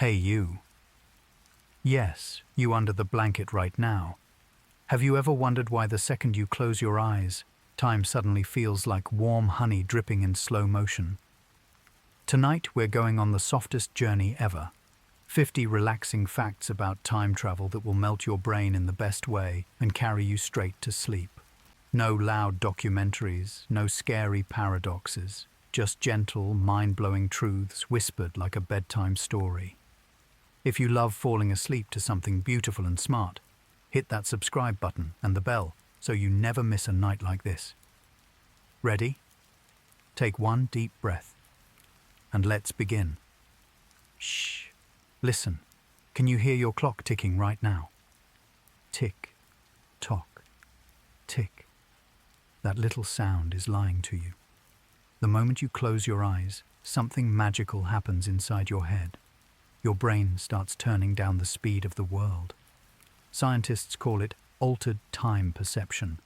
Hey you. Yes, you under the blanket right now. Have you ever wondered why the second you close your eyes, time suddenly feels like warm honey dripping in slow motion? Tonight we're going on the softest journey ever. 50 relaxing facts about time travel that will melt your brain in the best way and carry you straight to sleep. No loud documentaries, no scary paradoxes, just gentle, mind-blowing truths whispered like a bedtime story. If you love falling asleep to something beautiful and smart, hit that subscribe button and the bell so you never miss a night like this. Ready? Take one deep breath. And let's begin. Shh. Listen. Can you hear your clock ticking right now? Tick, tock, tick. That little sound is lying to you. The moment you close your eyes, something magical happens inside your head. Your brain starts turning down the speed of the world. Scientists call it altered time perception,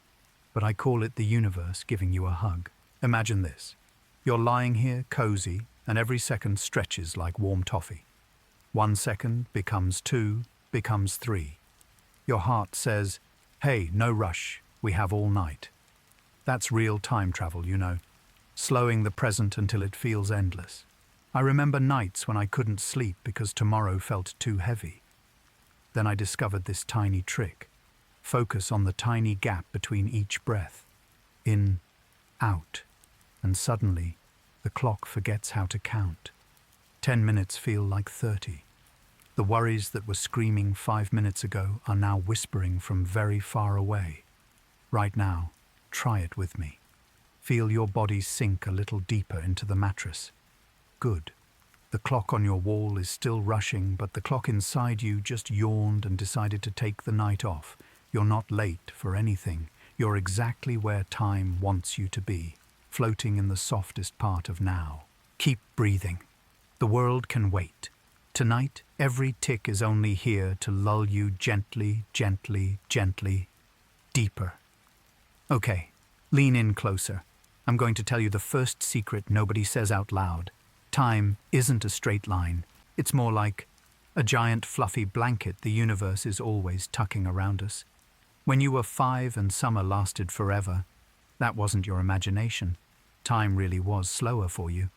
but I call it the universe giving you a hug. Imagine this. You're lying here cozy, and every second stretches like warm toffee. 1 second becomes 2, becomes 3. Your heart says, hey, no rush, we have all night. That's real time travel, you know, slowing the present until it feels endless. I remember nights when I couldn't sleep because tomorrow felt too heavy. Then I discovered this tiny trick. Focus on the tiny gap between each breath. In, out, and suddenly, the clock forgets how to count. 10 minutes feel like 30. The worries that were screaming 5 minutes ago are now whispering from very far away. Right now, try it with me. Feel your body sink a little deeper into the mattress. Good. The clock on your wall is still rushing, but the clock inside you just yawned and decided to take the night off. You're not late for anything. You're exactly where time wants you to be, floating in the softest part of now. Keep breathing. The world can wait. Tonight, every tick is only here to lull you gently, gently, gently, deeper. Okay, lean in closer. I'm going to tell you the first secret nobody says out loud. Time isn't a straight line. It's more like a giant fluffy blanket the universe is always tucking around us. When you were 5 and summer lasted forever, that wasn't your imagination. Time really was slower for you.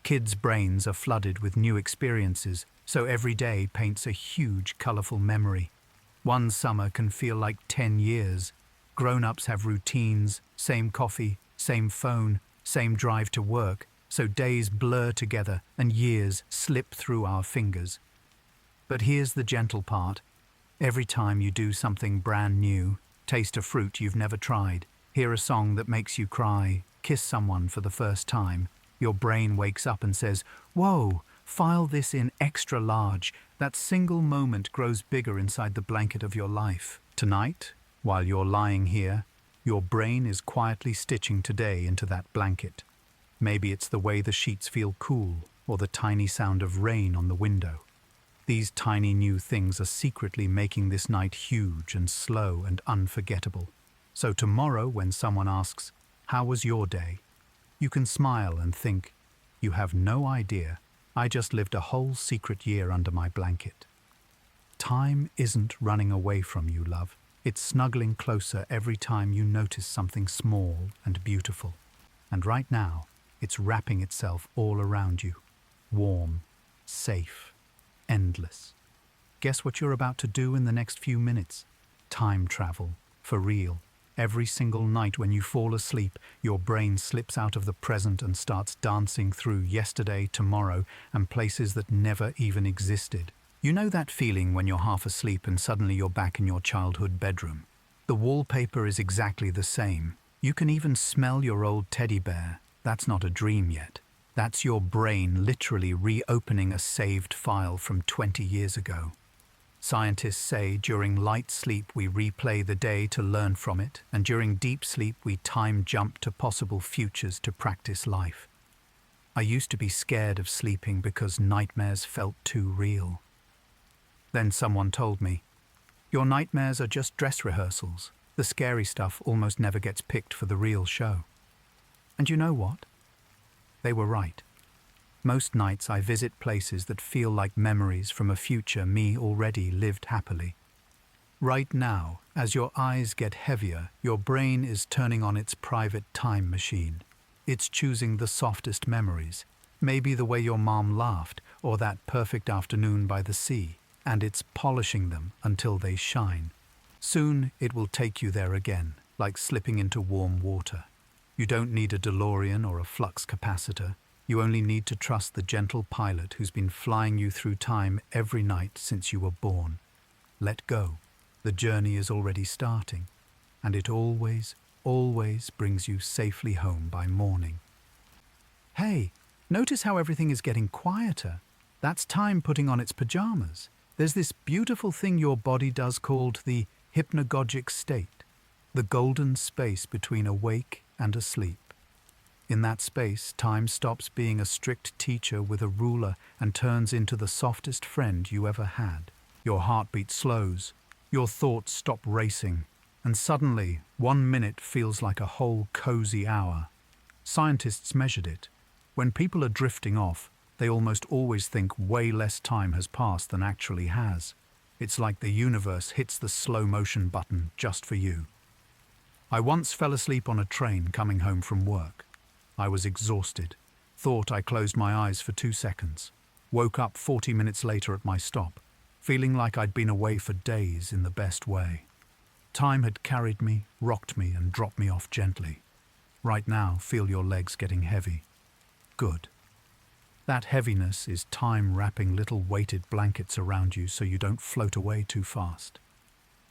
Kids' brains are flooded with new experiences, so every day paints a huge, colorful memory. One summer can feel like 10 years. Grown-ups have routines, same coffee, same phone, same drive to work, so days blur together and years slip through our fingers. But here's the gentle part. Every time you do something brand new, taste a fruit you've never tried, hear a song that makes you cry, kiss someone for the first time, your brain wakes up and says, whoa, file this in extra large. That single moment grows bigger inside the blanket of your life. Tonight, while you're lying here, your brain is quietly stitching today into that blanket. Maybe it's the way the sheets feel cool, or the tiny sound of rain on the window. These tiny new things are secretly making this night huge and slow and unforgettable. So tomorrow, when someone asks, how was your day? You can smile and think, you have no idea, I just lived a whole secret year under my blanket. Time isn't running away from you, love. It's snuggling closer every time you notice something small and beautiful. And right now, it's wrapping itself all around you. Warm, safe, endless. Guess what you're about to do in the next few minutes? Time travel, for real. Every single night when you fall asleep, your brain slips out of the present and starts dancing through yesterday, tomorrow, and places that never even existed. You know that feeling when you're half asleep and suddenly you're back in your childhood bedroom? The wallpaper is exactly the same. You can even smell your old teddy bear. That's not a dream yet. That's your brain literally reopening a saved file from 20 years ago. Scientists say during light sleep we replay the day to learn from it, and during deep sleep we time jump to possible futures to practice life. I used to be scared of sleeping because nightmares felt too real. Then someone told me, your nightmares are just dress rehearsals. The scary stuff almost never gets picked for the real show. And you know what? They were right. Most nights I visit places that feel like memories from a future me already lived happily. Right now, as your eyes get heavier, your brain is turning on its private time machine. It's choosing the softest memories, maybe the way your mom laughed or that perfect afternoon by the sea, and it's polishing them until they shine. Soon it will take you there again, like slipping into warm water. You don't need a DeLorean or a flux capacitor. You only need to trust the gentle pilot who's been flying you through time every night since you were born. Let go. The journey is already starting, and it always, always brings you safely home by morning. Hey, notice how everything is getting quieter. That's time putting on its pajamas. There's this beautiful thing your body does called the hypnagogic state, the golden space between awake and asleep. In that space, time stops being a strict teacher with a ruler and turns into the softest friend you ever had. Your heartbeat slows, your thoughts stop racing, and suddenly 1 minute feels like a whole cozy hour. Scientists measured it. When people are drifting off, they almost always think way less time has passed than actually has. It's like the universe hits the slow motion button just for you. I once fell asleep on a train coming home from work. I was exhausted, thought I closed my eyes for 2 seconds, woke up 40 minutes later at my stop, feeling like I'd been away for days in the best way. Time had carried me, rocked me, and dropped me off gently. Right now, feel your legs getting heavy. Good. That heaviness is time wrapping little weighted blankets around you so you don't float away too fast.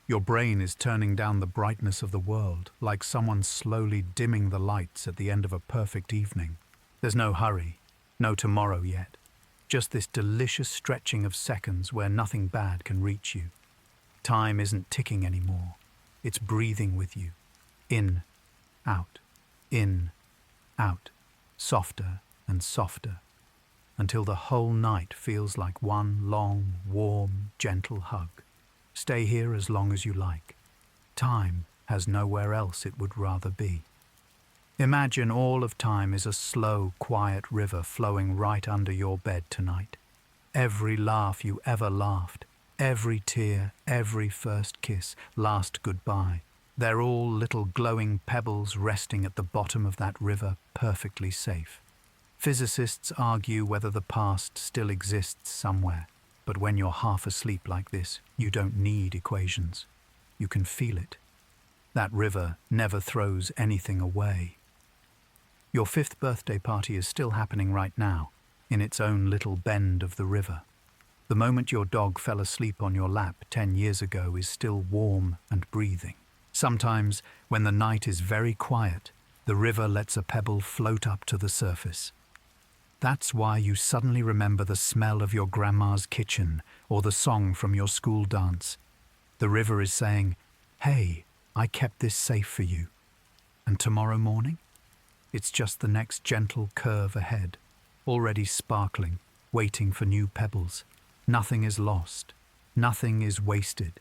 Your brain is turning down the brightness of the world, like someone slowly dimming the lights at the end of a perfect evening. There's no hurry, no tomorrow yet. Just this delicious stretching of seconds where nothing bad can reach you. Time isn't ticking anymore. It's breathing with you. In, out, softer and softer, until the whole night feels like one long, warm, gentle hug. Stay here as long as you like. Time has nowhere else it would rather be. Imagine all of time is a slow, quiet river flowing right under your bed tonight. Every laugh you ever laughed, every tear, every first kiss, last goodbye. They're all little glowing pebbles resting at the bottom of that river, perfectly safe. Physicists argue whether the past still exists somewhere, but when you're half asleep like this, you don't need equations. You can feel it. That river never throws anything away. Your 5th birthday party is still happening right now, in its own little bend of the river. The moment your dog fell asleep on your lap 10 years ago is still warm and breathing. Sometimes, when the night is very quiet, the river lets a pebble float up to the surface. That's why you suddenly remember the smell of your grandma's kitchen or the song from your school dance. The river is saying, "Hey, I kept this safe for you." And tomorrow morning? It's just the next gentle curve ahead, already sparkling, waiting for new pebbles. Nothing is lost. Nothing is wasted.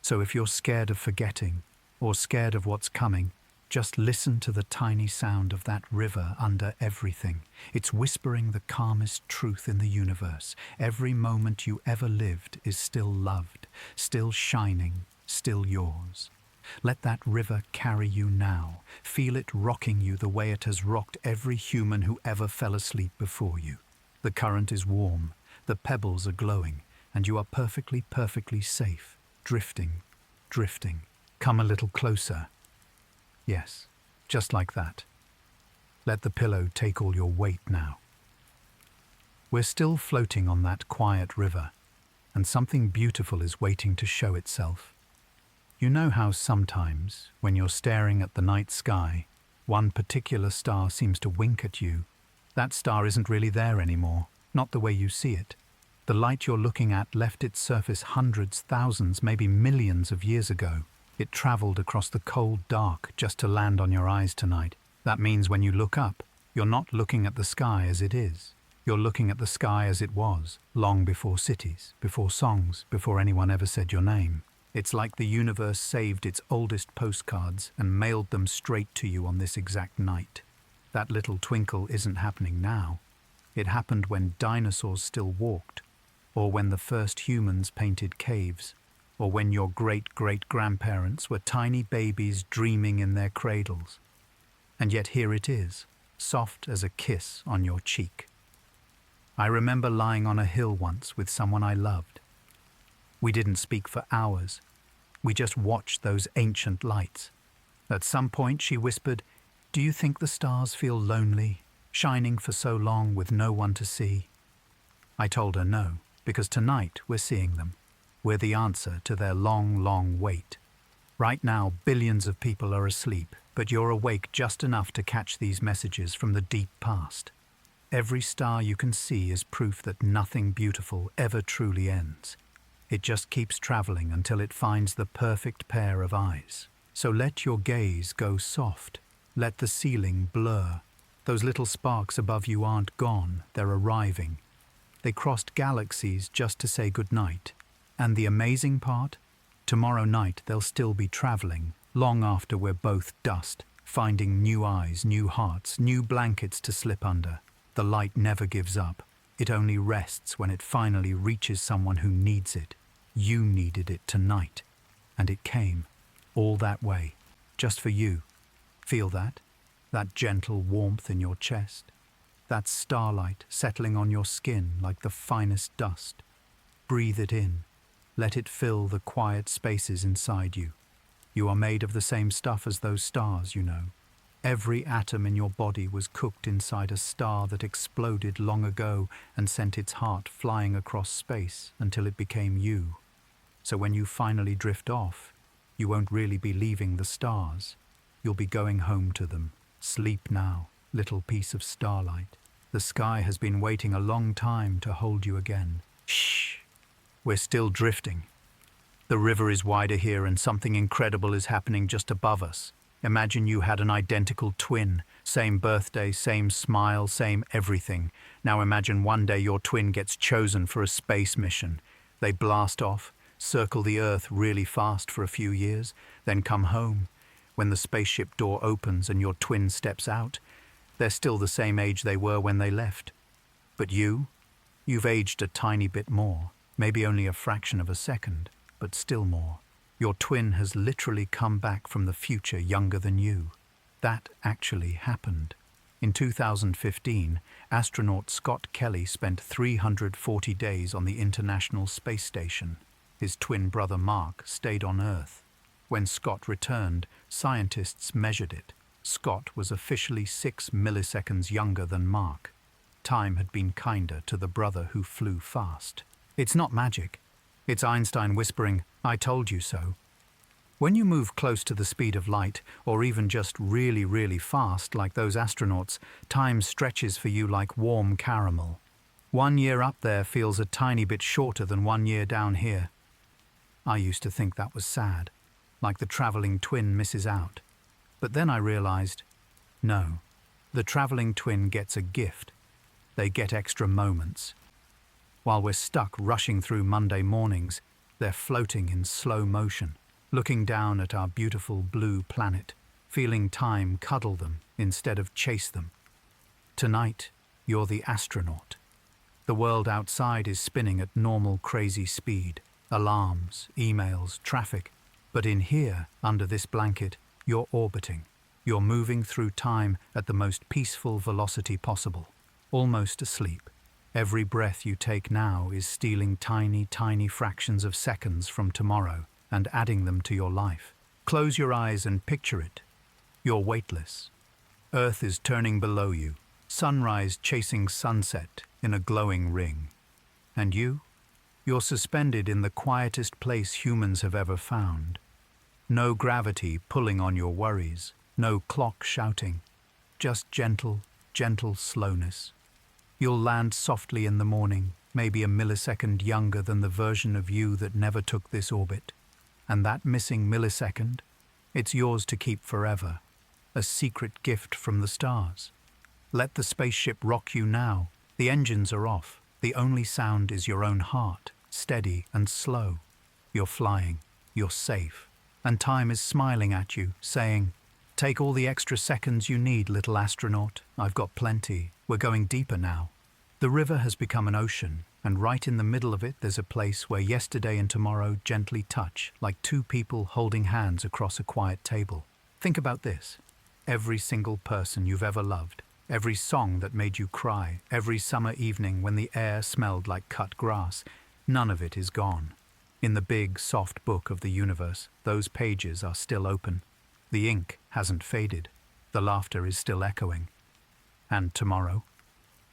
So if you're scared of forgetting or scared of what's coming, just listen to the tiny sound of that river under everything. It's whispering the calmest truth in the universe. Every moment you ever lived is still loved, still shining, still yours. Let that river carry you now. Feel it rocking you the way it has rocked every human who ever fell asleep before you. The current is warm, the pebbles are glowing, and you are perfectly, perfectly safe. Drifting, drifting. Come a little closer. Yes, just like that. Let the pillow take all your weight now. We're still floating on that quiet river, and something beautiful is waiting to show itself. You know how sometimes, when you're staring at the night sky, one particular star seems to wink at you. That star isn't really there anymore, not the way you see it. The light you're looking at left its surface hundreds, thousands, maybe millions of years ago. It traveled across the cold dark just to land on your eyes tonight. That means when you look up, you're not looking at the sky as it is. You're looking at the sky as it was, long before cities, before songs, before anyone ever said your name. It's like the universe saved its oldest postcards and mailed them straight to you on this exact night. That little twinkle isn't happening now. It happened when dinosaurs still walked, or when the first humans painted caves, or when your great-great-grandparents were tiny babies dreaming in their cradles. And yet here it is, soft as a kiss on your cheek. I remember lying on a hill once with someone I loved. We didn't speak for hours. We just watched those ancient lights. At some point she whispered, "Do you think the stars feel lonely, shining for so long with no one to see?" I told her no, because tonight we're seeing them. We're the answer to their long, long wait. Right now, billions of people are asleep, but you're awake just enough to catch these messages from the deep past. Every star you can see is proof that nothing beautiful ever truly ends. It just keeps traveling until it finds the perfect pair of eyes. So let your gaze go soft. Let the ceiling blur. Those little sparks above you aren't gone, they're arriving. They crossed galaxies just to say goodnight. And the amazing part? Tomorrow night they'll still be traveling, long after we're both dust, finding new eyes, new hearts, new blankets to slip under. The light never gives up. It only rests when it finally reaches someone who needs it. You needed it tonight. And it came, all that way, just for you. Feel that? That gentle warmth in your chest? That starlight settling on your skin like the finest dust? Breathe it in. Let it fill the quiet spaces inside you. You are made of the same stuff as those stars, you know. Every atom in your body was cooked inside a star that exploded long ago and sent its heart flying across space until it became you. So when you finally drift off, you won't really be leaving the stars. You'll be going home to them. Sleep now, little piece of starlight. The sky has been waiting a long time to hold you again. Shh! We're still drifting. The river is wider here and something incredible is happening just above us. Imagine you had an identical twin, same birthday, same smile, same everything. Now imagine one day your twin gets chosen for a space mission. They blast off, circle the Earth really fast for a few years, then come home. When the spaceship door opens and your twin steps out, they're still the same age they were when they left. But you've aged a tiny bit more, maybe only a fraction of a second, but still more. Your twin has literally come back from the future younger than you. That actually happened. In 2015, astronaut Scott Kelly spent 340 days on the International Space Station. His twin brother Mark stayed on Earth. When Scott returned, scientists measured it. Scott was officially 6 milliseconds younger than Mark. Time had been kinder to the brother who flew fast. It's not magic. It's Einstein whispering, "I told you so." When you move close to the speed of light, or even just really, really fast like those astronauts, time stretches for you like warm caramel. 1 year up there feels a tiny bit shorter than 1 year down here. I used to think that was sad, like the traveling twin misses out. But then I realized, no, the traveling twin gets a gift. They get extra moments. While we're stuck rushing through Monday mornings, they're floating in slow motion, looking down at our beautiful blue planet, feeling time cuddle them instead of chase them. Tonight, you're the astronaut. The world outside is spinning at normal crazy speed, alarms, emails, traffic. But in here, under this blanket, you're orbiting. You're moving through time at the most peaceful velocity possible, almost asleep. Every breath you take now is stealing tiny, tiny fractions of seconds from tomorrow and adding them to your life. Close your eyes and picture it. You're weightless. Earth is turning below you, sunrise chasing sunset in a glowing ring. And you're suspended in the quietest place humans have ever found. No gravity pulling on your worries, no clock shouting, just gentle, gentle slowness. You'll land softly in the morning, maybe a millisecond younger than the version of you that never took this orbit. And that missing millisecond, it's yours to keep forever, a secret gift from the stars. Let the spaceship rock you now. The engines are off. The only sound is your own heart, steady and slow. You're flying, you're safe, and time is smiling at you, saying, "Take all the extra seconds you need, little astronaut. I've got plenty. We're going deeper now." The river has become an ocean, and right in the middle of it there's a place where yesterday and tomorrow gently touch, like two people holding hands across a quiet table. Think about this. Every single person you've ever loved, every song that made you cry, every summer evening when the air smelled like cut grass, none of it is gone. In the big, soft book of the universe, those pages are still open. The ink hasn't faded. The laughter is still echoing. And tomorrow?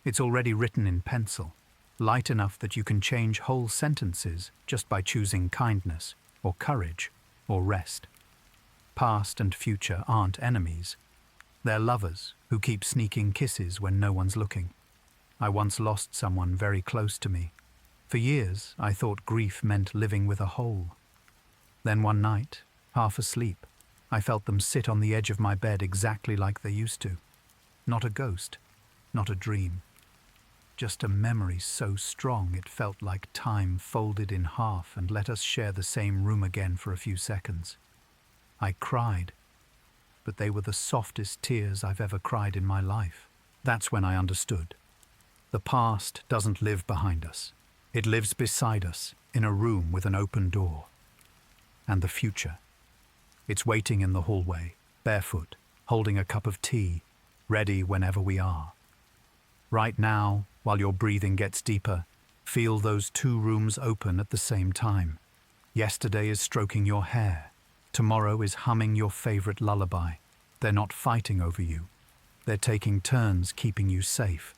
It's already written in pencil, light enough that you can change whole sentences just by choosing kindness, or courage, or rest. Past and future aren't enemies. They're lovers who keep sneaking kisses when no one's looking. I once lost someone very close to me. For years, I thought grief meant living with a hole. Then one night, half asleep, I felt them sit on the edge of my bed exactly like they used to. Not a ghost, not a dream. Just a memory so strong it felt like time folded in half and let us share the same room again for a few seconds. I cried, but they were the softest tears I've ever cried in my life. That's when I understood. The past doesn't live behind us. It lives beside us, in a room with an open door. And the future. It's waiting in the hallway, barefoot, holding a cup of tea, ready whenever we are. Right now, while your breathing gets deeper, feel those two rooms open at the same time. Yesterday is stroking your hair. Tomorrow is humming your favorite lullaby. They're not fighting over you. They're taking turns keeping you safe.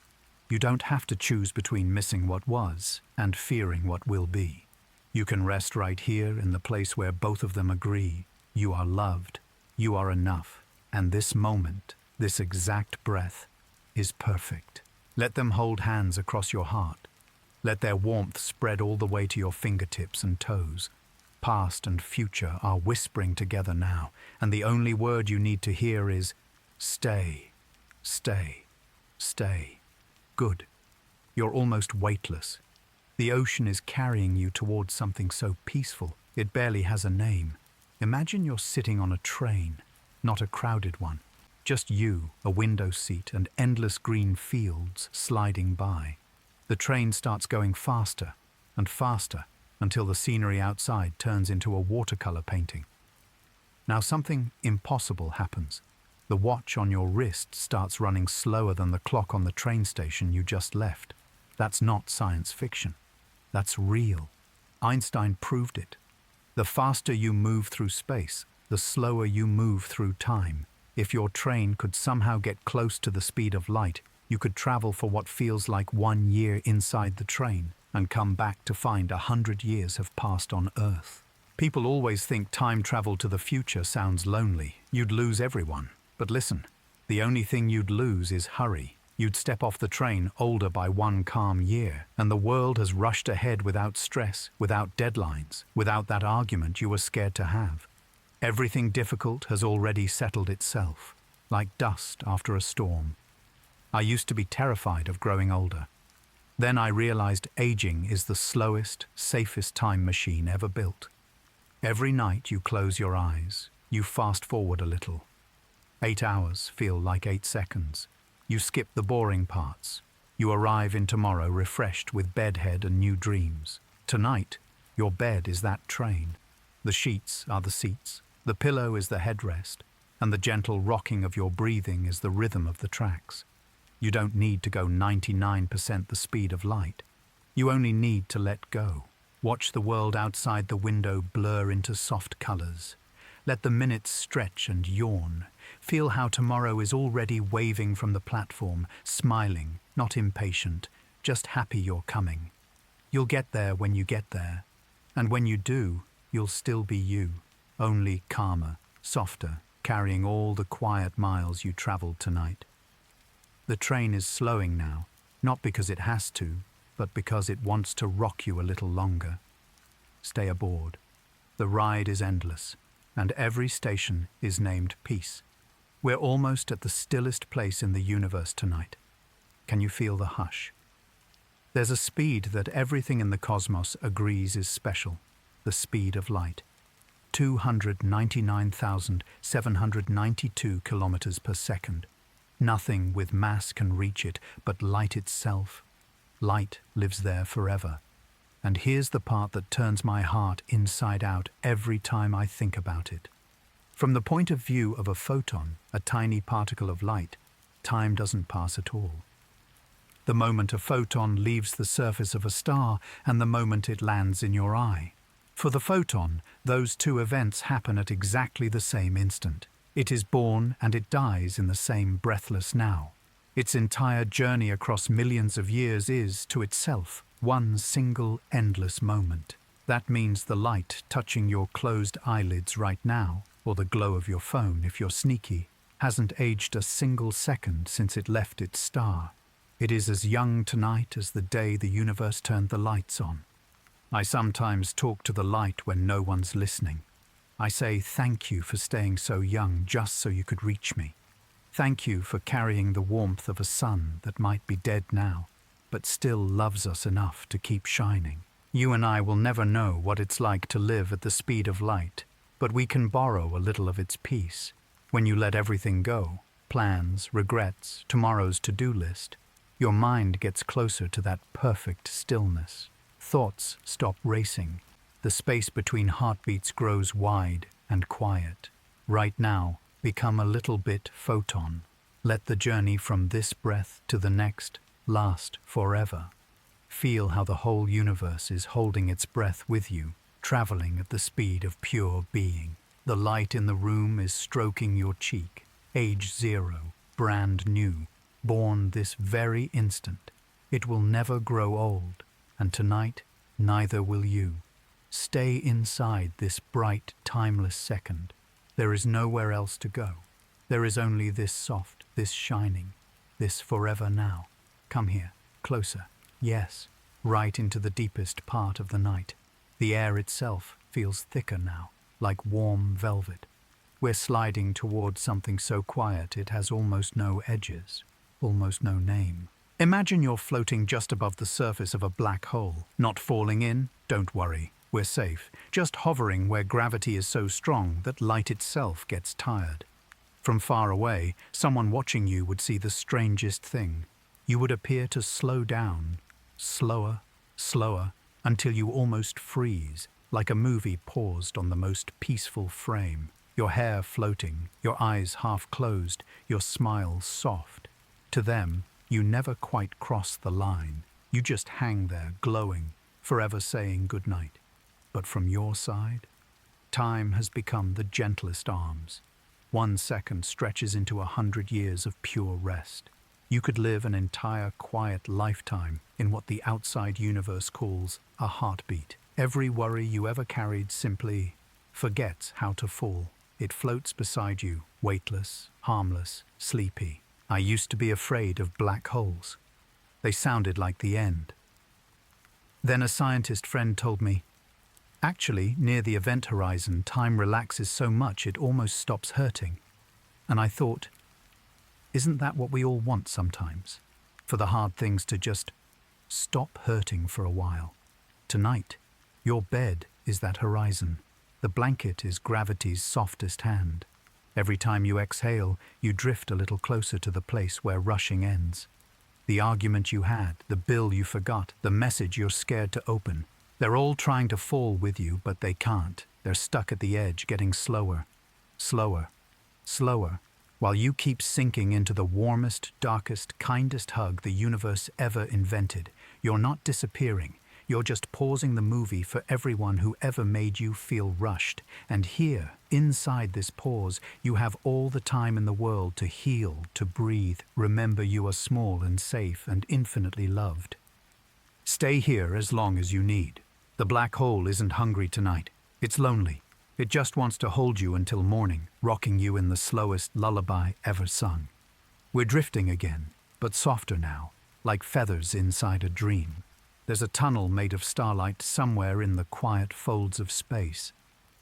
You don't have to choose between missing what was and fearing what will be. You can rest right here in the place where both of them agree. You are loved. You are enough. And this moment, this exact breath, is perfect. Let them hold hands across your heart. Let their warmth spread all the way to your fingertips and toes. Past and future are whispering together now, and the only word you need to hear is, stay, stay, stay. Good. You're almost weightless. The ocean is carrying you towards something so peaceful, it barely has a name. Imagine you're sitting on a train, not a crowded one. Just you, a window seat, and endless green fields sliding by. The train starts going faster and faster until the scenery outside turns into a watercolor painting. Now something impossible happens. The watch on your wrist starts running slower than the clock on the train station you just left. That's not science fiction. That's real. Einstein proved it. The faster you move through space, the slower you move through time. If your train could somehow get close to the speed of light, you could travel for what feels like 1 year inside the train and come back to find 100 years have passed on Earth. People always think time travel to the future sounds lonely. You'd lose everyone. But listen, the only thing you'd lose is hurry. You'd step off the train older by 1 calm year, and the world has rushed ahead without stress, without deadlines, without that argument you were scared to have. Everything difficult has already settled itself, like dust after a storm. I used to be terrified of growing older. Then I realized aging is the slowest, safest time machine ever built. Every night you close your eyes, you fast forward a little. 8 hours feel like 8 seconds. You skip the boring parts. You arrive in tomorrow refreshed with bedhead and new dreams. Tonight, your bed is that train. The sheets are the seats. The pillow is the headrest, and the gentle rocking of your breathing is the rhythm of the tracks. You don't need to go 99% the speed of light. You only need to let go. Watch the world outside the window blur into soft colors. Let the minutes stretch and yawn. Feel how tomorrow is already waving from the platform, smiling, not impatient, just happy you're coming. You'll get there when you get there, and when you do, you'll still be you. Only calmer, softer, carrying all the quiet miles you traveled tonight. The train is slowing now, not because it has to, but because it wants to rock you a little longer. Stay aboard. The ride is endless, and every station is named peace. We're almost at the stillest place in the universe tonight. Can you feel the hush? There's a speed that everything in the cosmos agrees is special, the speed of light. 299,792 kilometers per second. Nothing with mass can reach it, but light itself. Light lives there forever. And here's the part that turns my heart inside out every time I think about it. From the point of view of a photon, a tiny particle of light, time doesn't pass at all. The moment a photon leaves the surface of a star and the moment it lands in your eye. For the photon, those two events happen at exactly the same instant. It is born and it dies in the same breathless now. Its entire journey across millions of years is, to itself, one single endless moment. That means the light touching your closed eyelids right now, or the glow of your phone if you're sneaky, hasn't aged a single second since it left its star. It is as young tonight as the day the universe turned the lights on. I sometimes talk to the light when no one's listening. I say thank you for staying so young just so you could reach me. Thank you for carrying the warmth of a sun that might be dead now, but still loves us enough to keep shining. You and I will never know what it's like to live at the speed of light, but we can borrow a little of its peace. When you let everything go, plans, regrets, tomorrow's to-do list, your mind gets closer to that perfect stillness. Thoughts stop racing. The space between heartbeats grows wide and quiet. Right now, become a little bit photon. Let the journey from this breath to the next last forever. Feel how the whole universe is holding its breath with you, traveling at the speed of pure being. The light in the room is stroking your cheek. Age 0, brand new, born this very instant. It will never grow old, and tonight, neither will you. Stay inside this bright, timeless second. There is nowhere else to go. There is only this soft, this shining, this forever now. Come here, closer. Yes, right into the deepest part of the night. The air itself feels thicker now, like warm velvet. We're sliding towards something so quiet it has almost no edges, almost no name. Imagine you're floating just above the surface of a black hole. Not falling in? Don't worry. We're safe, just hovering where gravity is so strong that light itself gets tired. From far away, someone watching you would see the strangest thing. You would appear to slow down, slower, slower, until you almost freeze, like a movie paused on the most peaceful frame. Your hair floating, your eyes half closed, your smile soft. To them, you never quite cross the line. You just hang there, glowing, forever saying goodnight. But from your side, time has become the gentlest arms. 1 second stretches into 100 years of pure rest. You could live an entire quiet lifetime in what the outside universe calls a heartbeat. Every worry you ever carried simply forgets how to fall. It floats beside you, weightless, harmless, sleepy. I used to be afraid of black holes. They sounded like the end. Then a scientist friend told me, actually, near the event horizon, time relaxes so much it almost stops hurting. And I thought, isn't that what we all want sometimes? For the hard things to just stop hurting for a while. Tonight, your bed is that horizon. The blanket is gravity's softest hand. Every time you exhale, you drift a little closer to the place where rushing ends. The argument you had, the bill you forgot, the message you're scared to open. They're all trying to fall with you, but they can't. They're stuck at the edge, getting slower, slower, slower, while you keep sinking into the warmest, darkest, kindest hug the universe ever invented. You're not disappearing. You're just pausing the movie for everyone who ever made you feel rushed. And here, inside this pause, you have all the time in the world to heal, to breathe. Remember you are small and safe and infinitely loved. Stay here as long as you need. The black hole isn't hungry tonight. It's lonely. It just wants to hold you until morning, rocking you in the slowest lullaby ever sung. We're drifting again, but softer now, like feathers inside a dream. There's a tunnel made of starlight somewhere in the quiet folds of space.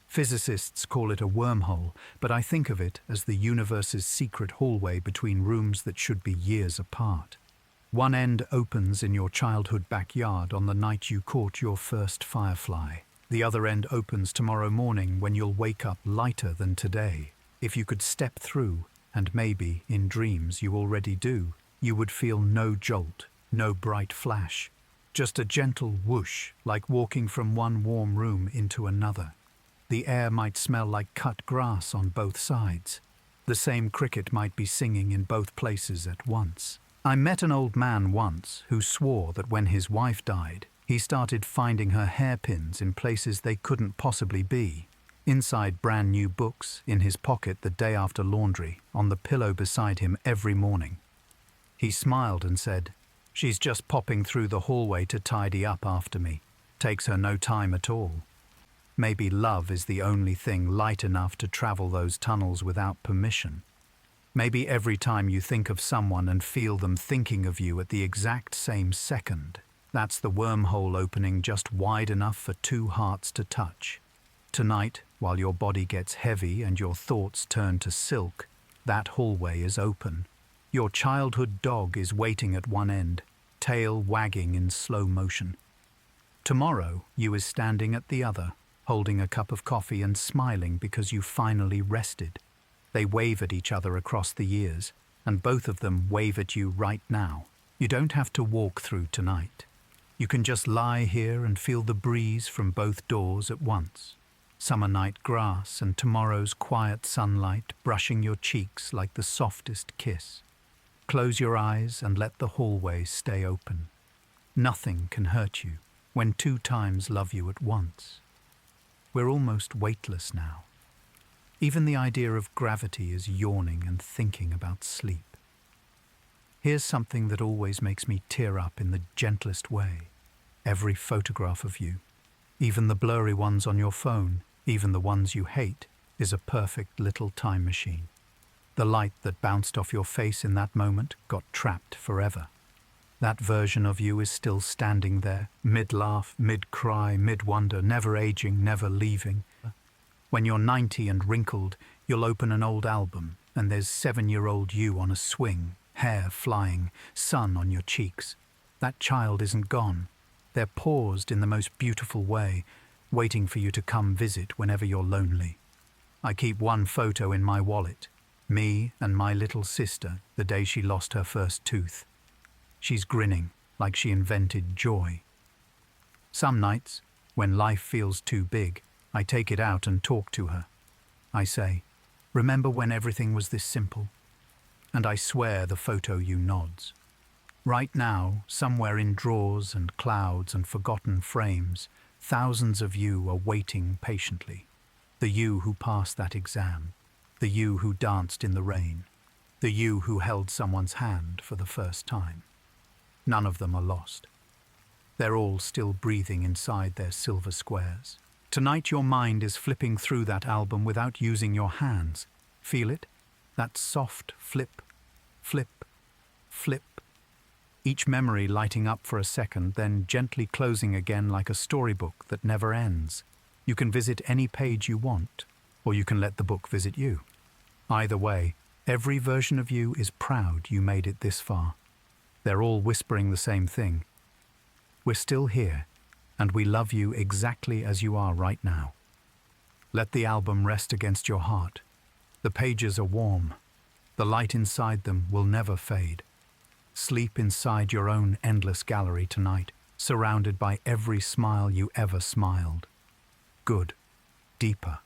Physicists call it a wormhole, but I think of it as the universe's secret hallway between rooms that should be years apart. One end opens in your childhood backyard on the night you caught your first firefly. The other end opens tomorrow morning when you'll wake up lighter than today. If you could step through, and maybe, in dreams, you already do, you would feel no jolt, No bright flash, just a gentle whoosh, like walking from one warm room into another. The air might smell like cut grass on both sides. The same cricket might be singing in both places at once. I met an old man once who swore that when his wife died, he started finding her hairpins in places they couldn't possibly be. Inside brand new books, in his pocket the day after laundry, on the pillow beside him every morning. He smiled and said, "She's just popping through the hallway to tidy up after me. Takes her no time at all." Maybe love is the only thing light enough to travel those tunnels without permission. Maybe every time you think of someone and feel them thinking of you at the exact same second, that's the wormhole opening just wide enough for two hearts to touch. Tonight, while your body gets heavy and your thoughts turn to silk, that hallway is open. Your childhood dog is waiting at one end, tail wagging in slow motion. Tomorrow, you is standing at the other, holding a cup of coffee and smiling because you finally rested. They wave at each other across the years, and both of them wave at you right now. You don't have to walk through tonight. You can just lie here and feel the breeze from both doors at once. Summer night grass and tomorrow's quiet sunlight brushing your cheeks like the softest kiss. Close your eyes and let the hallway stay open. Nothing can hurt you when two times love you at once. We're almost weightless now. Even the idea of gravity is yawning and thinking about sleep. Here's something that always makes me tear up in the gentlest way. Every photograph of you, even the blurry ones on your phone, even the ones you hate, is a perfect little time machine. The light that bounced off your face in that moment got trapped forever. That version of you is still standing there, mid-laugh, mid-cry, mid-wonder, never aging, never leaving. When you're 90 and wrinkled, you'll open an old album, and there's 7-year-old you on a swing, hair flying, sun on your cheeks. That child isn't gone. They're paused in the most beautiful way, waiting for you to come visit whenever you're lonely. I keep one photo in my wallet, me and my little sister the day she lost her first tooth. She's grinning like she invented joy. Some nights, when life feels too big, I take it out and talk to her. I say, "Remember when everything was this simple?" And I swear the photo you nods. Right now, somewhere in drawers and clouds and forgotten frames, thousands of you are waiting patiently. The you who passed that exam, the you who danced in the rain, the you who held someone's hand for the first time. None of them are lost. They're all still breathing inside their silver squares. Tonight your mind is flipping through that album without using your hands. Feel it? That soft flip, flip, flip. Each memory lighting up for a second, then gently closing again like a storybook that never ends. You can visit any page you want, or you can let the book visit you. Either way, every version of you is proud you made it this far. They're all whispering the same thing. We're still here, and we love you exactly as you are right now. Let the album rest against your heart. The pages are warm. The light inside them will never fade. Sleep inside your own endless gallery tonight, surrounded by every smile you ever smiled. Good. Deeper.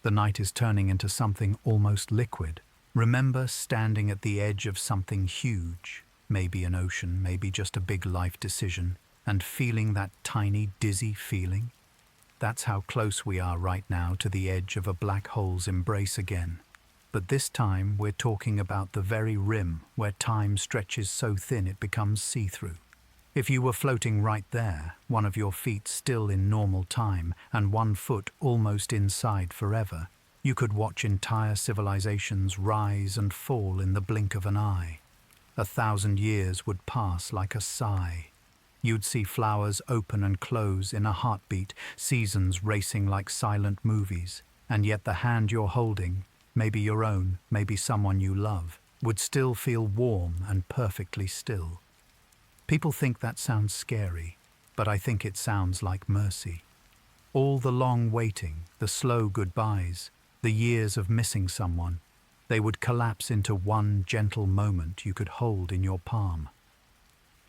The night is turning into something almost liquid. Remember standing at the edge of something huge, maybe an ocean, maybe just a big life decision, and feeling that tiny, dizzy feeling? That's how close we are right now to the edge of a black hole's embrace again. But this time we're talking about the very rim where time stretches so thin it becomes see-through. If you were floating right there, one of your feet still in normal time and one foot almost inside forever, you could watch entire civilizations rise and fall in the blink of an eye. 1,000 years would pass like a sigh. You'd see flowers open and close in a heartbeat, seasons racing like silent movies, and yet the hand you're holding, maybe your own, maybe someone you love, would still feel warm and perfectly still. People think that sounds scary, but I think it sounds like mercy. All the long waiting, the slow goodbyes, the years of missing someone, they would collapse into one gentle moment you could hold in your palm.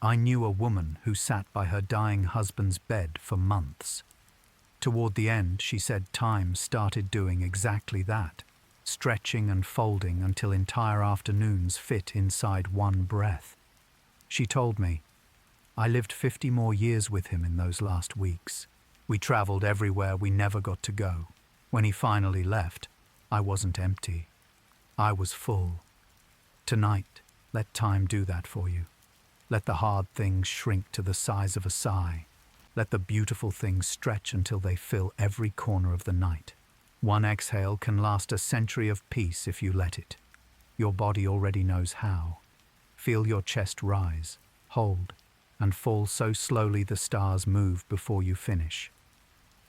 I knew a woman who sat by her dying husband's bed for months. Toward the end, she said time started doing exactly that, stretching and folding until entire afternoons fit inside one breath. She told me, I lived 50 more years with him in those last weeks. We traveled everywhere we never got to go. When he finally left, I wasn't empty. I was full. Tonight, let time do that for you. Let the hard things shrink to the size of a sigh. Let the beautiful things stretch until they fill every corner of the night. One exhale can last a century of peace if you let it. Your body already knows how. Feel your chest rise, hold, and fall so slowly the stars move before you finish.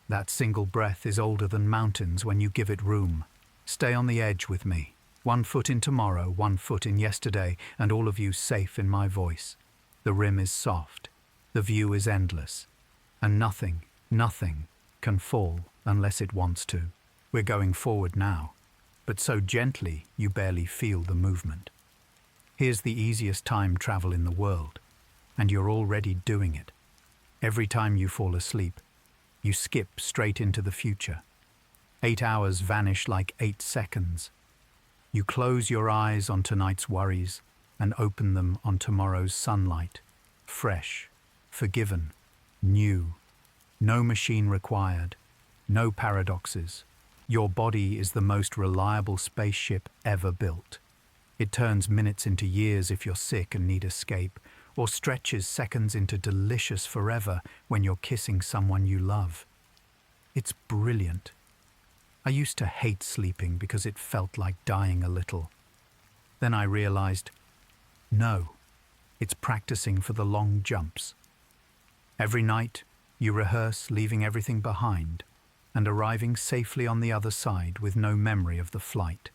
That single breath is older than mountains when you give it room. Stay on the edge with me. 1 foot in tomorrow, 1 foot in yesterday, and all of you safe in my voice. The rim is soft. The view is endless. And nothing can fall unless it wants to. We're going forward now, but so gently you barely feel the movement. Here's the easiest time travel in the world, and you're already doing it. Every time you fall asleep, you skip straight into the future. 8 hours vanish like 8 seconds. You close your eyes on tonight's worries and open them on tomorrow's sunlight. Fresh, forgiven, new. No machine required. No paradoxes. Your body is the most reliable spaceship ever built. It turns minutes into years if you're sick and need escape, or stretches seconds into delicious forever when you're kissing someone you love. It's brilliant. I used to hate sleeping because it felt like dying a little. Then I realized, no, it's practicing for the long jumps. Every night, you rehearse leaving everything behind and arriving safely on the other side with no memory of the flight.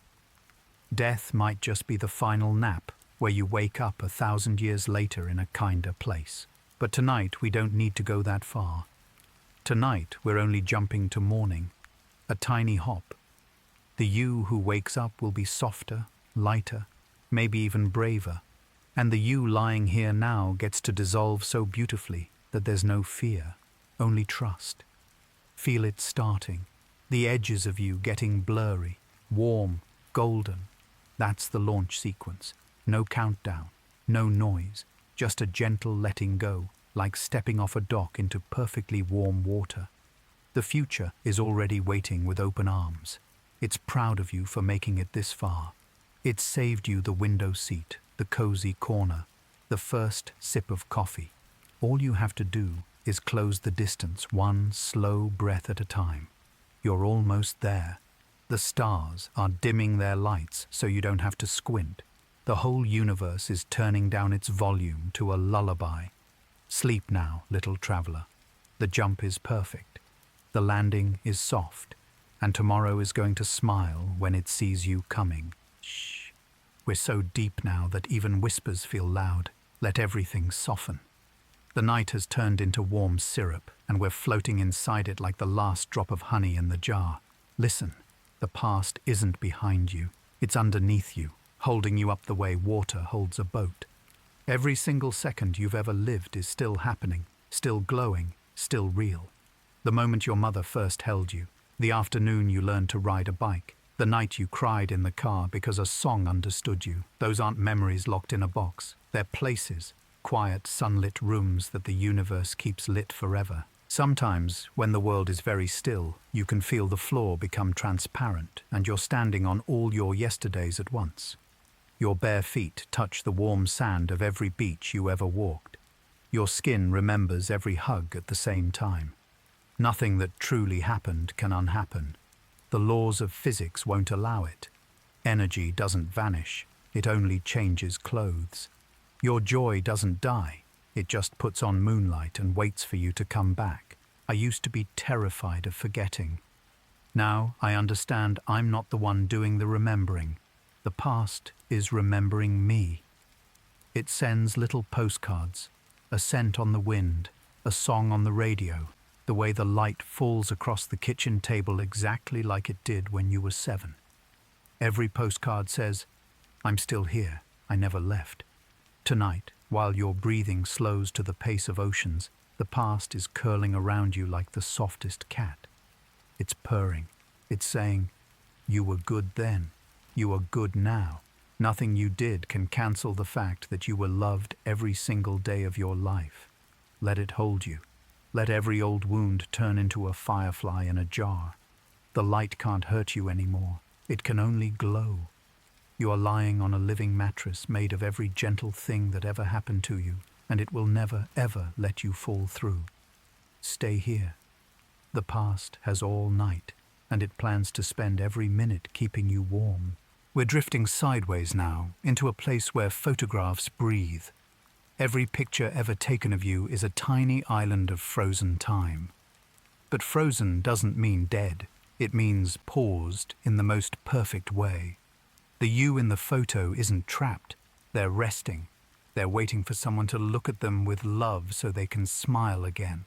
Death might just be the final nap where you wake up 1,000 years later in a kinder place. But tonight we don't need to go that far. Tonight we're only jumping to morning, a tiny hop. The you who wakes up will be softer, lighter, maybe even braver, and the you lying here now gets to dissolve so beautifully that there's no fear, only trust. Feel it starting, the edges of you getting blurry, warm, golden. That's the launch sequence. No countdown, no noise, just a gentle letting go, like stepping off a dock into perfectly warm water. The future is already waiting with open arms. It's proud of you for making it this far. It saved you the window seat, the cozy corner, the first sip of coffee. All you have to do is close the distance one slow breath at a time. You're almost there. The stars are dimming their lights so you don't have to squint. The whole universe is turning down its volume to a lullaby. Sleep now, little traveler. The jump is perfect. The landing is soft. And tomorrow is going to smile when it sees you coming. Shh. We're so deep now that even whispers feel loud. Let everything soften. The night has turned into warm syrup, and we're floating inside it like the last drop of honey in the jar. Listen, the past isn't behind you. It's underneath you, holding you up the way water holds a boat. Every single second you've ever lived is still happening, still glowing, still real. The moment your mother first held you, the afternoon you learned to ride a bike, the night you cried in the car because a song understood you. Those aren't memories locked in a box. They're places, quiet, sunlit rooms that the universe keeps lit forever. Sometimes, when the world is very still, you can feel the floor become transparent and you're standing on all your yesterdays at once. Your bare feet touch the warm sand of every beach you ever walked. Your skin remembers every hug at the same time. Nothing that truly happened can unhappen. The laws of physics won't allow it. Energy doesn't vanish, it only changes clothes. Your joy doesn't die, it just puts on moonlight and waits for you to come back. I used to be terrified of forgetting. Now I understand I'm not the one doing the remembering. The past is remembering me. It sends little postcards, a scent on the wind, a song on the radio, the way the light falls across the kitchen table exactly like it did when you were 7. Every postcard says, I'm still here, I never left. Tonight, While your breathing slows to the pace of oceans, the past is curling around you like the softest cat. It's purring. It's saying, "You were good then. You are good now. Nothing you did can cancel the fact that you were loved every single day of your life. Let it hold you. Let every old wound turn into a firefly in a jar. The light can't hurt you anymore. It can only glow. You are lying on a living mattress made of every gentle thing that ever happened to you, and it will never, ever let you fall through. Stay here. The past has all night, and it plans to spend every minute keeping you warm. We're drifting sideways now, into a place where photographs breathe. Every picture ever taken of you is a tiny island of frozen time. But frozen doesn't mean dead. It means paused in the most perfect way. The you in the photo isn't trapped. They're resting. They're waiting for someone to look at them with love so they can smile again.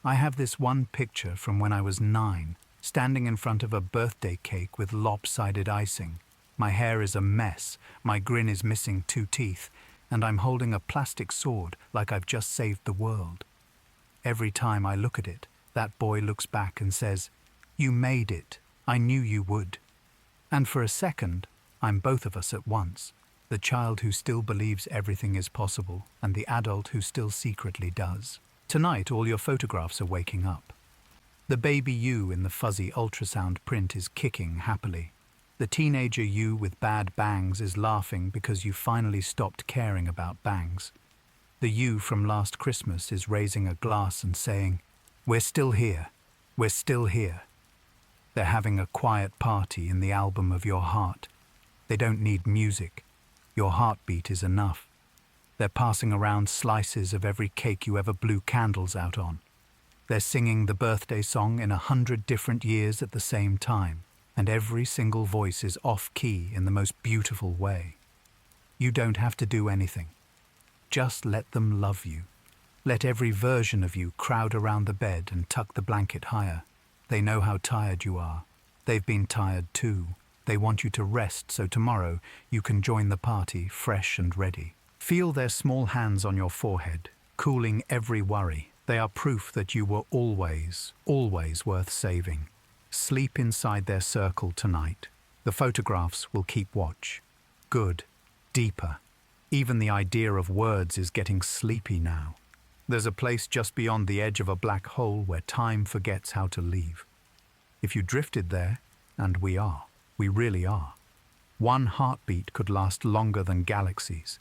I have this one picture from when I was 9, standing in front of a birthday cake with lopsided icing. My hair is a mess, my grin is missing 2 teeth, and I'm holding a plastic sword like I've just saved the world. Every time I look at it, that boy looks back and says, "You made it. I knew you would." And for a second, I'm both of us at once, the child who still believes everything is possible and the adult who still secretly does. Tonight, all your photographs are waking up. The baby you in the fuzzy ultrasound print is kicking happily. The teenager you with bad bangs is laughing because you finally stopped caring about bangs. The you from last Christmas is raising a glass and saying, "We're still here. We're still here." They're having a quiet party in the album of your heart. They don't need music. Your heartbeat is enough. They're passing around slices of every cake you ever blew candles out on. They're singing the birthday song in 100 different years at the same time, and every single voice is off-key in the most beautiful way. You don't have to do anything. Just let them love you. Let every version of you crowd around the bed and tuck the blanket higher. They know how tired you are. They've been tired too. They want you to rest so tomorrow you can join the party fresh and ready. Feel their small hands on your forehead, cooling every worry. They are proof that you were always, always worth saving. Sleep inside their circle tonight. The photographs will keep watch. Good. Deeper. Even the idea of words is getting sleepy now. There's a place just beyond the edge of a black hole where time forgets how to leave. If you drifted there, and we are, we really are, one heartbeat could last longer than galaxies.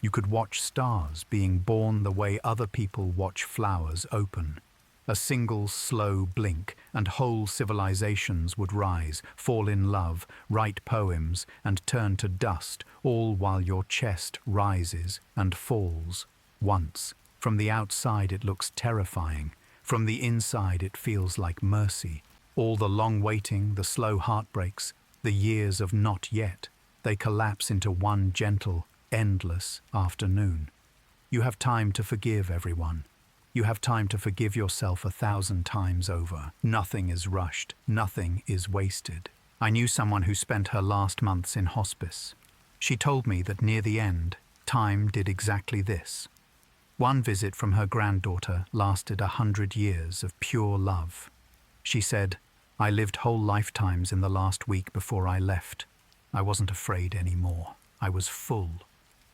You could watch stars being born the way other people watch flowers open. A single slow blink, and whole civilizations would rise, fall in love, write poems, and turn to dust, all while your chest rises and falls once. From the outside it looks terrifying. From the inside it feels like mercy. All the long waiting, the slow heartbreaks, the years of not yet, they collapse into one gentle, endless afternoon. You have time to forgive everyone. You have time to forgive yourself 1,000 times over. Nothing is rushed. Nothing is wasted. I knew someone who spent her last months in hospice. She told me that near the end, time did exactly this. One visit from her granddaughter lasted 100 years of pure love. She said, "I lived whole lifetimes in the last week before I left. I wasn't afraid anymore. I was full."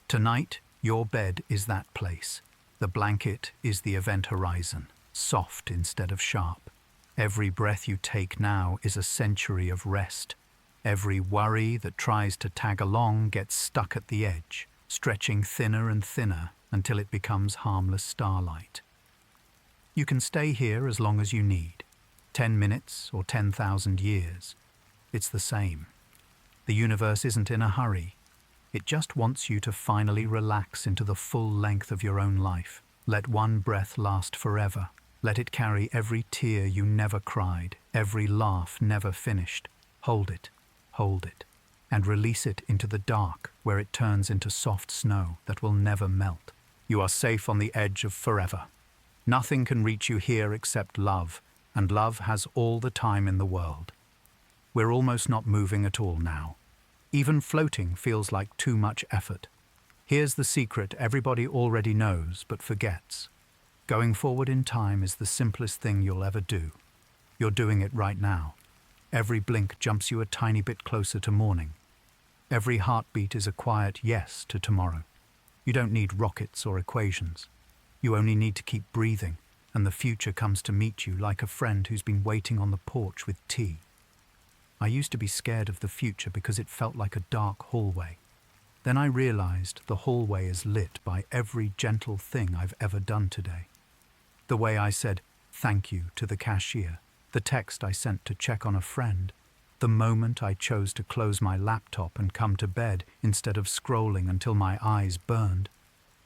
Tonight, your bed is that place. The blanket is the event horizon, soft instead of sharp. Every breath you take now is a century of rest. Every worry that tries to tag along gets stuck at the edge, stretching thinner and thinner until it becomes harmless starlight. You can stay here as long as you need, 10 minutes or 10,000 years. It's the same. The universe isn't in a hurry. It just wants you to finally relax into the full length of your own life. Let one breath last forever. Let it carry every tear you never cried, every laugh never finished. Hold it, and release it into the dark where it turns into soft snow that will never melt. You are safe on the edge of forever. Nothing can reach you here except love, and love has all the time in the world. We're almost not moving at all now. Even floating feels like too much effort. Here's the secret everybody already knows but forgets. Going forward in time is the simplest thing you'll ever do. You're doing it right now. Every blink jumps you a tiny bit closer to morning. Every heartbeat is a quiet yes to tomorrow. You don't need rockets or equations. You only need to keep breathing, and the future comes to meet you like a friend who's been waiting on the porch with tea. I used to be scared of the future because it felt like a dark hallway. Then I realized the hallway is lit by every gentle thing I've ever done today. The way I said thank you to the cashier, the text I sent to check on a friend, the moment I chose to close my laptop and come to bed instead of scrolling until my eyes burned.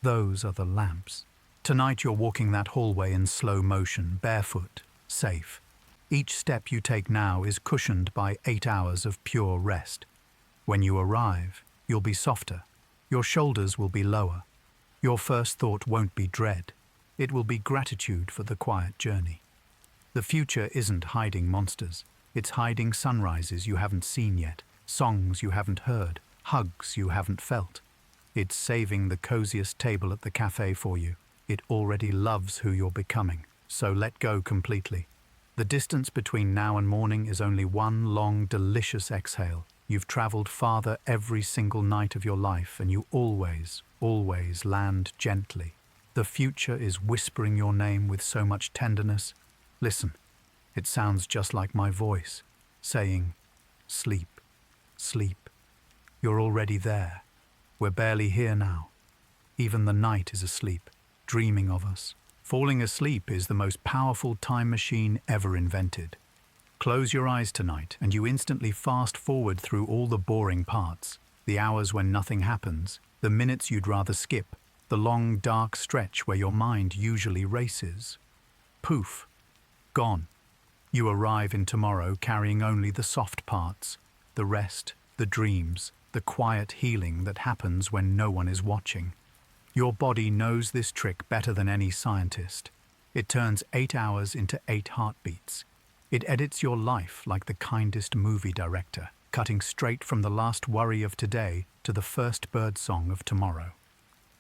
Those are the lamps. Tonight you're walking that hallway in slow motion, barefoot, safe. Each step you take now is cushioned by 8 hours of pure rest. When you arrive, you'll be softer. Your shoulders will be lower. Your first thought won't be dread. It will be gratitude for the quiet journey. The future isn't hiding monsters. It's hiding sunrises you haven't seen yet, songs you haven't heard, hugs you haven't felt. It's saving the coziest table at the cafe for you. It already loves who you're becoming, so let go completely. The distance between now and morning is only one long, delicious exhale. You've traveled farther every single night of your life, and you always, always land gently. The future is whispering your name with so much tenderness. Listen, it sounds just like my voice, saying, sleep, sleep. You're already there. We're barely here now. Even the night is asleep, dreaming of us. Falling asleep is the most powerful time machine ever invented. Close your eyes tonight and you instantly fast forward through all the boring parts, the hours when nothing happens, the minutes you'd rather skip, the long dark stretch where your mind usually races. Poof, gone. You arrive in tomorrow carrying only the soft parts, the rest, the dreams, the quiet healing that happens when no one is watching. Your body knows this trick better than any scientist. It turns 8 hours into 8 heartbeats. It edits your life like the kindest movie director, cutting straight from the last worry of today to the first birdsong of tomorrow.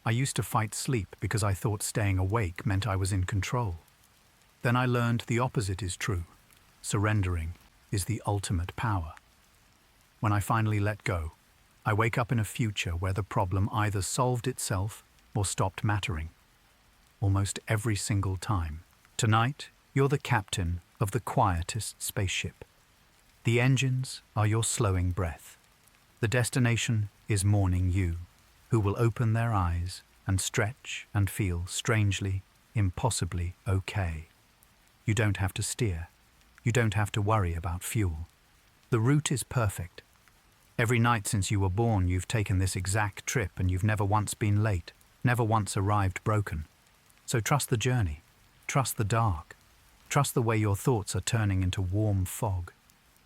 I used to fight sleep because I thought staying awake meant I was in control. Then I learned the opposite is true. Surrendering is the ultimate power. When I finally let go, I wake up in a future where the problem either solved itself or stopped mattering. Almost every single time. Tonight, you're the captain of the quietest spaceship. The engines are your slowing breath. The destination is morning you, who will open their eyes and stretch and feel strangely, impossibly okay. You don't have to steer. You don't have to worry about fuel. The route is perfect. Every night since you were born, you've taken this exact trip and you've never once been late, never once arrived broken. So trust the journey. Trust the dark. Trust the way your thoughts are turning into warm fog.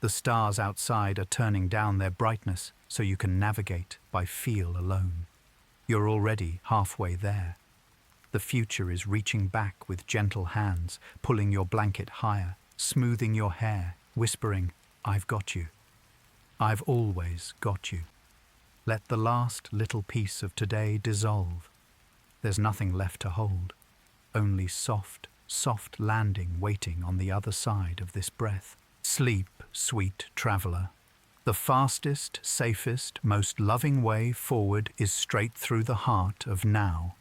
The stars outside are turning down their brightness so you can navigate by feel alone. You're already halfway there. The future is reaching back with gentle hands, pulling your blanket higher, smoothing your hair, whispering, "I've got you. I've always got you." Let the last little piece of today dissolve. There's nothing left to hold, only soft, soft landing waiting on the other side of this breath. Sleep, sweet traveler. The fastest, safest, most loving way forward is straight through the heart of now.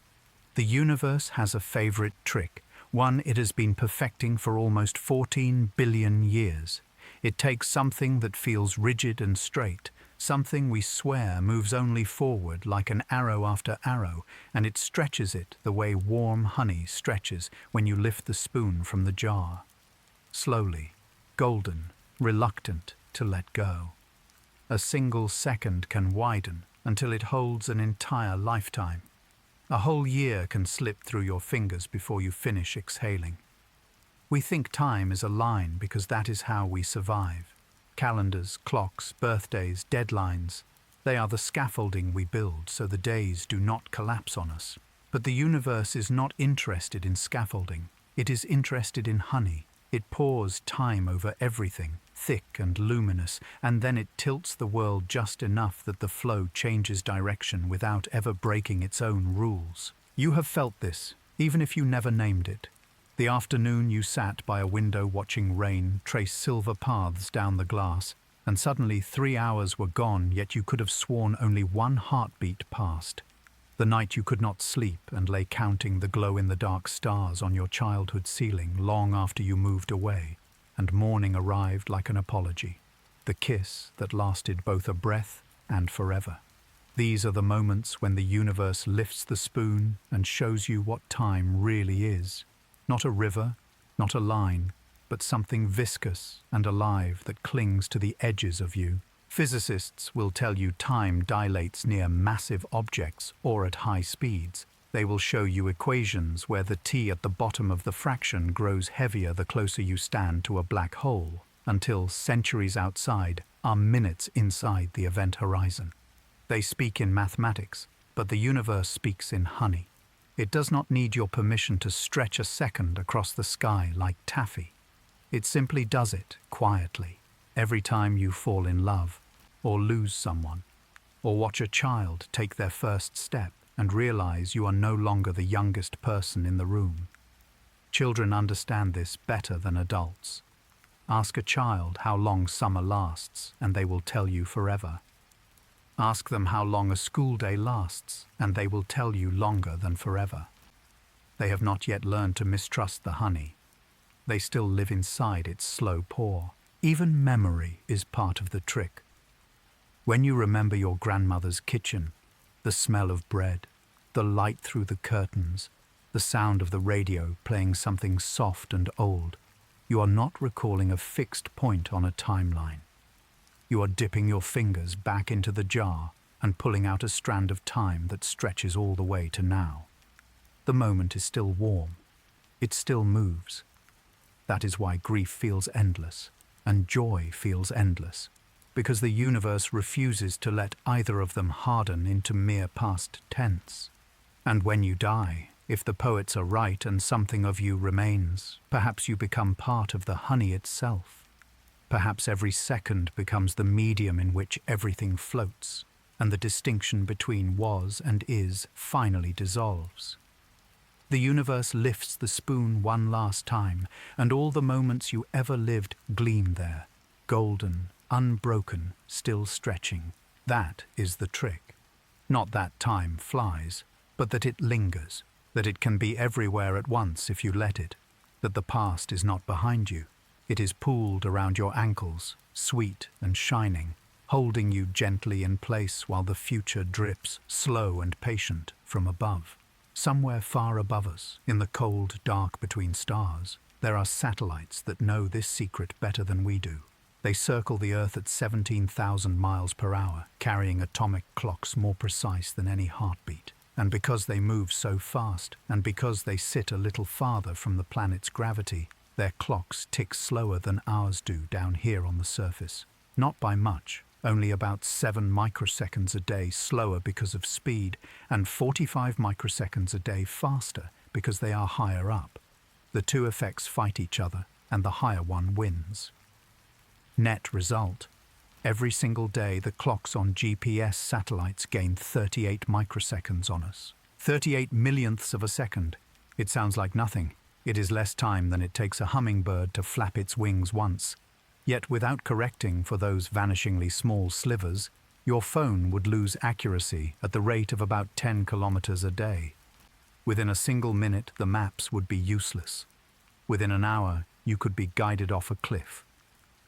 The universe has a favorite trick, one it has been perfecting for almost 14 billion years. It takes something that feels rigid and straight, something we swear moves only forward like an arrow after arrow, and it stretches it the way warm honey stretches when you lift the spoon from the jar. Slowly, golden, reluctant to let go. A single second can widen until it holds an entire lifetime. A whole year can slip through your fingers before you finish exhaling. We think time is a line because that is how we survive. Calendars, clocks, birthdays, deadlines, they are the scaffolding we build so the days do not collapse on us. But the universe is not interested in scaffolding. It is interested in honey. It pours time over everything, thick and luminous, and then it tilts the world just enough that the flow changes direction without ever breaking its own rules. You have felt this, even if you never named it. The afternoon you sat by a window watching rain trace silver paths down the glass, and suddenly 3 hours were gone, yet you could have sworn only one heartbeat passed. The night you could not sleep and lay counting the glow-in-the-dark stars on your childhood ceiling long after you moved away, and morning arrived like an apology, the kiss that lasted both a breath and forever. These are the moments when the universe lifts the spoon and shows you what time really is. Not a river, not a line, but something viscous and alive that clings to the edges of you. Physicists will tell you time dilates near massive objects or at high speeds. They will show you equations where the t at the bottom of the fraction grows heavier the closer you stand to a black hole, until centuries outside are minutes inside the event horizon. They speak in mathematics, but the universe speaks in honey. It does not need your permission to stretch a second across the sky like taffy. It simply does it quietly, every time you fall in love, or lose someone, or watch a child take their first step and realize you are no longer the youngest person in the room. Children understand this better than adults. Ask a child how long summer lasts, and they will tell you forever. Ask them how long a school day lasts, and they will tell you longer than forever. They have not yet learned to mistrust the honey. They still live inside its slow pour. Even memory is part of the trick. When you remember your grandmother's kitchen, the smell of bread, the light through the curtains, the sound of the radio playing something soft and old, you are not recalling a fixed point on a timeline. You are dipping your fingers back into the jar and pulling out a strand of time that stretches all the way to now. The moment is still warm. It still moves. That is why grief feels endless and joy feels endless, because the universe refuses to let either of them harden into mere past tense. And when you die, if the poets are right and something of you remains, perhaps you become part of the honey itself. Perhaps every second becomes the medium in which everything floats, and the distinction between was and is finally dissolves. The universe lifts the spoon one last time, and all the moments you ever lived gleam there, golden, unbroken, still stretching. That is the trick. Not that time flies, but that it lingers, that it can be everywhere at once if you let it, that the past is not behind you. It is pooled around your ankles, sweet and shining, holding you gently in place while the future drips, slow and patient, from above. Somewhere far above us, in the cold dark between stars, there are satellites that know this secret better than we do. They circle the Earth at 17,000 miles per hour, carrying atomic clocks more precise than any heartbeat. And because they move so fast, and because they sit a little farther from the planet's gravity, their clocks tick slower than ours do down here on the surface. Not by much, only about 7 microseconds a day slower because of speed, and 45 microseconds a day faster because they are higher up. The two effects fight each other, and the higher one wins. Net result: every single day the clocks on GPS satellites gain 38 microseconds on us. 38 millionths of a second. It sounds like nothing. It is less time than it takes a hummingbird to flap its wings once. Yet without correcting for those vanishingly small slivers, your phone would lose accuracy at the rate of about 10 kilometers a day. Within a single minute, the maps would be useless. Within an hour, you could be guided off a cliff.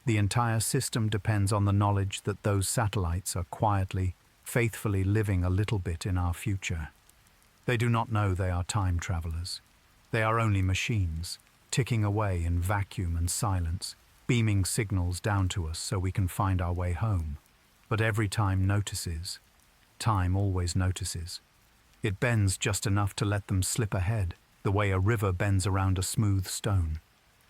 The entire system depends on the knowledge that those satellites are quietly, faithfully living a little bit in our future. They do not know they are time travelers. They are only machines, ticking away in vacuum and silence, beaming signals down to us so we can find our way home. But every time notices. Time always notices. It bends just enough to let them slip ahead, the way a river bends around a smooth stone.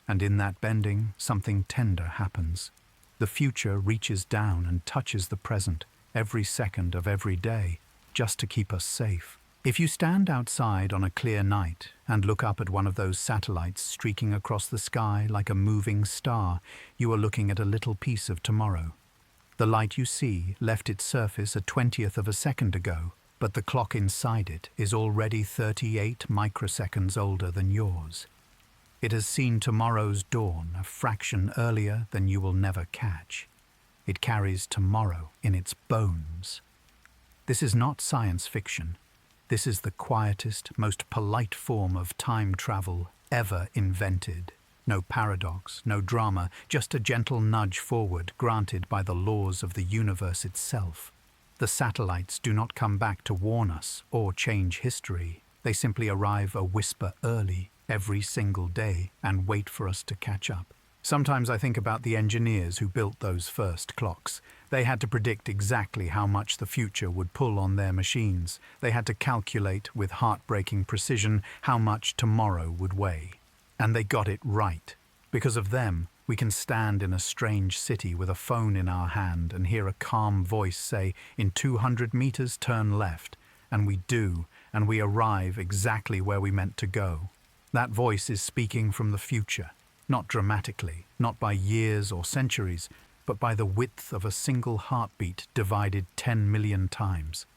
And in that bending, something tender happens. The future reaches down and touches the present every second of every day, just to keep us safe. If you stand outside on a clear night and look up at one of those satellites streaking across the sky like a moving star, you are looking at a little piece of tomorrow. The light you see left its surface a 20th of a second ago, but the clock inside it is already 38 microseconds older than yours. It has seen tomorrow's dawn a fraction earlier than you will never catch. It carries tomorrow in its bones. This is not science fiction. This is the quietest, most polite form of time travel ever invented. No paradox, no drama, just a gentle nudge forward granted by the laws of the universe itself. The satellites do not come back to warn us or change history. They simply arrive a whisper early every single day and wait for us to catch up. Sometimes I think about the engineers who built those first clocks. They had to predict exactly how much the future would pull on their machines. They had to calculate with heartbreaking precision how much tomorrow would weigh. And they got it right. Because of them, we can stand in a strange city with a phone in our hand and hear a calm voice say, "In 200 meters, turn left." And we do, and we arrive exactly where we meant to go. That voice is speaking from the future. Not dramatically, not by years or centuries, but by the width of a single heartbeat divided 10 million times.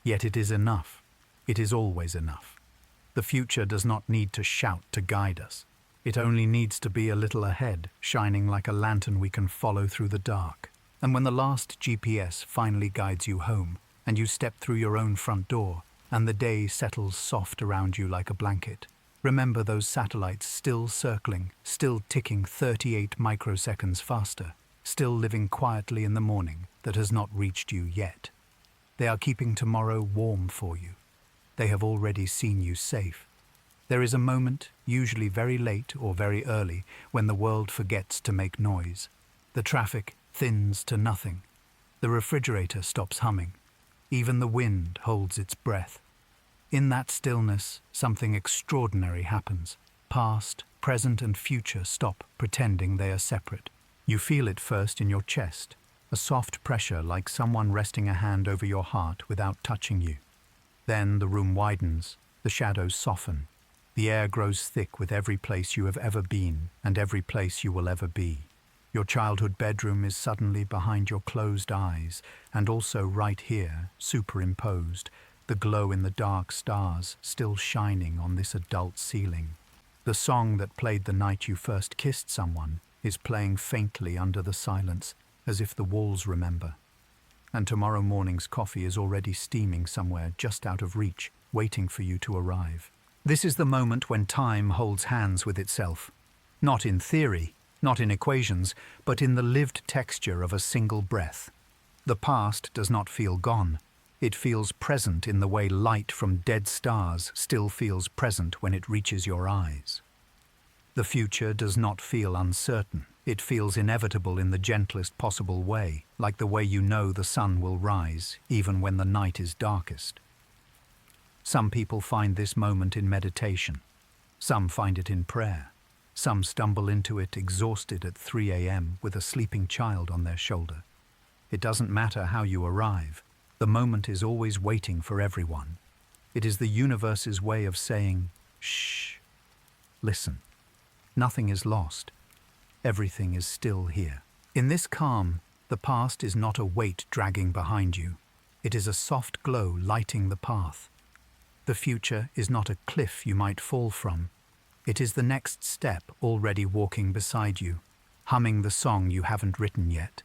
Yet it is enough. It is always enough. The future does not need to shout to guide us. It only needs to be a little ahead, shining like a lantern we can follow through the dark. And when the last GPS finally guides you home, and you step through your own front door, and the day settles soft around you like a blanket, remember those satellites still circling, still ticking 38 microseconds faster, still living quietly in the morning that has not reached you yet. They are keeping tomorrow warm for you. They have already seen you safe. There is a moment, usually very late or very early, when the world forgets to make noise. The traffic thins to nothing. The refrigerator stops humming. Even the wind holds its breath. In that stillness, something extraordinary happens. Past, present, and future stop pretending they are separate. You feel it first in your chest, a soft pressure like someone resting a hand over your heart without touching you. Then the room widens, the shadows soften. The air grows thick with every place you have ever been and every place you will ever be. Your childhood bedroom is suddenly behind your closed eyes, and also right here, superimposed, the glow in the dark stars still shining on this adult ceiling. The song that played the night you first kissed someone is playing faintly under the silence, as if the walls remember. And tomorrow morning's coffee is already steaming somewhere just out of reach, waiting for you to arrive. This is the moment when time holds hands with itself. Not in theory, not in equations, but in the lived texture of a single breath. The past does not feel gone. It feels present in the way light from dead stars still feels present when it reaches your eyes. The future does not feel uncertain. It feels inevitable in the gentlest possible way, like the way you know the sun will rise, even when the night is darkest. Some people find this moment in meditation. Some find it in prayer. Some stumble into it exhausted at 3 a.m. with a sleeping child on their shoulder. It doesn't matter how you arrive. The moment is always waiting for everyone. It is the universe's way of saying, shh, listen. Nothing is lost. Everything is still here. In this calm, the past is not a weight dragging behind you. It is a soft glow lighting the path. The future is not a cliff you might fall from. It is the next step already walking beside you, humming the song you haven't written yet.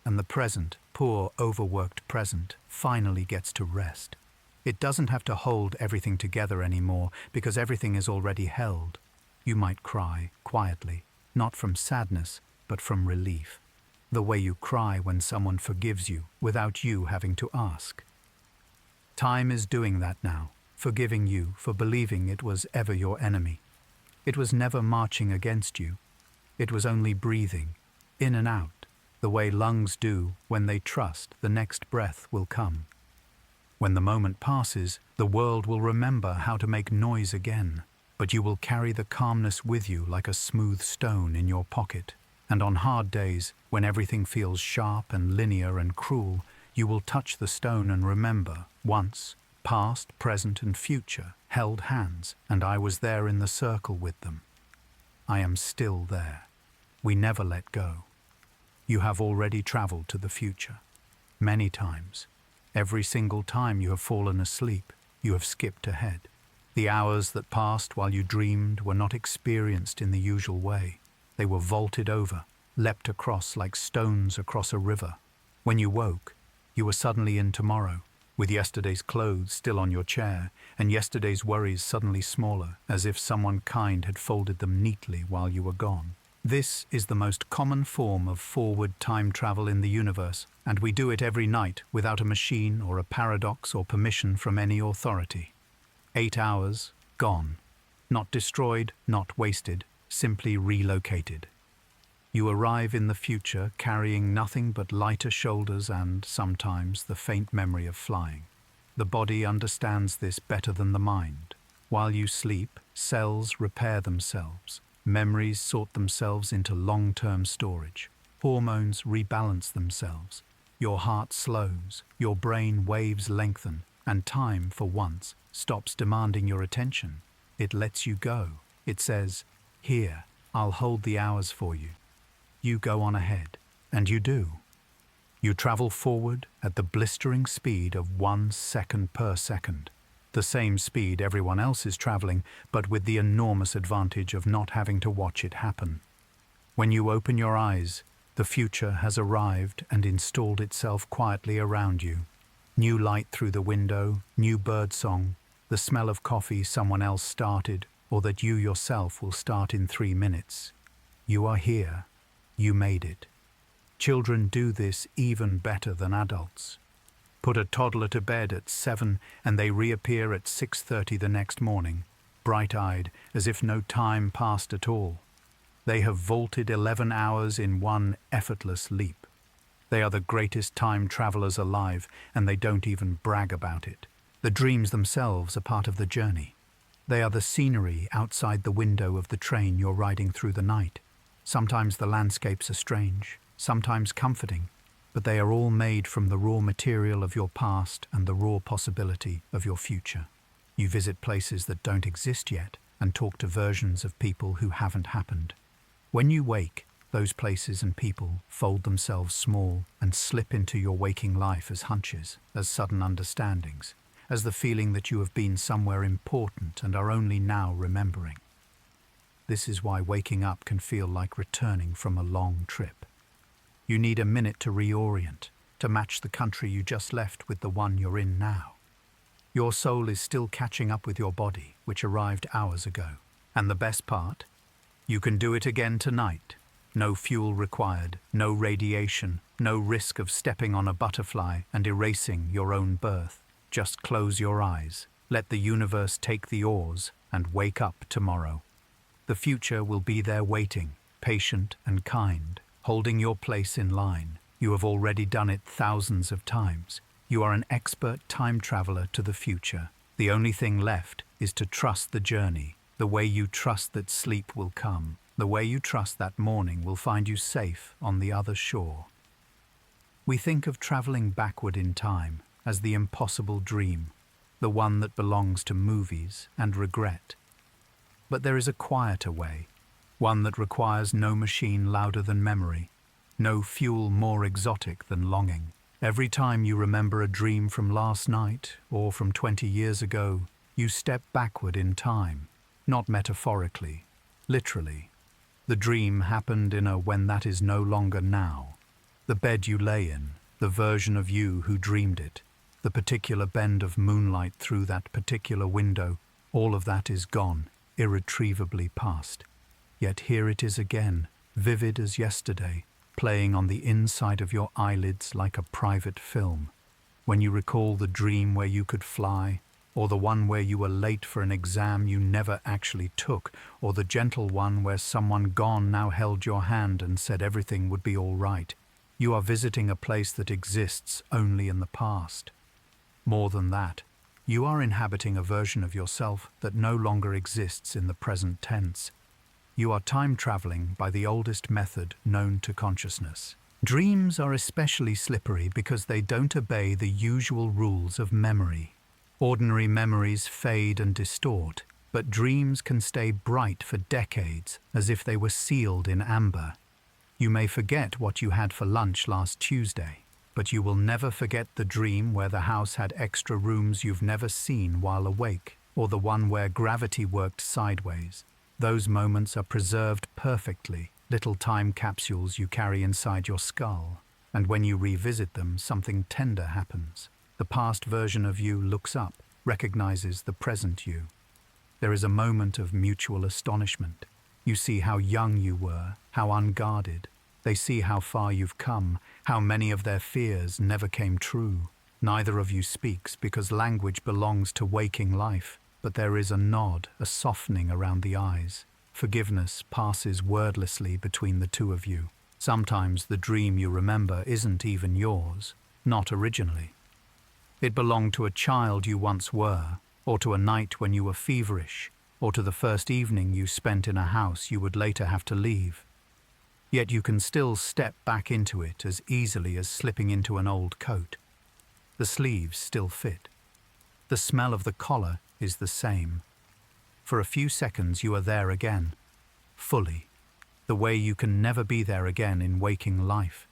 And the present, poor, overworked present, finally gets to rest. It doesn't have to hold everything together anymore because everything is already held. You might cry, quietly, not from sadness, but from relief. The way you cry when someone forgives you without you having to ask. Time is doing that now, forgiving you for believing it was ever your enemy. It was never marching against you. It was only breathing, in and out, the way lungs do when they trust the next breath will come. When the moment passes, the world will remember how to make noise again, but you will carry the calmness with you like a smooth stone in your pocket. And on hard days, when everything feels sharp and linear and cruel, you will touch the stone and remember, once, Past, present, and future held hands, and I was there in the circle with them. I am still there. We never let go. You have already traveled to the future. Many times. Every single time you have fallen asleep, you have skipped ahead. The hours that passed while you dreamed were not experienced in the usual way. They were vaulted over, leapt across like stones across a river. When you woke, you were suddenly in tomorrow, with yesterday's clothes still on your chair, and yesterday's worries suddenly smaller, as if someone kind had folded them neatly while you were gone. This is the most common form of forward time travel in the universe, and we do it every night without a machine or a paradox or permission from any authority. 8 hours, gone. Not destroyed, not wasted, simply relocated. You arrive in the future carrying nothing but lighter shoulders and, sometimes, the faint memory of flying. The body understands this better than the mind. While you sleep, cells repair themselves. Memories sort themselves into long-term storage. Hormones rebalance themselves. Your heart slows, your brain waves lengthen, and time, for once, stops demanding your attention. It lets you go. It says, "Here, I'll hold the hours for you." You go on ahead, and you do. You travel forward at the blistering speed of 1 second per second. The same speed everyone else is traveling, but with the enormous advantage of not having to watch it happen. When you open your eyes, the future has arrived and installed itself quietly around you. New light through the window, new birdsong, the smell of coffee someone else started, or that you yourself will start in 3 minutes. You are here. You made it. Children do this even better than adults. Put a toddler to bed at 7 and they reappear at 6:30 the next morning, bright-eyed, as if no time passed at all. They have vaulted 11 hours in one effortless leap. They are the greatest time travelers alive, and they don't even brag about it. The dreams themselves are part of the journey. They are the scenery outside the window of the train you're riding through the night. Sometimes the landscapes are strange, sometimes comforting, but they are all made from the raw material of your past and the raw possibility of your future. You visit places that don't exist yet and talk to versions of people who haven't happened. When you wake, those places and people fold themselves small and slip into your waking life as hunches, as sudden understandings, as the feeling that you have been somewhere important and are only now remembering. This is why waking up can feel like returning from a long trip. You need a minute to reorient, to match the country you just left with the one you're in now. Your soul is still catching up with your body, which arrived hours ago. And the best part? You can do it again tonight. No fuel required, no radiation, no risk of stepping on a butterfly and erasing your own birth. Just close your eyes, let the universe take the oars, and wake up tomorrow. The future will be there waiting, patient and kind, holding your place in line. You have already done it thousands of times. You are an expert time traveler to the future. The only thing left is to trust the journey, the way you trust that sleep will come, the way you trust that morning will find you safe on the other shore. We think of traveling backward in time as the impossible dream, the one that belongs to movies and regret. But there is a quieter way, one that requires no machine louder than memory, no fuel more exotic than longing. Every time you remember a dream from last night or from 20 years ago, you step backward in time, not metaphorically, literally. The dream happened in a when that is no longer now. The bed you lay in, the version of you who dreamed it, the particular bend of moonlight through that particular window, all of that is gone, irretrievably past. Yet here it is again, vivid as yesterday, playing on the inside of your eyelids like a private film. When you recall the dream where you could fly, or the one where you were late for an exam you never actually took, or the gentle one where someone gone now held your hand and said everything would be all right, you are visiting a place that exists only in the past. More than that, you are inhabiting a version of yourself that no longer exists in the present tense. You are time traveling by the oldest method known to consciousness. Dreams are especially slippery because they don't obey the usual rules of memory. Ordinary memories fade and distort, but dreams can stay bright for decades, as if they were sealed in amber. You may forget what you had for lunch last Tuesday, but you will never forget the dream where the house had extra rooms you've never seen while awake, or the one where gravity worked sideways. Those moments are preserved perfectly, little time capsules you carry inside your skull. And when you revisit them, something tender happens. The past version of you looks up, recognizes the present you. There is a moment of mutual astonishment. You see how young you were, how unguarded. They see how far you've come, how many of their fears never came true. Neither of you speaks because language belongs to waking life, but there is a nod, a softening around the eyes. Forgiveness passes wordlessly between the two of you. Sometimes the dream you remember isn't even yours, not originally. It belonged to a child you once were, or to a night when you were feverish, or to the first evening you spent in a house you would later have to leave. Yet you can still step back into it as easily as slipping into an old coat. The sleeves still fit. The smell of the collar is the same. For a few seconds you are there again, fully, the way you can never be there again in waking life.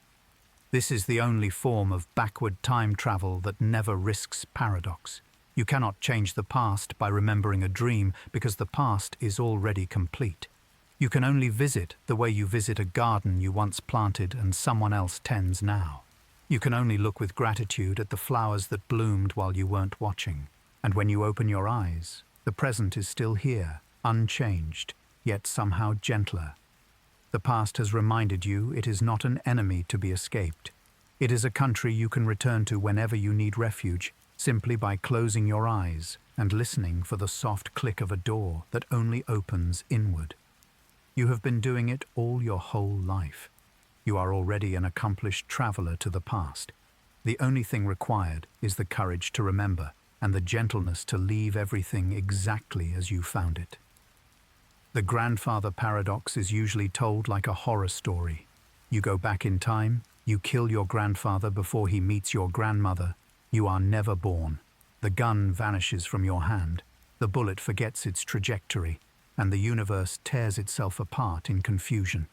This is the only form of backward time travel that never risks paradox. You cannot change the past by remembering a dream because the past is already complete. You can only visit the way you visit a garden you once planted and someone else tends now. You can only look with gratitude at the flowers that bloomed while you weren't watching. And when you open your eyes, the present is still here, unchanged, yet somehow gentler. The past has reminded you it is not an enemy to be escaped. It is a country you can return to whenever you need refuge, simply by closing your eyes and listening for the soft click of a door that only opens inward. You have been doing it all your whole life. You are already an accomplished traveler to the past. The only thing required is the courage to remember and the gentleness to leave everything exactly as you found it. The grandfather paradox is usually told like a horror story. You go back in time, you kill your grandfather before he meets your grandmother, you are never born. The gun vanishes from your hand, the bullet forgets its trajectory, and the universe tears itself apart in confusion.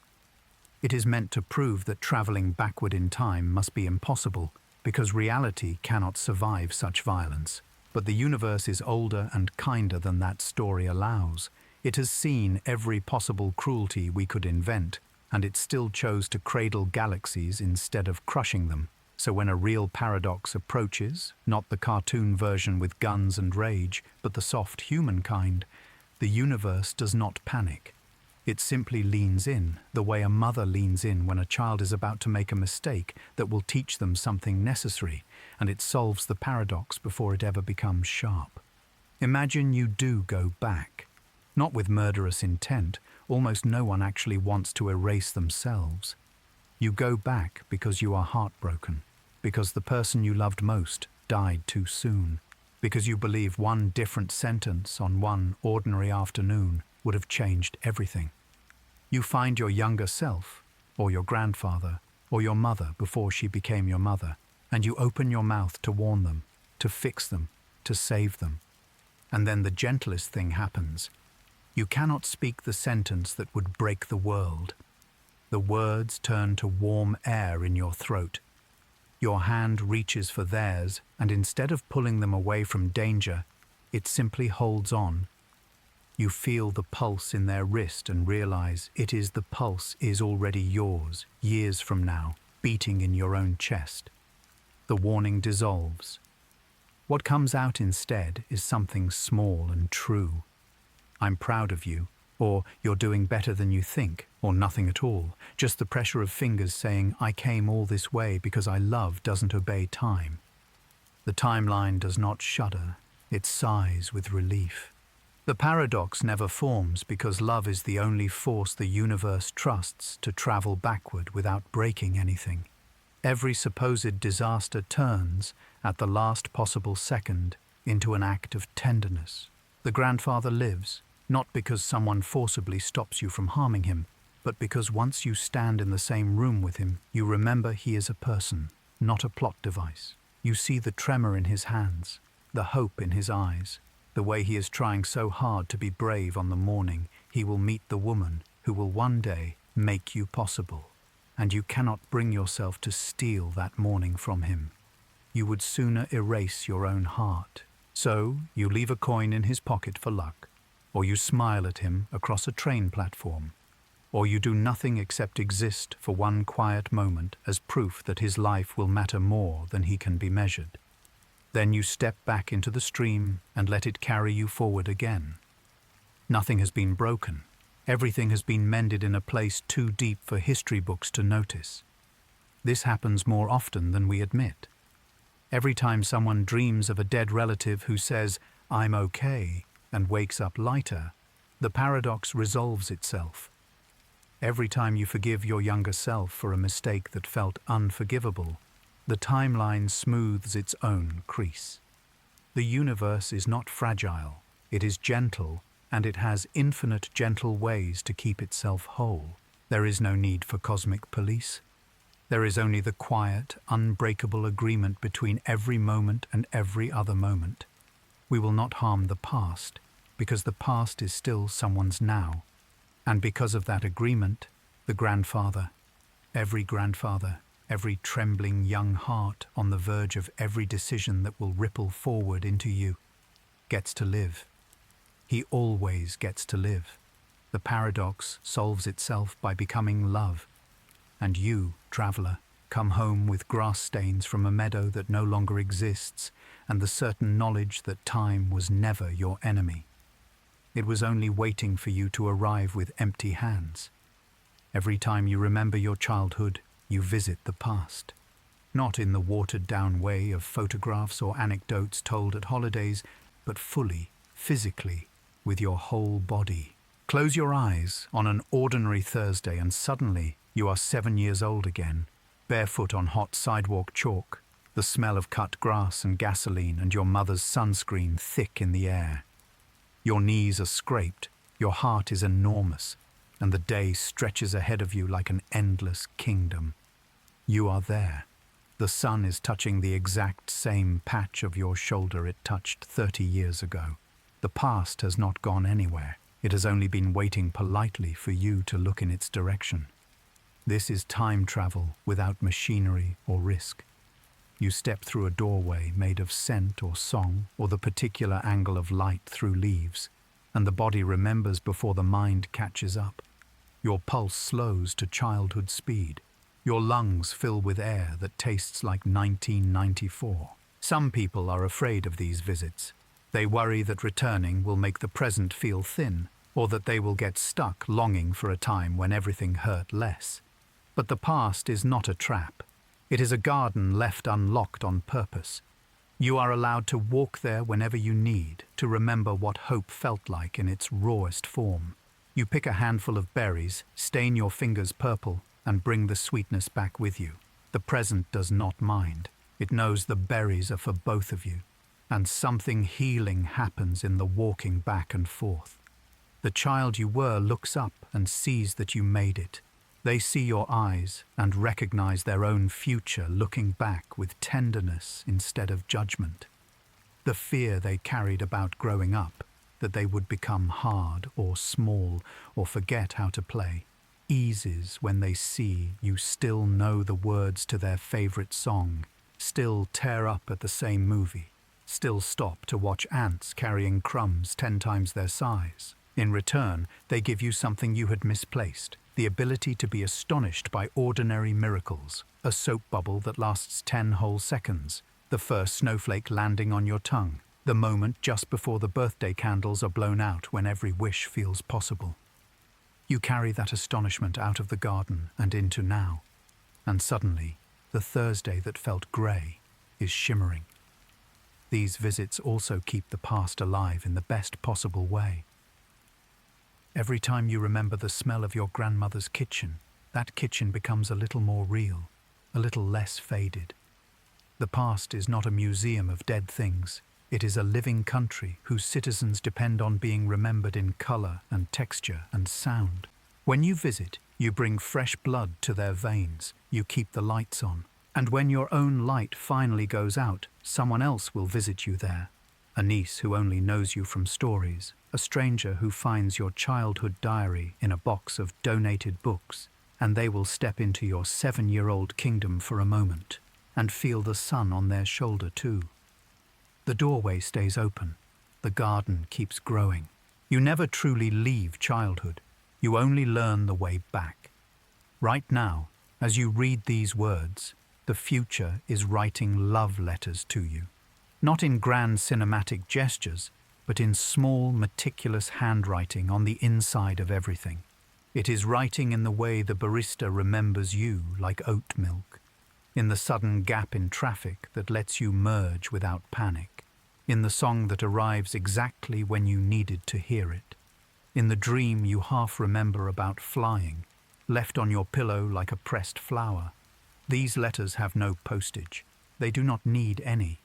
It is meant to prove that traveling backward in time must be impossible, because reality cannot survive such violence. But the universe is older and kinder than that story allows. It has seen every possible cruelty we could invent, and it still chose to cradle galaxies instead of crushing them. So when a real paradox approaches, not the cartoon version with guns and rage, but the soft human kind, the universe does not panic. It simply leans in, the way a mother leans in when a child is about to make a mistake that will teach them something necessary, and it solves the paradox before it ever becomes sharp. Imagine you do go back. Not with murderous intent, almost no one actually wants to erase themselves. You go back because you are heartbroken, because the person you loved most died too soon, because you believe one different sentence on one ordinary afternoon would have changed everything. You find your younger self, or your grandfather, or your mother before she became your mother, and you open your mouth to warn them, to fix them, to save them. And then the gentlest thing happens. You cannot speak the sentence that would break the world. The words turn to warm air in your throat. Your hand reaches for theirs, and instead of pulling them away from danger, it simply holds on. You feel the pulse in their wrist and realize the pulse is already yours, years from now, beating in your own chest. The warning dissolves. What comes out instead is something small and true. I'm proud of you, or you're doing better than you think, or nothing at all. Just the pressure of fingers saying, I came all this way because love doesn't obey time. The timeline does not shudder, it sighs with relief. The paradox never forms because love is the only force the universe trusts to travel backward without breaking anything. Every supposed disaster turns, at the last possible second, into an act of tenderness. The grandfather lives, not because someone forcibly stops you from harming him, but because once you stand in the same room with him, you remember he is a person, not a plot device. You see the tremor in his hands, the hope in his eyes, the way he is trying so hard to be brave on the morning he will meet the woman who will one day make you possible. And you cannot bring yourself to steal that morning from him. You would sooner erase your own heart. So you leave a coin in his pocket for luck, or you smile at him across a train platform, or you do nothing except exist for one quiet moment as proof that his life will matter more than he can be measured. Then you step back into the stream and let it carry you forward again. Nothing has been broken. Everything has been mended in a place too deep for history books to notice. This happens more often than we admit. Every time someone dreams of a dead relative who says, "I'm okay," and wakes up lighter, the paradox resolves itself. Every time you forgive your younger self for a mistake that felt unforgivable, the timeline smooths its own crease. The universe is not fragile, it is gentle, and it has infinite gentle ways to keep itself whole. There is no need for cosmic police. There is only the quiet, unbreakable agreement between every moment and every other moment. We will not harm the past, because the past is still someone's now. And because of that agreement, the grandfather, every trembling young heart on the verge of every decision that will ripple forward into you, gets to live. He always gets to live. The paradox solves itself by becoming love. And you, traveler, come home with grass stains from a meadow that no longer exists and the certain knowledge that time was never your enemy. It was only waiting for you to arrive with empty hands. Every time you remember your childhood, you visit the past. Not in the watered-down way of photographs or anecdotes told at holidays, but fully, physically, with your whole body. Close your eyes on an ordinary Thursday and suddenly you are 7 years old again, barefoot on hot sidewalk chalk, the smell of cut grass and gasoline and your mother's sunscreen thick in the air. Your knees are scraped, your heart is enormous, and the day stretches ahead of you like an endless kingdom. You are there. The sun is touching the exact same patch of your shoulder it touched 30 years ago. The past has not gone anywhere. It has only been waiting politely for you to look in its direction. This is time travel without machinery or risk. You step through a doorway made of scent or song or the particular angle of light through leaves, and the body remembers before the mind catches up. Your pulse slows to childhood speed. Your lungs fill with air that tastes like 1994. Some people are afraid of these visits. They worry that returning will make the present feel thin, or that they will get stuck longing for a time when everything hurt less. But the past is not a trap. It is a garden left unlocked on purpose. You are allowed to walk there whenever you need to remember what hope felt like in its rawest form. You pick a handful of berries, stain your fingers purple, and bring the sweetness back with you. The present does not mind. It knows the berries are for both of you. And something healing happens in the walking back and forth. The child you were looks up and sees that you made it. They see your eyes and recognize their own future looking back with tenderness instead of judgment. The fear they carried about growing up, that they would become hard or small or forget how to play, eases when they see you still know the words to their favorite song, still tear up at the same movie, still stop to watch ants carrying crumbs 10 times their size. In return, they give you something you had misplaced, the ability to be astonished by ordinary miracles, a soap bubble that lasts 10 whole seconds, the first snowflake landing on your tongue, the moment just before the birthday candles are blown out when every wish feels possible. You carry that astonishment out of the garden and into now, and suddenly, the Thursday that felt grey is shimmering. These visits also keep the past alive in the best possible way. Every time you remember the smell of your grandmother's kitchen, that kitchen becomes a little more real, a little less faded. The past is not a museum of dead things. It is a living country whose citizens depend on being remembered in color and texture and sound. When you visit, you bring fresh blood to their veins. You keep the lights on. And when your own light finally goes out, someone else will visit you there. a niece who only knows you from stories, a stranger who finds your childhood diary in a box of donated books, and they will step into your 7-year-old kingdom for a moment and feel the sun on their shoulder too. The doorway stays open. The garden keeps growing. You never truly leave childhood. You only learn the way back. Right now, as you read these words, the future is writing love letters to you. Not in grand cinematic gestures, but in small, meticulous handwriting on the inside of everything. It is writing in the way the barista remembers you, like oat milk, in the sudden gap in traffic that lets you merge without panic, in the song that arrives exactly when you needed to hear it, in the dream you half remember about flying, left on your pillow like a pressed flower. These letters have no postage. They do not need any.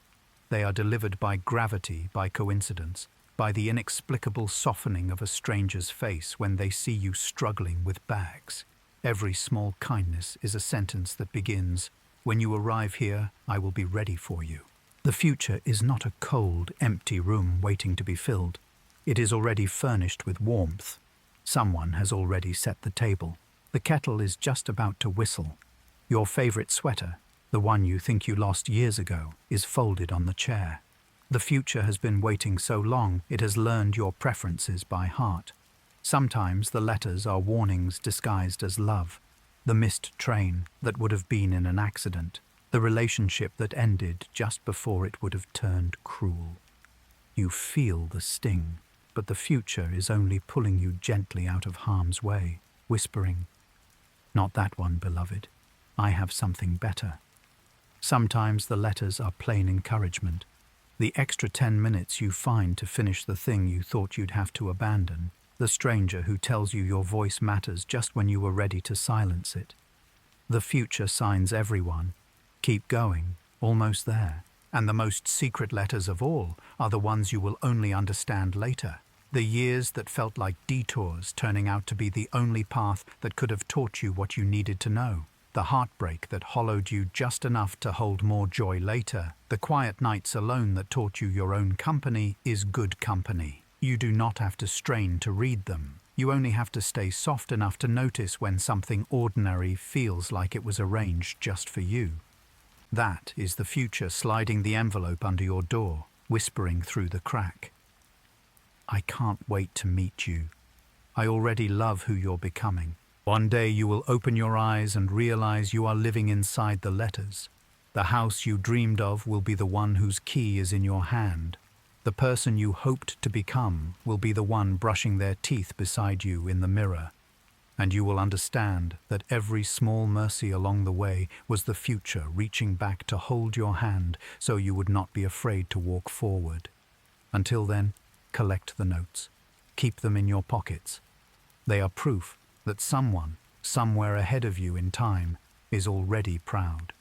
They are delivered by gravity, by coincidence, by the inexplicable softening of a stranger's face when they see you struggling with bags. Every small kindness is a sentence that begins, "When you arrive here, I will be ready for you." The future is not a cold, empty room waiting to be filled. It is already furnished with warmth. Someone has already set the table. The kettle is just about to whistle. Your favorite sweater, the one you think you lost years ago, is folded on the chair. The future has been waiting so long it has learned your preferences by heart. Sometimes the letters are warnings disguised as love. The missed train that would have been in an accident. The relationship that ended just before it would have turned cruel. You feel the sting, but the future is only pulling you gently out of harm's way, whispering, "Not that one, beloved. I have something better." Sometimes the letters are plain encouragement. The extra 10 minutes you find to finish the thing you thought you'd have to abandon. The stranger who tells you your voice matters just when you were ready to silence it. The future signs everyone. Keep going, almost there. And the most secret letters of all are the ones you will only understand later. The years that felt like detours turning out to be the only path that could have taught you what you needed to know. The heartbreak that hollowed you just enough to hold more joy later. The quiet nights alone that taught you your own company is good company. You do not have to strain to read them. You only have to stay soft enough to notice when something ordinary feels like it was arranged just for you. That is the future sliding the envelope under your door, whispering through the crack. "I can't wait to meet you. I already love who you're becoming." One day you will open your eyes and realize you are living inside the letters. The house you dreamed of will be the one whose key is in your hand. The person you hoped to become will be the one brushing their teeth beside you in the mirror. And you will understand that every small mercy along the way was the future reaching back to hold your hand so you would not be afraid to walk forward. Until then, collect the notes. Keep them in your pockets. They are proof that someone, somewhere ahead of you in time, is already proud.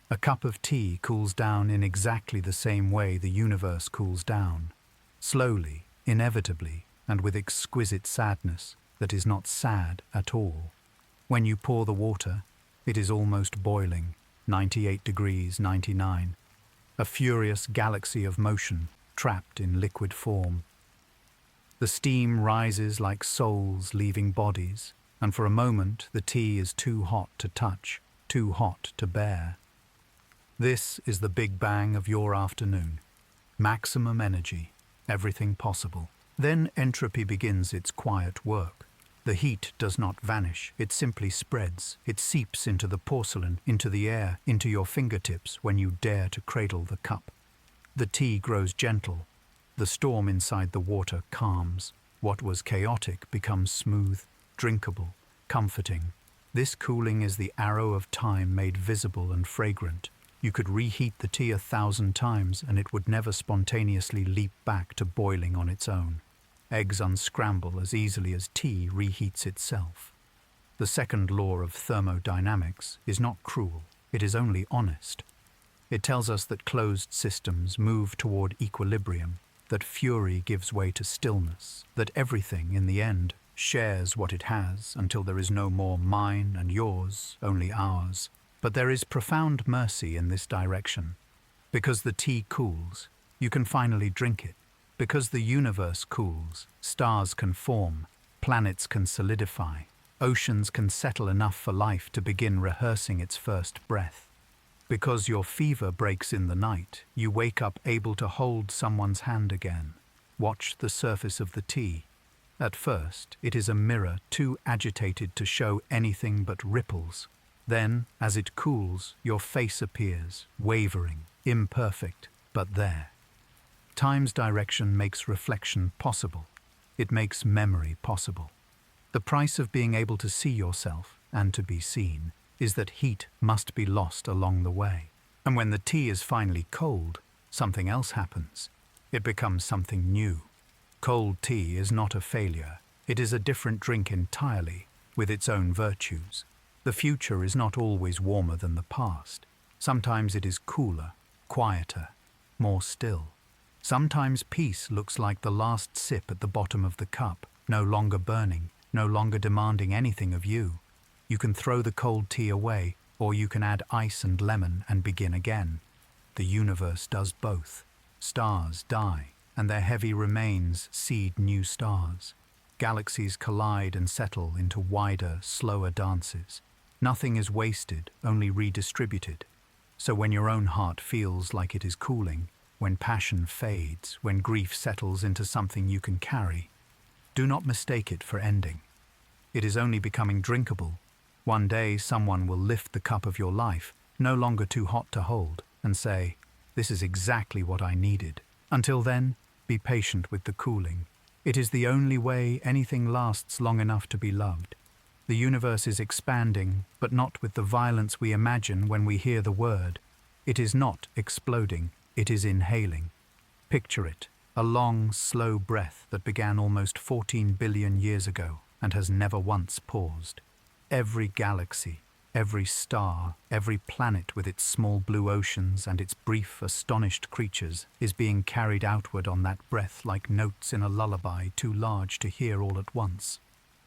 A cup of tea cools down in exactly the same way the universe cools down. Slowly, inevitably, and with exquisite sadness that is not sad at all. When you pour the water, it is almost boiling, 98 degrees 99. A furious galaxy of motion trapped in liquid form. The steam rises like souls leaving bodies, and for a moment the tea is too hot to touch, too hot to bear. This is the Big Bang of your afternoon. Maximum energy, everything possible. Then entropy begins its quiet work. The heat does not vanish, it simply spreads. It seeps into the porcelain, into the air, into your fingertips when you dare to cradle the cup. The tea grows gentle. The storm inside the water calms. What was chaotic becomes smooth, drinkable, comforting. This cooling is the arrow of time made visible and fragrant. You could reheat the tea 1,000 times and it would never spontaneously leap back to boiling on its own. Eggs unscramble as easily as tea reheats itself. The second law of thermodynamics is not cruel, it is only honest. It tells us that closed systems move toward equilibrium, that fury gives way to stillness, that everything, in the end, shares what it has until there is no more mine and yours, only ours. But there is profound mercy in this direction. Because the tea cools, You can finally drink it. Because the universe cools, stars can form, planets can solidify, oceans can settle enough for life to begin rehearsing its first breath. Because your fever breaks in the night, you wake up able to hold someone's hand again. Watch the surface of the tea. At first, it is a mirror too agitated to show anything but ripples. Then, as it cools, your face appears, wavering, imperfect, but there. Time's direction makes reflection possible. It makes memory possible. The price of being able to see yourself, and to be seen, is that heat must be lost along the way. And when the tea is finally cold, something else happens. It becomes something new. Cold tea is not a failure. It is a different drink entirely, with its own virtues. The future is not always warmer than the past. Sometimes it is cooler, quieter, more still. Sometimes peace looks like the last sip at the bottom of the cup, no longer burning, no longer demanding anything of you. You can throw the cold tea away, or you can add ice and lemon and begin again. The universe does both. Stars die, and their heavy remains seed new stars. Galaxies collide and settle into wider, slower dances. Nothing is wasted, only redistributed. So when your own heart feels like it is cooling, when passion fades, when grief settles into something you can carry, do not mistake it for ending. It is only becoming drinkable. One day someone will lift the cup of your life, no longer too hot to hold, and say, "This is exactly what I needed." Until then, be patient with the cooling. It is the only way anything lasts long enough to be loved. The universe is expanding, but not with the violence we imagine when we hear the word. It is not exploding, it is inhaling. Picture it, a long, slow breath that began almost 14 billion years ago and has never once paused. Every galaxy, every star, every planet with its small blue oceans and its brief, astonished creatures is being carried outward on that breath like notes in a lullaby too large to hear all at once.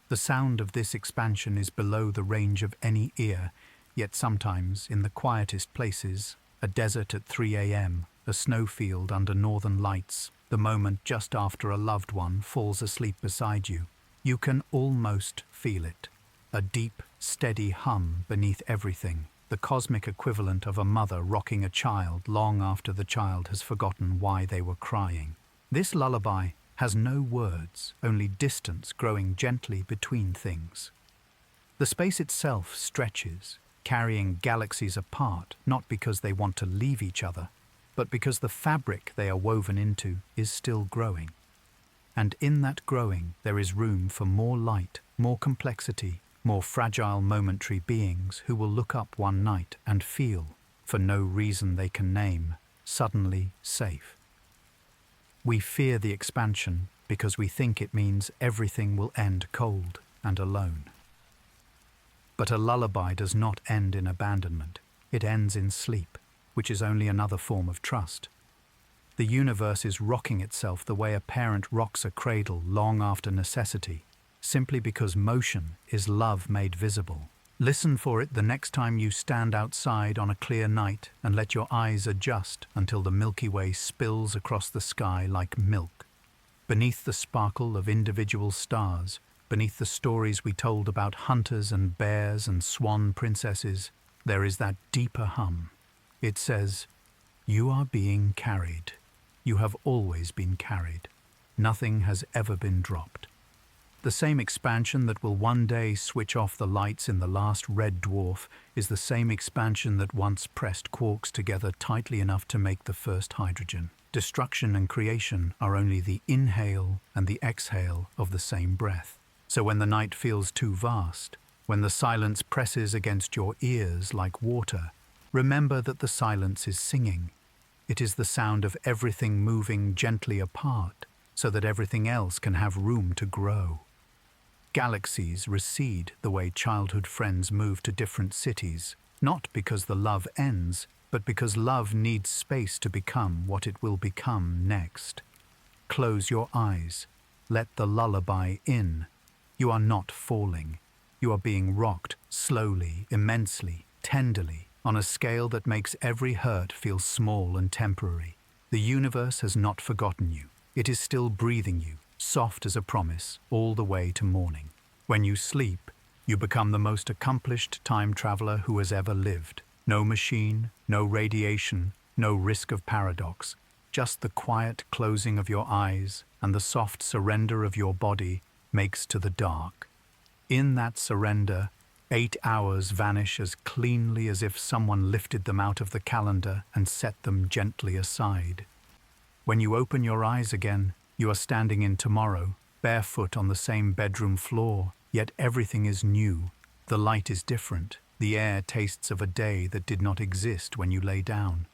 The sound of this expansion is below the range of any ear, yet sometimes, in the quietest places, a desert at 3 a.m., a snowfield under northern lights, the moment just after a loved one falls asleep beside you, you can almost feel it. A deep, steady hum beneath everything, the cosmic equivalent of a mother rocking a child long after the child has forgotten why they were crying. This lullaby has no words, only distance growing gently between things. The space itself stretches, carrying galaxies apart, not because they want to leave each other, but because the fabric they are woven into is still growing. And in that growing, there is room for more light, more complexity, more fragile momentary beings who will look up one night and feel, for no reason they can name, suddenly safe. We fear the expansion because we think it means everything will end cold and alone. But a lullaby does not end in abandonment. It ends in sleep, which is only another form of trust. The universe is rocking itself the way a parent rocks a cradle long after necessity, simply because motion is love made visible. Listen for it the next time you stand outside on a clear night and let your eyes adjust until the Milky Way spills across the sky like milk. Beneath the sparkle of individual stars, beneath the stories we told about hunters and bears and swan princesses, there is that deeper hum. It says, "You are being carried. You have always been carried. Nothing has ever been dropped." The same expansion that will one day switch off the lights in the last red dwarf is the same expansion that once pressed quarks together tightly enough to make the first hydrogen. Destruction and creation are only the inhale and the exhale of the same breath. So when the night feels too vast, when the silence presses against your ears like water, remember that the silence is singing. It is the sound of everything moving gently apart so that everything else can have room to grow. Galaxies recede the way childhood friends move to different cities, not because the love ends, but because love needs space to become what it will become next. Close your eyes. Let the lullaby in. You are not falling. You are being rocked slowly, immensely, tenderly, on a scale that makes every hurt feel small and temporary. The universe has not forgotten you. It is still breathing you, soft as a promise, all the way to morning. When you sleep, you become the most accomplished time traveler who has ever lived. No machine, no radiation, no risk of paradox, just the quiet closing of your eyes and the soft surrender of your body makes to the dark. In that surrender, 8 hours vanish as cleanly as if someone lifted them out of the calendar and set them gently aside. When you open your eyes again, you are standing in tomorrow, barefoot on the same bedroom floor, yet everything is new. The light is different. The air tastes of a day that did not exist when you lay down.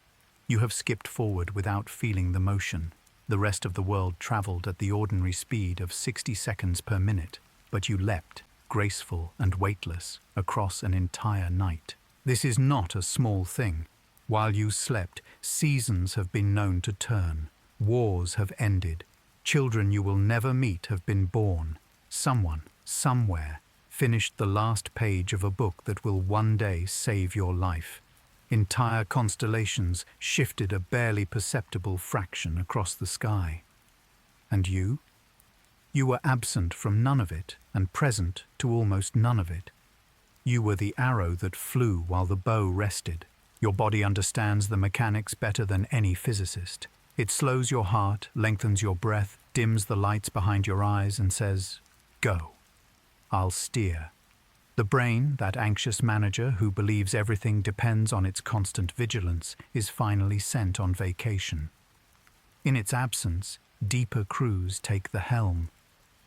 You have skipped forward without feeling the motion. The rest of the world traveled at the ordinary speed of 60 seconds per minute, but you leapt, graceful and weightless, across an entire night. This is not a small thing. While you slept, seasons have been known to turn. Wars have ended. Children you will never meet have been born. Someone, somewhere, finished the last page of a book that will one day save your life. Entire constellations shifted a barely perceptible fraction across the sky. And you? You were absent from none of it and present to almost none of it. You were the arrow that flew while the bow rested. Your body understands the mechanics better than any physicist. It slows your heart, lengthens your breath, dims the lights behind your eyes and says, "Go. I'll steer." The brain, that anxious manager who believes everything depends on its constant vigilance, is finally sent on vacation. In its absence, deeper crews take the helm.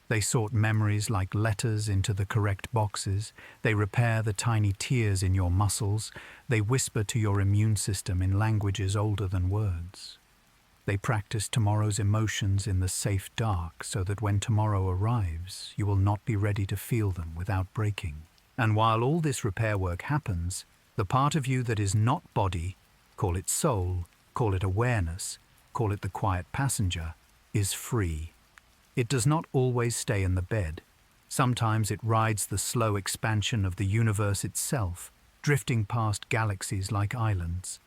They sort memories like letters into the correct boxes. They repair the tiny tears in your muscles. They whisper to your immune system in languages older than words. They practice tomorrow's emotions in the safe dark so that when tomorrow arrives, you will not be ready to feel them without breaking. And while all this repair work happens, the part of you that is not body, call it soul, call it awareness, call it the quiet passenger, is free. It does not always stay in the bed. Sometimes it rides the slow expansion of the universe itself, drifting past galaxies like islands.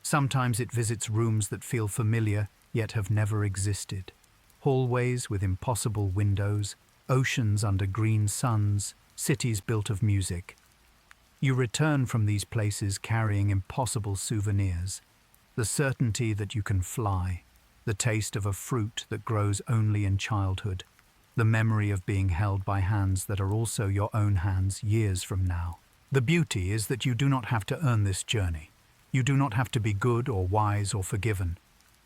Sometimes it visits rooms that feel familiar yet have never existed. Hallways with impossible windows, oceans under green suns, cities built of music. You return from these places carrying impossible souvenirs, the certainty that you can fly, the taste of a fruit that grows only in childhood, the memory of being held by hands that are also your own hands years from now. The beauty is that you do not have to earn this journey. You do not have to be good or wise or forgiven.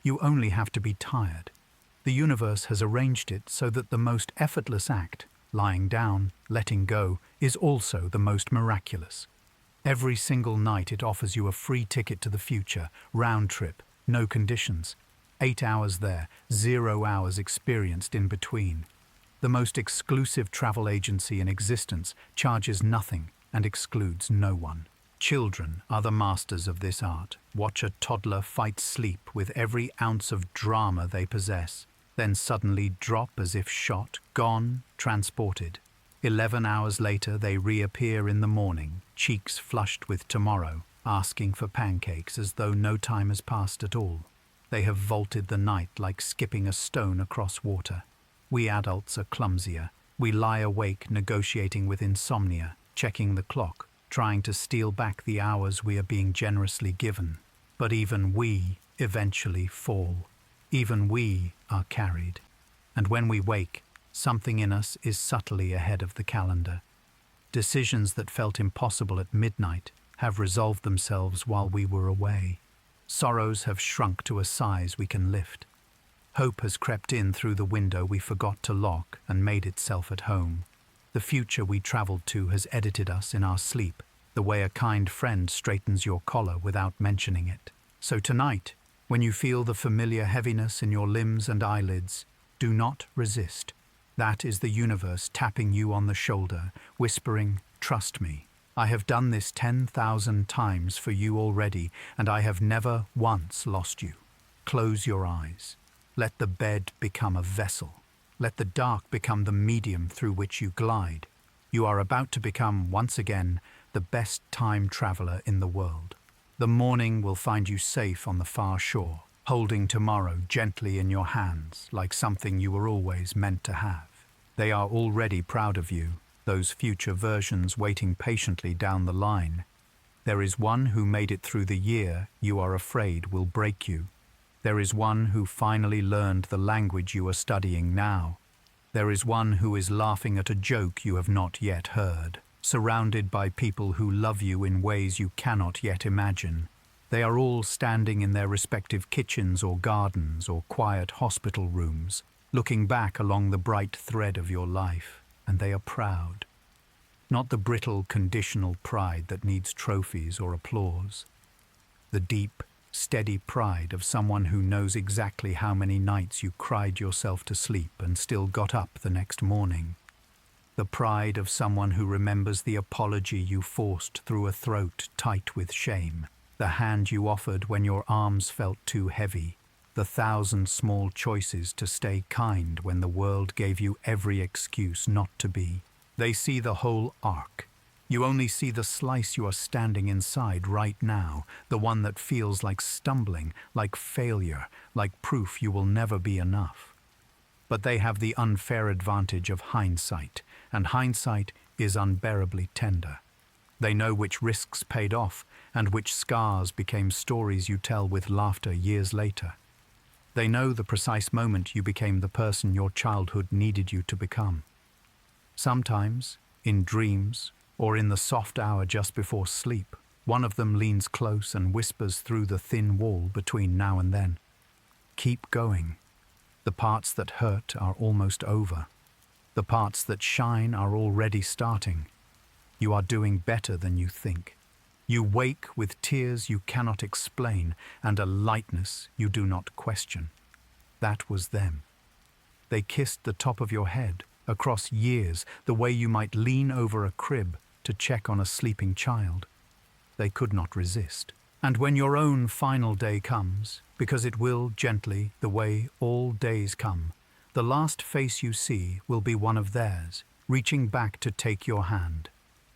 You only have to be tired. The universe has arranged it so that the most effortless act, lying down, letting go, is also the most miraculous. Every single night it offers you a free ticket to the future, round trip, no conditions. 8 hours there, 0 hours experienced in between. The most exclusive travel agency in existence charges nothing and excludes no one. Children are the masters of this art. Watch a toddler fight sleep with every ounce of drama they possess, then suddenly drop as if shot, gone, transported. 11 hours later they reappear in the morning, cheeks flushed with tomorrow, asking for pancakes as though no time has passed at all. They have vaulted the night like skipping a stone across water. We adults are clumsier. We lie awake negotiating with insomnia, checking the clock, trying to steal back the hours we are being generously given. But even we eventually fall. Even we are carried. And when we wake, something in us is subtly ahead of the calendar. Decisions that felt impossible at midnight have resolved themselves while we were away. Sorrows have shrunk to a size we can lift. Hope has crept in through the window we forgot to lock and made itself at home. The future we traveled to has edited us in our sleep, the way a kind friend straightens your collar without mentioning it. So tonight, when you feel the familiar heaviness in your limbs and eyelids, do not resist. That is the universe tapping you on the shoulder, whispering, "Trust me. I have done this 10,000 times for you already, and I have never once lost you." Close your eyes. Let the bed become a vessel. Let the dark become the medium through which you glide. You are about to become, once again, the best time traveler in the world. The morning will find you safe on the far shore, holding tomorrow gently in your hands like something you were always meant to have. They are already proud of you, those future versions waiting patiently down the line. There is one who made it through the year you are afraid will break you. There is one who finally learned the language you are studying now. There is one who is laughing at a joke you have not yet heard, surrounded by people who love you in ways you cannot yet imagine. They are all standing in their respective kitchens or gardens or quiet hospital rooms, looking back along the bright thread of your life, and they are proud. Not the brittle, conditional pride that needs trophies or applause. The deep, steady pride of someone who knows exactly how many nights you cried yourself to sleep and still got up the next morning. The pride of someone who remembers the apology you forced through a throat tight with shame, the hand you offered when your arms felt too heavy, the 1,000 small choices to stay kind when the world gave you every excuse not to be. They see the whole arc. You only see the slice you are standing inside right now, the one that feels like stumbling, like failure, like proof you will never be enough. But they have the unfair advantage of hindsight, and hindsight is unbearably tender. They know which risks paid off and which scars became stories you tell with laughter years later. They know the precise moment you became the person your childhood needed you to become. Sometimes, in dreams, or in the soft hour just before sleep, one of them leans close and whispers through the thin wall between now and then. Keep going. The parts that hurt are almost over. The parts that shine are already starting. You are doing better than you think. You wake with tears you cannot explain and a lightness you do not question. That was them. They kissed the top of your head, across years, the way you might lean over a crib to check on a sleeping child. They could not resist. And when your own final day comes, because it will gently, the way all days come, the last face you see will be one of theirs, reaching back to take your hand.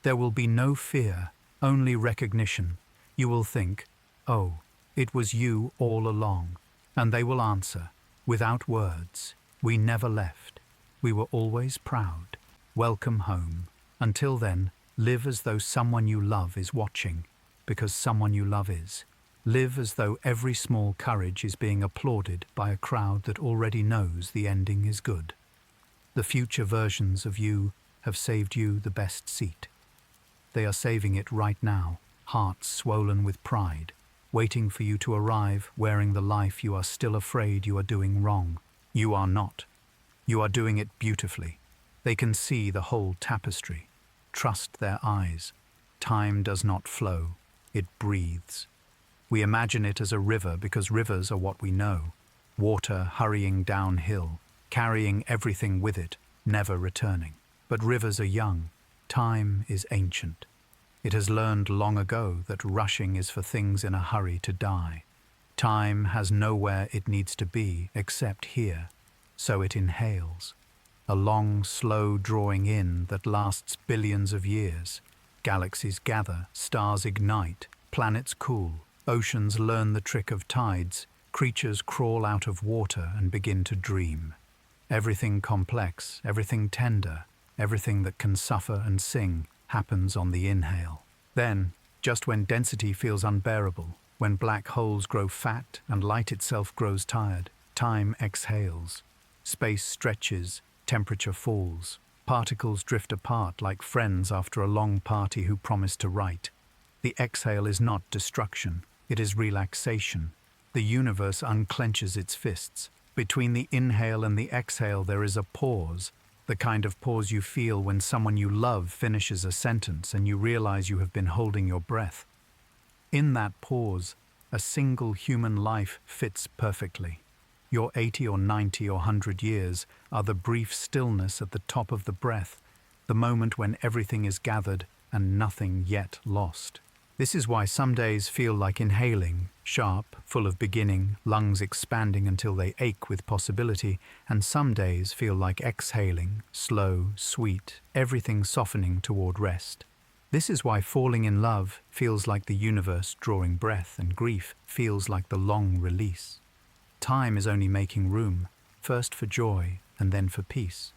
There will be no fear, only recognition. You will think, oh, it was you all along. And they will answer, without words, we never left. We were always proud. Welcome home. Until then, live as though someone you love is watching, because someone you love is. Live as though every small courage is being applauded by a crowd that already knows the ending is good. The future versions of you have saved you the best seat. They are saving it right now, hearts swollen with pride, waiting for you to arrive wearing the life you are still afraid you are doing wrong. You are not. You are doing it beautifully. They can see the whole tapestry. Trust their eyes. Time does not flow. It breathes. We imagine it as a river because rivers are what we know. Water hurrying downhill, carrying everything with it, never returning. But rivers are young. Time is ancient. It has learned long ago that rushing is for things in a hurry to die. Time has nowhere it needs to be except here, so it inhales. A long, slow drawing in that lasts billions of years. Galaxies gather, stars ignite, planets cool, oceans learn the trick of tides, creatures crawl out of water and begin to dream. Everything complex, everything tender, everything that can suffer and sing happens on the inhale. Then, just when density feels unbearable, when black holes grow fat and light itself grows tired, time exhales. Space stretches, temperature falls. Particles drift apart like friends after a long party who promise to write. The exhale is not destruction, it is relaxation. The universe unclenches its fists. Between the inhale and the exhale there is a pause, the kind of pause you feel when someone you love finishes a sentence and you realize you have been holding your breath. In that pause, a single human life fits perfectly. Your 80 or 90 or 100 years are the brief stillness at the top of the breath, the moment when everything is gathered and nothing yet lost. This is why some days feel like inhaling, sharp, full of beginning, lungs expanding until they ache with possibility, and some days feel like exhaling, slow, sweet, everything softening toward rest. This is why falling in love feels like the universe drawing breath and grief feels like the long release. Time is only making room, first for joy and then for peace.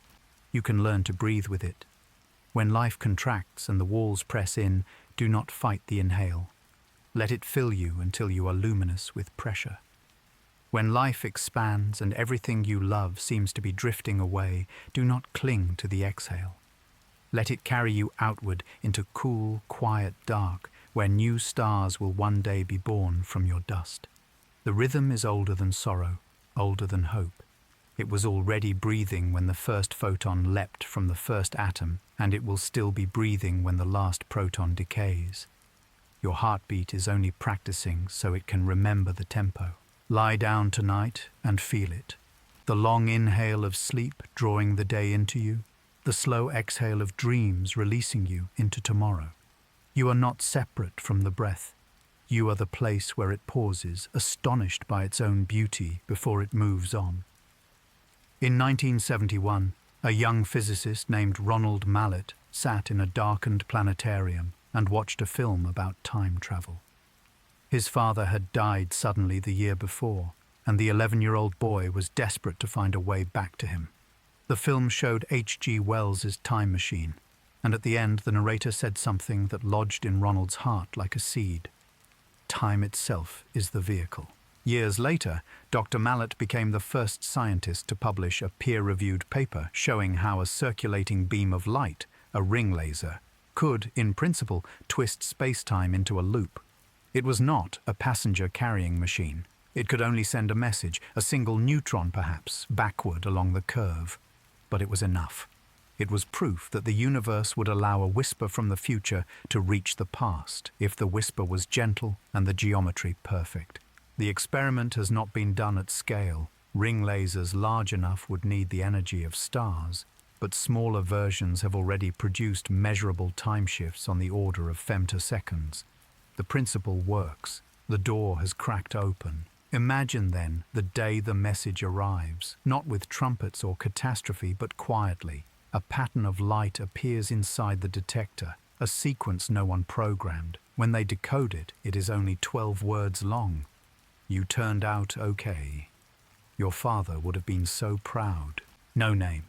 You can learn to breathe with it. When life contracts and the walls press in, do not fight the inhale. Let it fill you until you are luminous with pressure. When life expands and everything you love seems to be drifting away, do not cling to the exhale. Let it carry you outward into cool, quiet dark, where new stars will one day be born from your dust. The rhythm is older than sorrow, older than hope. It was already breathing when the first photon leapt from the first atom, and it will still be breathing when the last proton decays. Your heartbeat is only practicing so it can remember the tempo. Lie down tonight and feel it. The long inhale of sleep drawing the day into you, the slow exhale of dreams releasing you into tomorrow. You are not separate from the breath. You are the place where it pauses, astonished by its own beauty before it moves on. In 1971, a young physicist named Ronald Mallet sat in a darkened planetarium and watched a film about time travel. His father had died suddenly the year before, and the 11-year-old boy was desperate to find a way back to him. The film showed H.G. Wells's time machine, and at the end the narrator said something that lodged in Ronald's heart like a seed. Time itself is the vehicle. Years later, Dr. Mallet became the first scientist to publish a peer-reviewed paper showing how a circulating beam of light, a ring laser, could, in principle, twist space-time into a loop. It was not a passenger-carrying machine. It could only send a message, a single neutron perhaps, backward along the curve. But it was enough. It was proof that the universe would allow a whisper from the future to reach the past if the whisper was gentle and the geometry perfect. The experiment has not been done at scale. Ring lasers large enough would need the energy of stars, but smaller versions have already produced measurable time shifts on the order of femtoseconds. The principle works. The door has cracked open. Imagine then the day the message arrives, not with trumpets or catastrophe, but quietly. A pattern of light appears inside the detector, a sequence no one programmed. When they decode it, it is only 12 words long. You turned out okay. Your father would have been so proud. No name,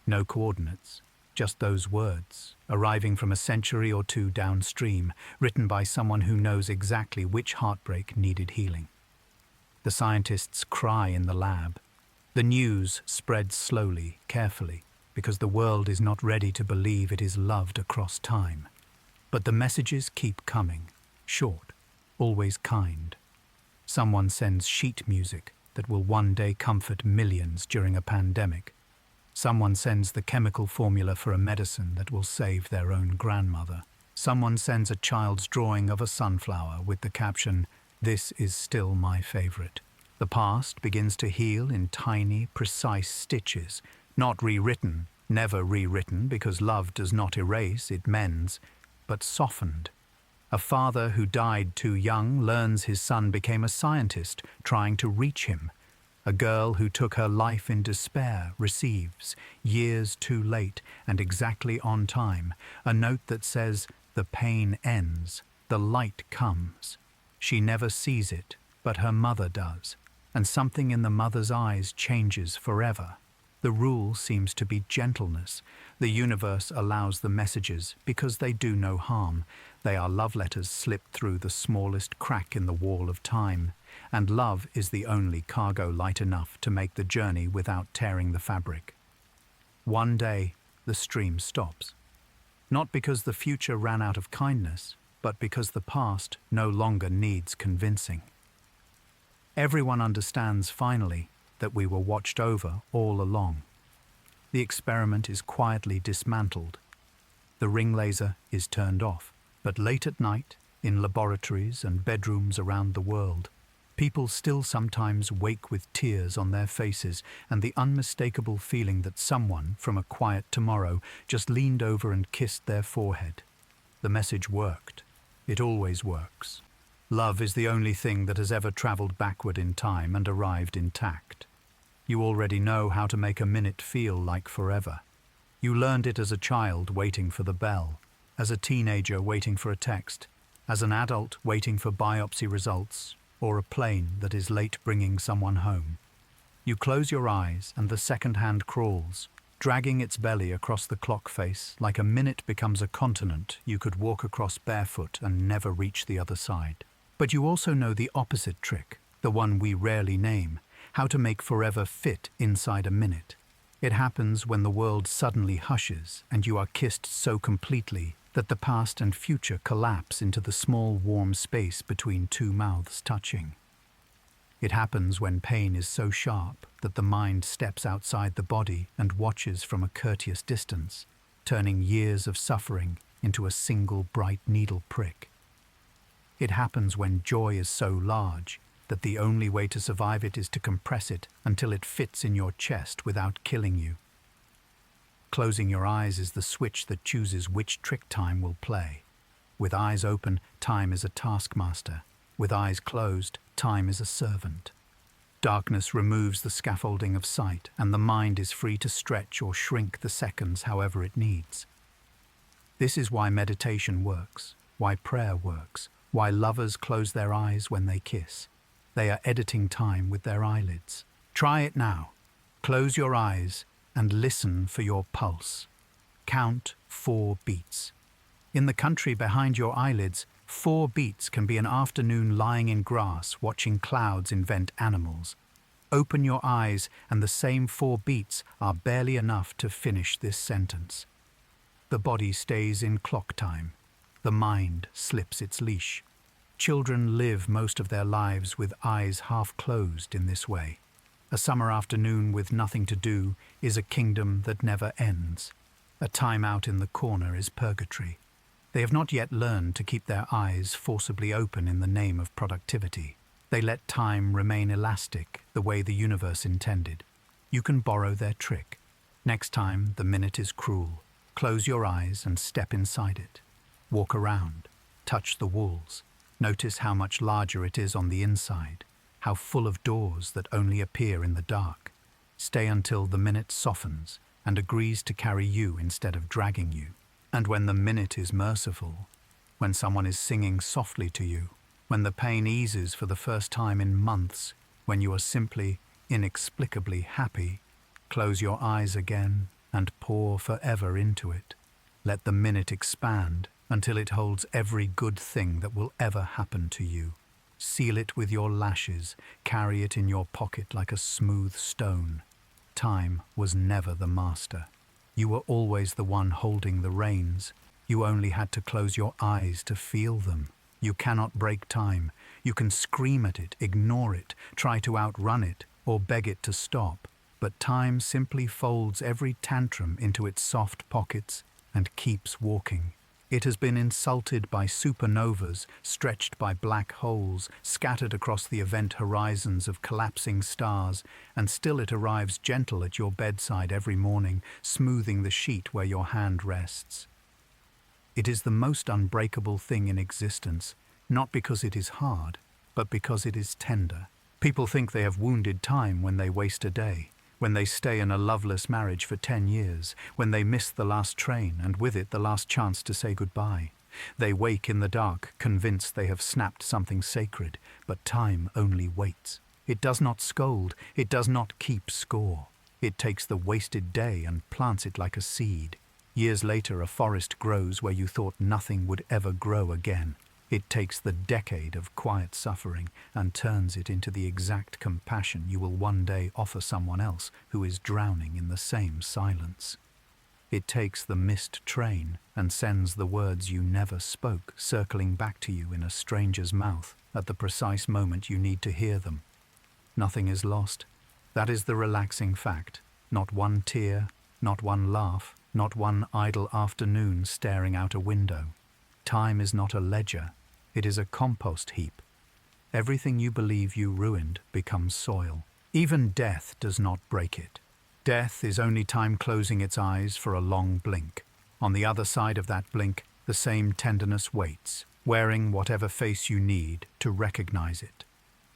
no coordinates, just those words, arriving from a century or two downstream, written by someone who knows exactly which heartbreak needed healing. The scientists cry in the lab. The news spreads slowly, carefully, because the world is not ready to believe it is loved across time. But the messages keep coming, short, always kind. Someone sends sheet music that will one day comfort millions during a pandemic. Someone sends the chemical formula for a medicine that will save their own grandmother. Someone sends a child's drawing of a sunflower with the caption, "This is still my favorite." The past begins to heal in tiny, precise stitches, not rewritten, never rewritten because love does not erase, it mends, but softened. A father who died too young learns his son became a scientist trying to reach him. A girl who took her life in despair receives, years too late and exactly on time, a note that says, the pain ends, the light comes. She never sees it, but her mother does, and something in the mother's eyes changes forever. The rule seems to be gentleness. The universe allows the messages because they do no harm. They are love letters slipped through the smallest crack in the wall of time, and love is the only cargo light enough to make the journey without tearing the fabric. One day, the stream stops. Not because the future ran out of kindness, but because the past no longer needs convincing. Everyone understands finally that we were watched over all along. The experiment is quietly dismantled. The ring laser is turned off. But late at night, in laboratories and bedrooms around the world, people still sometimes wake with tears on their faces and the unmistakable feeling that someone from a quiet tomorrow just leaned over and kissed their forehead. The message worked. It always works. Love is the only thing that has ever traveled backward in time and arrived intact. You already know how to make a minute feel like forever. You learned it as a child waiting for the bell, as a teenager waiting for a text, as an adult waiting for biopsy results, or a plane that is late bringing someone home. You close your eyes and the second hand crawls, dragging its belly across the clock face like a minute becomes a continent you could walk across barefoot and never reach the other side. But you also know the opposite trick, the one we rarely name, how to make forever fit inside a minute. It happens when the world suddenly hushes and you are kissed so completely that the past and future collapse into the small warm space between two mouths touching. It happens when pain is so sharp that the mind steps outside the body and watches from a courteous distance, turning years of suffering into a single bright needle prick. It happens when joy is so large that the only way to survive it is to compress it until it fits in your chest without killing you. Closing your eyes is the switch that chooses which trick time will play. With eyes open, time is a taskmaster. With eyes closed, time is a servant. Darkness removes the scaffolding of sight, and the mind is free to stretch or shrink the seconds however it needs. This is why meditation works, why prayer works, why lovers close their eyes when they kiss. They are editing time with their eyelids. Try it now. Close your eyes and listen for your pulse. Count 4 beats. In the country behind your eyelids, 4 beats can be an afternoon lying in grass watching clouds invent animals. Open your eyes and the same 4 beats are barely enough to finish this sentence. The body stays in clock time. The mind slips its leash. Children live most of their lives with eyes half closed in this way. A summer afternoon with nothing to do is a kingdom that never ends. A time out in the corner is purgatory. They have not yet learned to keep their eyes forcibly open in the name of productivity. They let time remain elastic the way the universe intended. You can borrow their trick. Next time the minute is cruel, close your eyes and step inside it. Walk around, touch the walls. Notice how much larger it is on the inside, how full of doors that only appear in the dark. Stay until the minute softens and agrees to carry you instead of dragging you. And when the minute is merciful, when someone is singing softly to you, when the pain eases for the first time in months, when you are simply, inexplicably happy, close your eyes again and pour forever into it. Let the minute expand until it holds every good thing that will ever happen to you. Seal it with your lashes, carry it in your pocket like a smooth stone. Time was never the master. You were always the one holding the reins. You only had to close your eyes to feel them. You cannot break time. You can scream at it, ignore it, try to outrun it, or beg it to stop. But time simply folds every tantrum into its soft pockets and keeps walking. It has been insulted by supernovas, stretched by black holes, scattered across the event horizons of collapsing stars, and still it arrives gentle at your bedside every morning, smoothing the sheet where your hand rests. It is the most unbreakable thing in existence, not because it is hard, but because it is tender. People think they have wounded time when they waste a day, when they stay in a loveless marriage for 10 years, when they miss the last train and with it the last chance to say goodbye. They wake in the dark, convinced they have snapped something sacred, but time only waits. It does not scold, it does not keep score. It takes the wasted day and plants it like a seed. Years later a forest grows where you thought nothing would ever grow again. It takes the decade of quiet suffering and turns it into the exact compassion you will one day offer someone else who is drowning in the same silence. It takes the missed train and sends the words you never spoke circling back to you in a stranger's mouth at the precise moment you need to hear them. Nothing is lost. That is the relaxing fact. Not one tear, not one laugh, not one idle afternoon staring out a window. Time is not a ledger. It is a compost heap. Everything you believe you ruined becomes soil. Even death does not break it. Death is only time closing its eyes for a long blink. On the other side of that blink, the same tenderness waits, wearing whatever face you need to recognize it.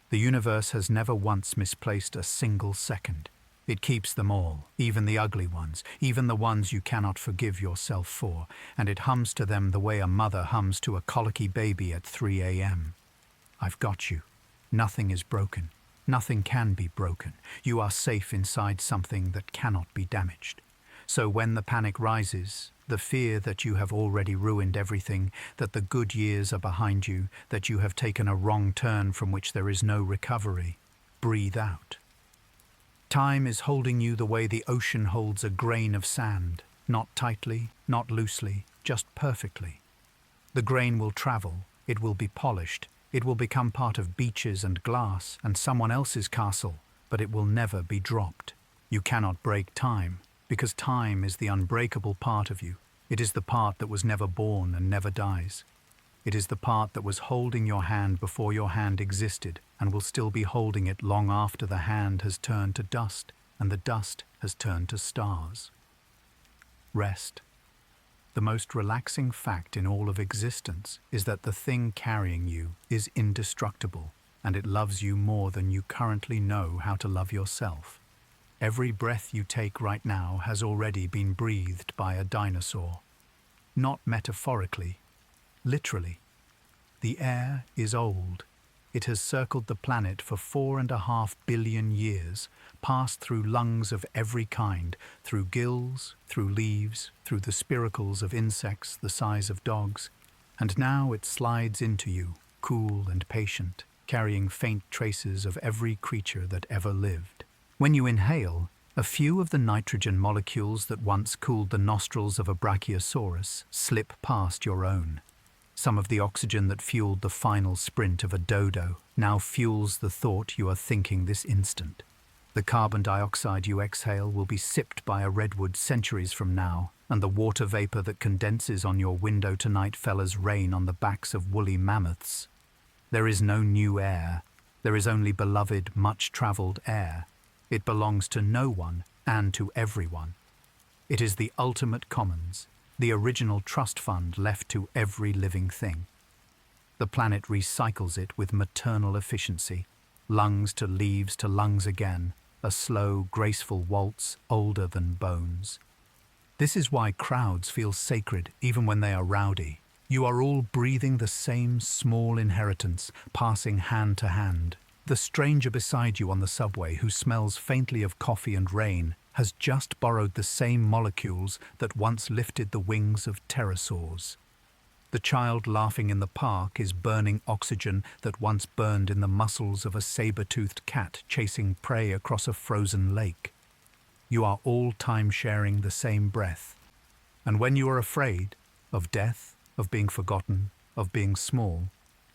The universe has never once misplaced a single second. It keeps them all, even the ugly ones, even the ones you cannot forgive yourself for, and it hums to them the way a mother hums to a colicky baby at 3 a.m. I've got you. Nothing is broken. Nothing can be broken. You are safe inside something that cannot be damaged. So when the panic rises, the fear that you have already ruined everything, that the good years are behind you, that you have taken a wrong turn from which there is no recovery, breathe out. Time is holding you the way the ocean holds a grain of sand, not tightly, not loosely, just perfectly. The grain will travel, it will be polished, it will become part of beaches and glass and someone else's castle, but it will never be dropped. You cannot break time, because time is the unbreakable part of you. It is the part that was never born and never dies. It is the part that was holding your hand before your hand existed and will still be holding it long after the hand has turned to dust and the dust has turned to stars. Rest. The most relaxing fact in all of existence is that the thing carrying you is indestructible and it loves you more than you currently know how to love yourself. Every breath you take right now has already been breathed by a dinosaur. Not metaphorically, literally. The air is old. It has circled the planet for 4.5 billion years, passed through lungs of every kind, through gills, through leaves, through the spiracles of insects the size of dogs, and now it slides into you, cool and patient, carrying faint traces of every creature that ever lived. When you inhale, a few of the nitrogen molecules that once cooled the nostrils of a brachiosaurus slip past your own. Some of the oxygen that fueled the final sprint of a dodo now fuels the thought you are thinking this instant. The carbon dioxide you exhale will be sipped by a redwood centuries from now, and the water vapor that condenses on your window tonight fell as rain on the backs of woolly mammoths. There is no new air. There is only beloved, much-traveled air. It belongs to no one and to everyone. It is the ultimate commons, the original trust fund left to every living thing. The planet recycles it with maternal efficiency, lungs to leaves to lungs again, a slow, graceful waltz older than bones. This is why crowds feel sacred even when they are rowdy. You are all breathing the same small inheritance, passing hand to hand. The stranger beside you on the subway who smells faintly of coffee and rain has just borrowed the same molecules that once lifted the wings of pterosaurs. The child laughing in the park is burning oxygen that once burned in the muscles of a saber-toothed cat chasing prey across a frozen lake. You are all time-sharing the same breath. And when you are afraid of death, of being forgotten, of being small,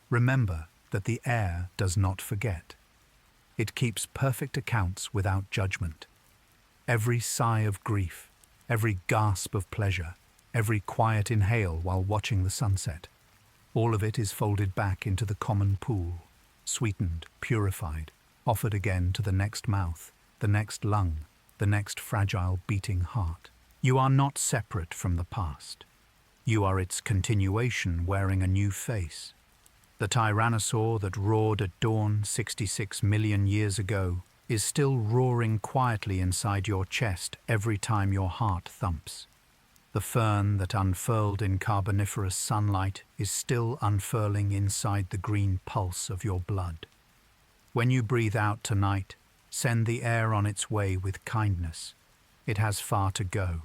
remember that the air does not forget. It keeps perfect accounts without judgment. Every sigh of grief, every gasp of pleasure, every quiet inhale while watching the sunset, all of it is folded back into the common pool, sweetened, purified, offered again to the next mouth, the next lung, the next fragile beating heart. You are not separate from the past. You are its continuation wearing a new face. The tyrannosaur that roared at dawn 66 million years ago is still roaring quietly inside your chest every time your heart thumps. The fern that unfurled in carboniferous sunlight is still unfurling inside the green pulse of your blood. When you breathe out tonight, send the air on its way with kindness. It has far to go.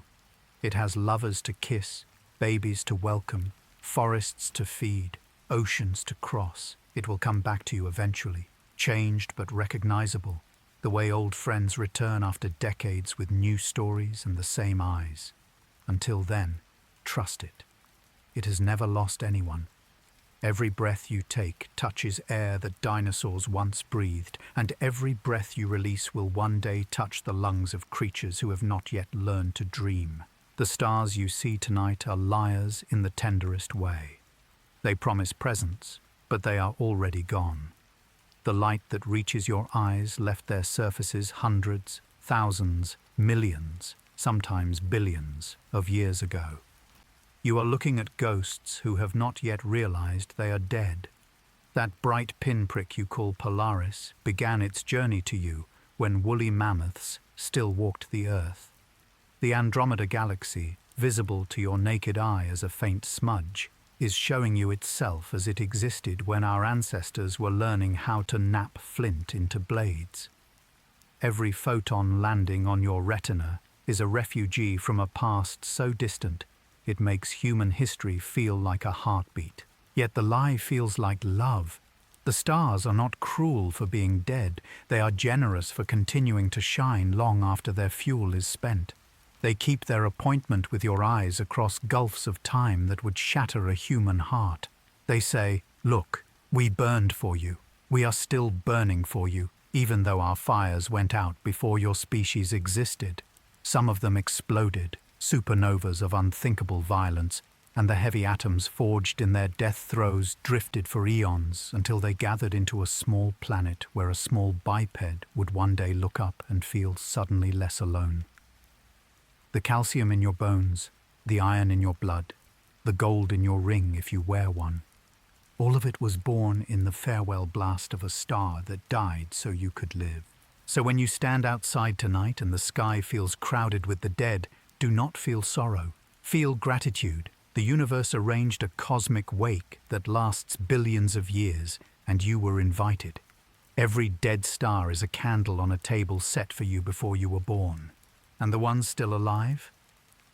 It has lovers to kiss, babies to welcome, forests to feed, oceans to cross. It will come back to you eventually, changed but recognizable, the way old friends return after decades with new stories and the same eyes. Until then, trust it. It has never lost anyone. Every breath you take touches air that dinosaurs once breathed, and every breath you release will one day touch the lungs of creatures who have not yet learned to dream. The stars you see tonight are liars in the tenderest way. They promise presents, but they are already gone. The light that reaches your eyes left their surfaces hundreds, thousands, millions, sometimes billions of years ago. You are looking at ghosts who have not yet realized they are dead. That bright pinprick you call Polaris began its journey to you when woolly mammoths still walked the earth. The Andromeda Galaxy, visible to your naked eye as a faint smudge, is showing you itself as it existed when our ancestors were learning how to knap flint into blades. Every photon landing on your retina is a refugee from a past so distant it makes human history feel like a heartbeat. Yet the lie feels like love. The stars are not cruel for being dead, they are generous for continuing to shine long after their fuel is spent. They keep their appointment with your eyes across gulfs of time that would shatter a human heart. They say, "Look, we burned for you. We are still burning for you, even though our fires went out before your species existed." Some of them exploded, supernovas of unthinkable violence, and the heavy atoms forged in their death throes drifted for eons until they gathered into a small planet where a small biped would one day look up and feel suddenly less alone. The calcium in your bones, the iron in your blood, the gold in your ring if you wear one, all of it was born in the farewell blast of a star that died so you could live. So when you stand outside tonight and the sky feels crowded with the dead, do not feel sorrow. Feel gratitude. The universe arranged a cosmic wake that lasts billions of years, and you were invited. Every dead star is a candle on a table set for you before you were born. And the ones still alive?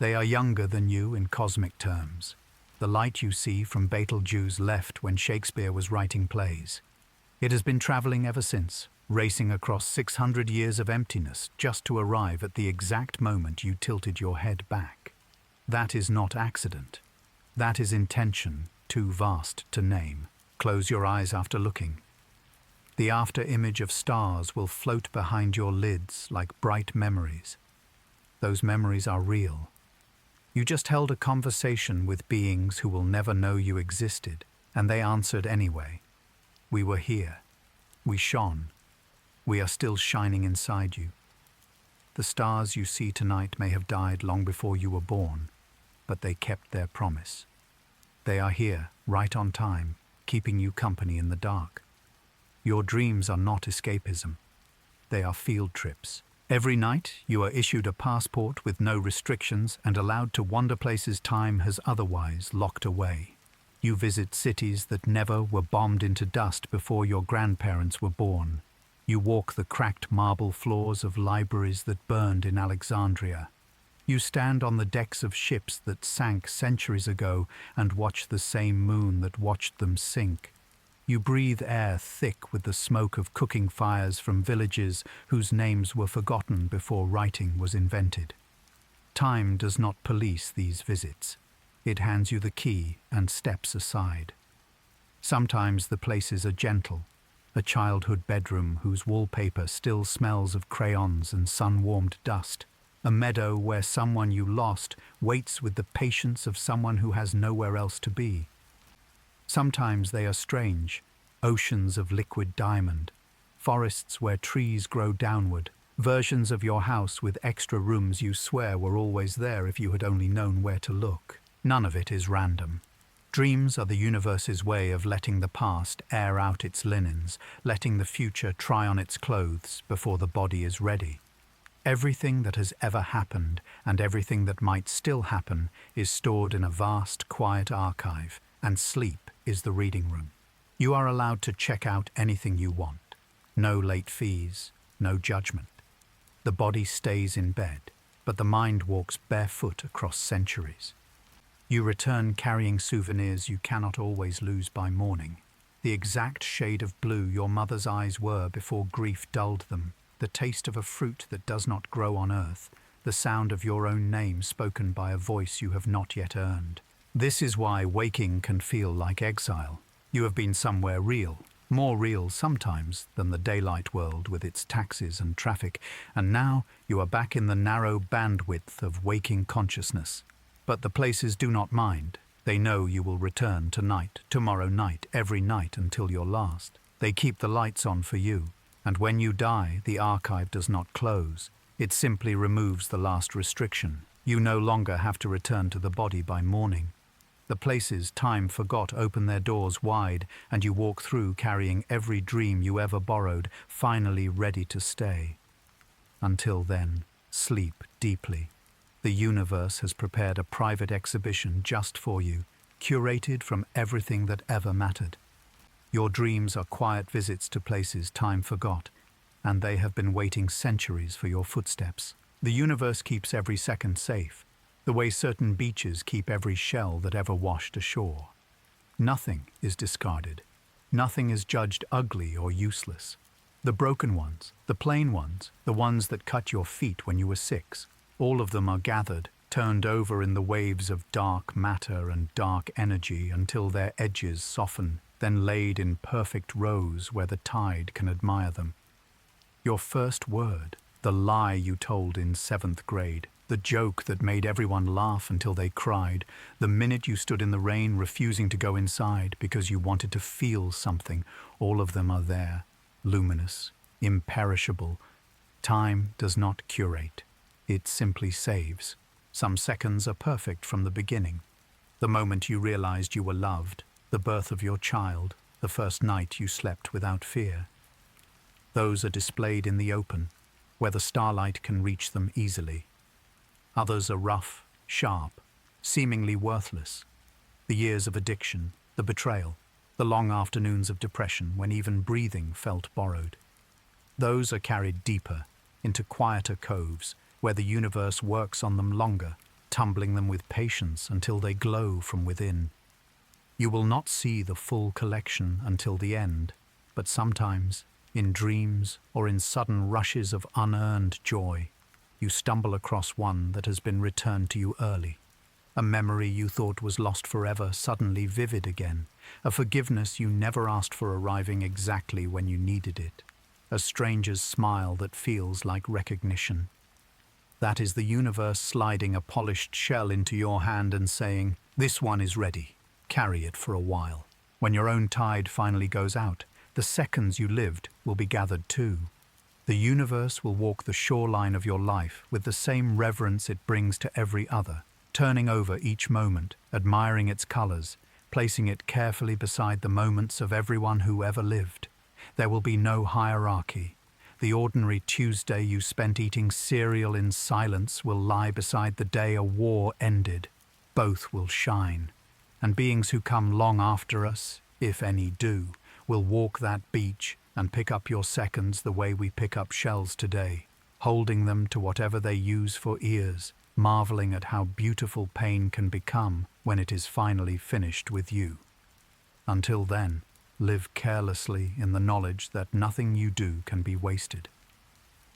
They are younger than you in cosmic terms. The light you see from Betelgeuse left when Shakespeare was writing plays. It has been traveling ever since, racing across 600 years of emptiness just to arrive at the exact moment you tilted your head back. That is not accident. That is intention, too vast to name. Close your eyes after looking. The after image of stars will float behind your lids like bright memories. Those memories are real. You just held a conversation with beings who will never know you existed, and they answered anyway. We were here. We shone. We are still shining inside you. The stars you see tonight may have died long before you were born, but they kept their promise. They are here, right on time, keeping you company in the dark. Your dreams are not escapism. They are field trips. Every night, you are issued a passport with no restrictions and allowed to wander places time has otherwise locked away. You visit cities that never were bombed into dust before your grandparents were born. You walk the cracked marble floors of libraries that burned in Alexandria. You stand on the decks of ships that sank centuries ago and watch the same moon that watched them sink. You breathe air thick with the smoke of cooking fires from villages whose names were forgotten before writing was invented. Time does not police these visits. It hands you the key and steps aside. Sometimes the places are gentle. A childhood bedroom whose wallpaper still smells of crayons and sun-warmed dust. A meadow where someone you lost waits with the patience of someone who has nowhere else to be. Sometimes they are strange, oceans of liquid diamond, forests where trees grow downward, versions of your house with extra rooms you swear were always there if you had only known where to look. None of it is random. Dreams are the universe's way of letting the past air out its linens, letting the future try on its clothes before the body is ready. Everything that has ever happened and everything that might still happen is stored in a vast, quiet archive, and sleep is the reading room. You are allowed to check out anything you want. No late fees, no judgment. The body stays in bed, but the mind walks barefoot across centuries. You return carrying souvenirs you cannot always lose by morning. The exact shade of blue your mother's eyes were before grief dulled them, the taste of a fruit that does not grow on earth, the sound of your own name spoken by a voice you have not yet earned. This is why waking can feel like exile. You have been somewhere real, more real sometimes than the daylight world with its taxis and traffic, and now you are back in the narrow bandwidth of waking consciousness. But the places do not mind. They know you will return tonight, tomorrow night, every night until your last. They keep the lights on for you. And when you die, the archive does not close. It simply removes the last restriction. You no longer have to return to the body by morning. The places time forgot open their doors wide, and you walk through carrying every dream you ever borrowed, finally ready to stay. Until then, sleep deeply. The universe has prepared a private exhibition just for you, curated from everything that ever mattered. Your dreams are quiet visits to places time forgot, and they have been waiting centuries for your footsteps. The universe keeps every second safe, the way certain beaches keep every shell that ever washed ashore. Nothing is discarded. Nothing is judged ugly or useless. The broken ones, the plain ones, the ones that cut your feet when you were 6, all of them are gathered, turned over in the waves of dark matter and dark energy until their edges soften, then laid in perfect rows where the tide can admire them. Your first word, the lie you told in 7th grade, the joke that made everyone laugh until they cried, the minute you stood in the rain refusing to go inside because you wanted to feel something, all of them are there, luminous, imperishable. Time does not curate. It simply saves. Some seconds are perfect from the beginning. The moment you realized you were loved, the birth of your child, the first night you slept without fear. Those are displayed in the open, where the starlight can reach them easily. Others are rough, sharp, seemingly worthless. The years of addiction, the betrayal, the long afternoons of depression when even breathing felt borrowed. Those are carried deeper, into quieter coves, where the universe works on them longer, tumbling them with patience until they glow from within. You will not see the full collection until the end, but sometimes, in dreams or in sudden rushes of unearned joy, you stumble across one that has been returned to you early. A memory you thought was lost forever suddenly vivid again. A forgiveness you never asked for arriving exactly when you needed it. A stranger's smile that feels like recognition. That is the universe sliding a polished shell into your hand and saying, "This one is ready. Carry it for a while." When your own tide finally goes out, the seconds you lived will be gathered too. The universe will walk the shoreline of your life with the same reverence it brings to every other, turning over each moment, admiring its colors, placing it carefully beside the moments of everyone who ever lived. There will be no hierarchy. The ordinary Tuesday you spent eating cereal in silence will lie beside the day a war ended. Both will shine. And beings who come long after us, if any do, will walk that beach and pick up your seconds the way we pick up shells today, holding them to whatever they use for ears, marveling at how beautiful pain can become when it is finally finished with you. Until then, live carelessly in the knowledge that nothing you do can be wasted.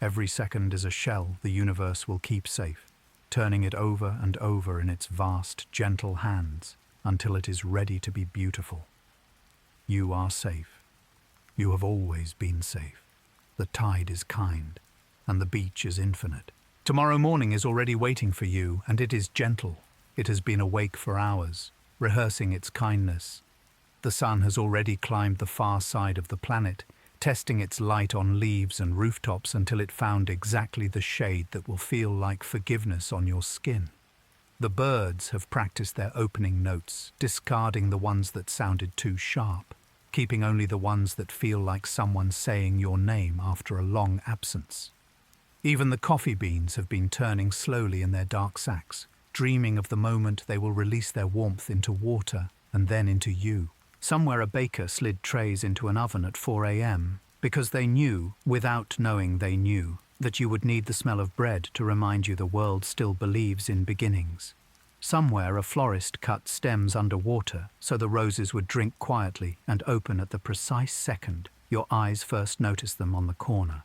Every second is a shell the universe will keep safe, turning it over and over in its vast, gentle hands until it is ready to be beautiful. You are safe. You have always been safe. The tide is kind, and the beach is infinite. Tomorrow morning is already waiting for you, and it is gentle. It has been awake for hours, rehearsing its kindness. The sun has already climbed the far side of the planet, testing its light on leaves and rooftops until it found exactly the shade that will feel like forgiveness on your skin. The birds have practiced their opening notes, discarding the ones that sounded too sharp, keeping only the ones that feel like someone saying your name after a long absence. Even the coffee beans have been turning slowly in their dark sacks, dreaming of the moment they will release their warmth into water and then into you. Somewhere a baker slid trays into an oven at 4 a.m. because they knew, without knowing they knew, that you would need the smell of bread to remind you the world still believes in beginnings. Somewhere a florist cut stems underwater so the roses would drink quietly and open at the precise second your eyes first noticed them on the corner.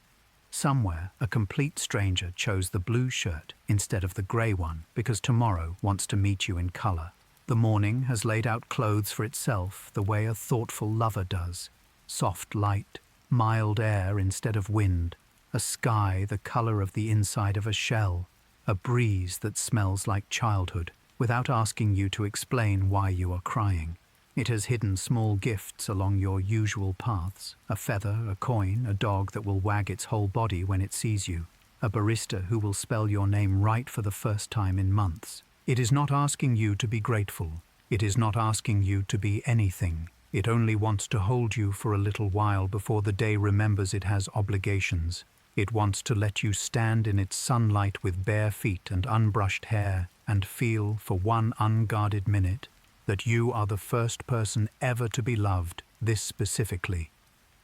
Somewhere a complete stranger chose the blue shirt instead of the grey one because tomorrow wants to meet you in colour. The morning has laid out clothes for itself the way a thoughtful lover does. Soft light, mild air instead of wind, a sky the colour of the inside of a shell, a breeze that smells like childhood, without asking you to explain why you are crying. It has hidden small gifts along your usual paths, a feather, a coin, a dog that will wag its whole body when it sees you, a barista who will spell your name right for the first time in months. It is not asking you to be grateful. It is not asking you to be anything. It only wants to hold you for a little while before the day remembers it has obligations. It wants to let you stand in its sunlight with bare feet and unbrushed hair and feel, for one unguarded minute, that you are the first person ever to be loved this specifically.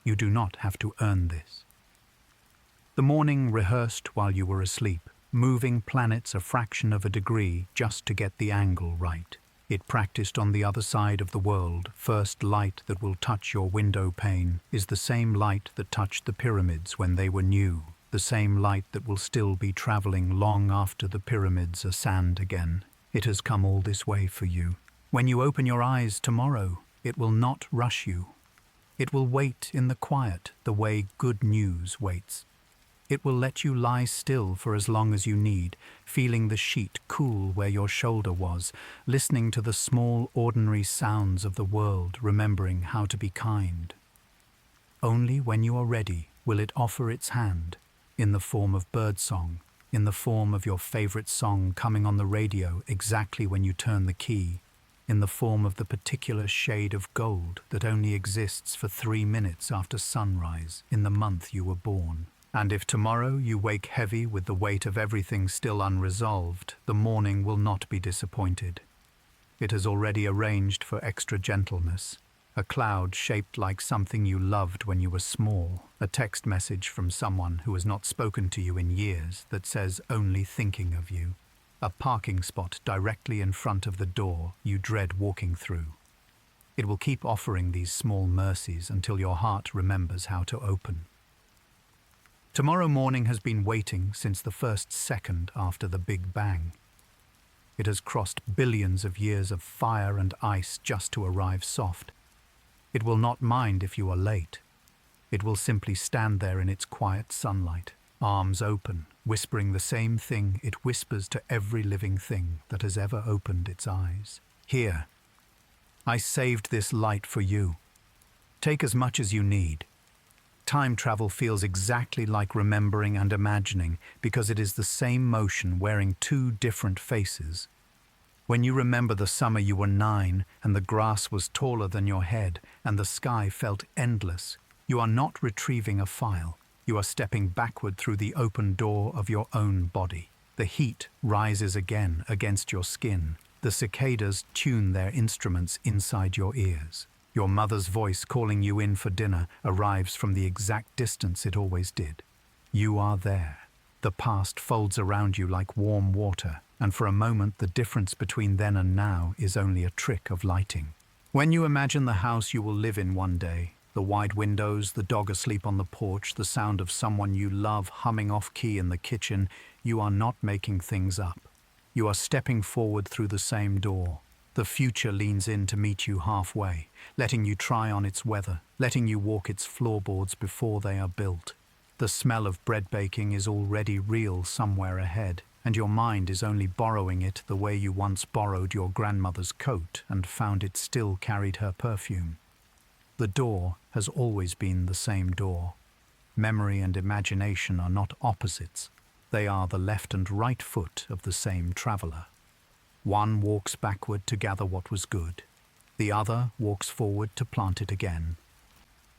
You do not have to earn this. The morning rehearsed while you were asleep, moving planets a fraction of a degree just to get the angle right. It practiced on the other side of the world. First light that will touch your window pane is the same light that touched the pyramids when they were new, the same light that will still be traveling long after the pyramids are sand again. It has come all this way for you. When you open your eyes tomorrow, it will not rush you. It will wait in the quiet the way good news waits. It will let you lie still for as long as you need, feeling the sheet cool where your shoulder was, listening to the small, ordinary sounds of the world, remembering how to be kind. Only when you are ready will it offer its hand, in the form of birdsong, in the form of your favorite song coming on the radio exactly when you turn the key, in the form of the particular shade of gold that only exists for 3 minutes after sunrise in the month you were born. And if tomorrow you wake heavy with the weight of everything still unresolved, the morning will not be disappointed. It has already arranged for extra gentleness, a cloud shaped like something you loved when you were small, a text message from someone who has not spoken to you in years that says only thinking of you, a parking spot directly in front of the door you dread walking through. It will keep offering these small mercies until your heart remembers how to open. Tomorrow morning has been waiting since the first second after the Big Bang. It has crossed billions of years of fire and ice just to arrive soft. It will not mind if you are late. It will simply stand there in its quiet sunlight, arms open, whispering the same thing it whispers to every living thing that has ever opened its eyes. Here, I saved this light for you. Take as much as you need. Time travel feels exactly like remembering and imagining because it is the same motion wearing 2 different faces. When you remember the summer you were 9 and the grass was taller than your head and the sky felt endless, you are not retrieving a file. You are stepping backward through the open door of your own body. The heat rises again against your skin. The cicadas tune their instruments inside your ears. Your mother's voice calling you in for dinner arrives from the exact distance it always did. You are there. The past folds around you like warm water, and for a moment the difference between then and now is only a trick of lighting. When you imagine the house you will live in one day, the wide windows, the dog asleep on the porch, the sound of someone you love humming off-key in the kitchen, you are not making things up. You are stepping forward through the same door. The future leans in to meet you halfway, letting you try on its weather, letting you walk its floorboards before they are built. The smell of bread baking is already real somewhere ahead, and your mind is only borrowing it the way you once borrowed your grandmother's coat and found it still carried her perfume. The door has always been the same door. Memory and imagination are not opposites. They are the left and right foot of the same traveler. One walks backward to gather what was good. The other walks forward to plant it again.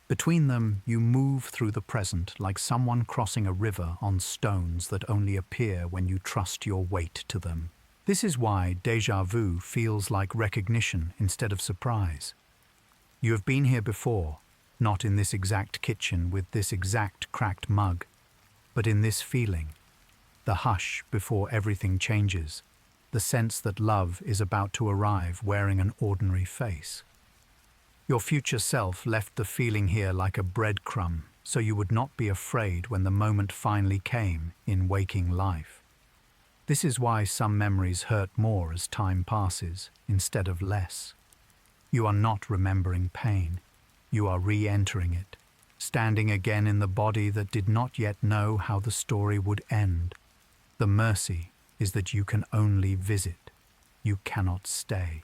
Between them, you move through the present like someone crossing a river on stones that only appear when you trust your weight to them. This is why déjà vu feels like recognition instead of surprise. You have been here before, not in this exact kitchen with this exact cracked mug, but in this feeling, the hush before everything changes. The sense that love is about to arrive wearing an ordinary face. Your future self left the feeling here like a breadcrumb, so you would not be afraid when the moment finally came in waking life. This is why some memories hurt more as time passes, instead of less. You are not remembering pain. You are re-entering it, standing again in the body that did not yet know how the story would end. The mercy is that you can only visit. You cannot stay.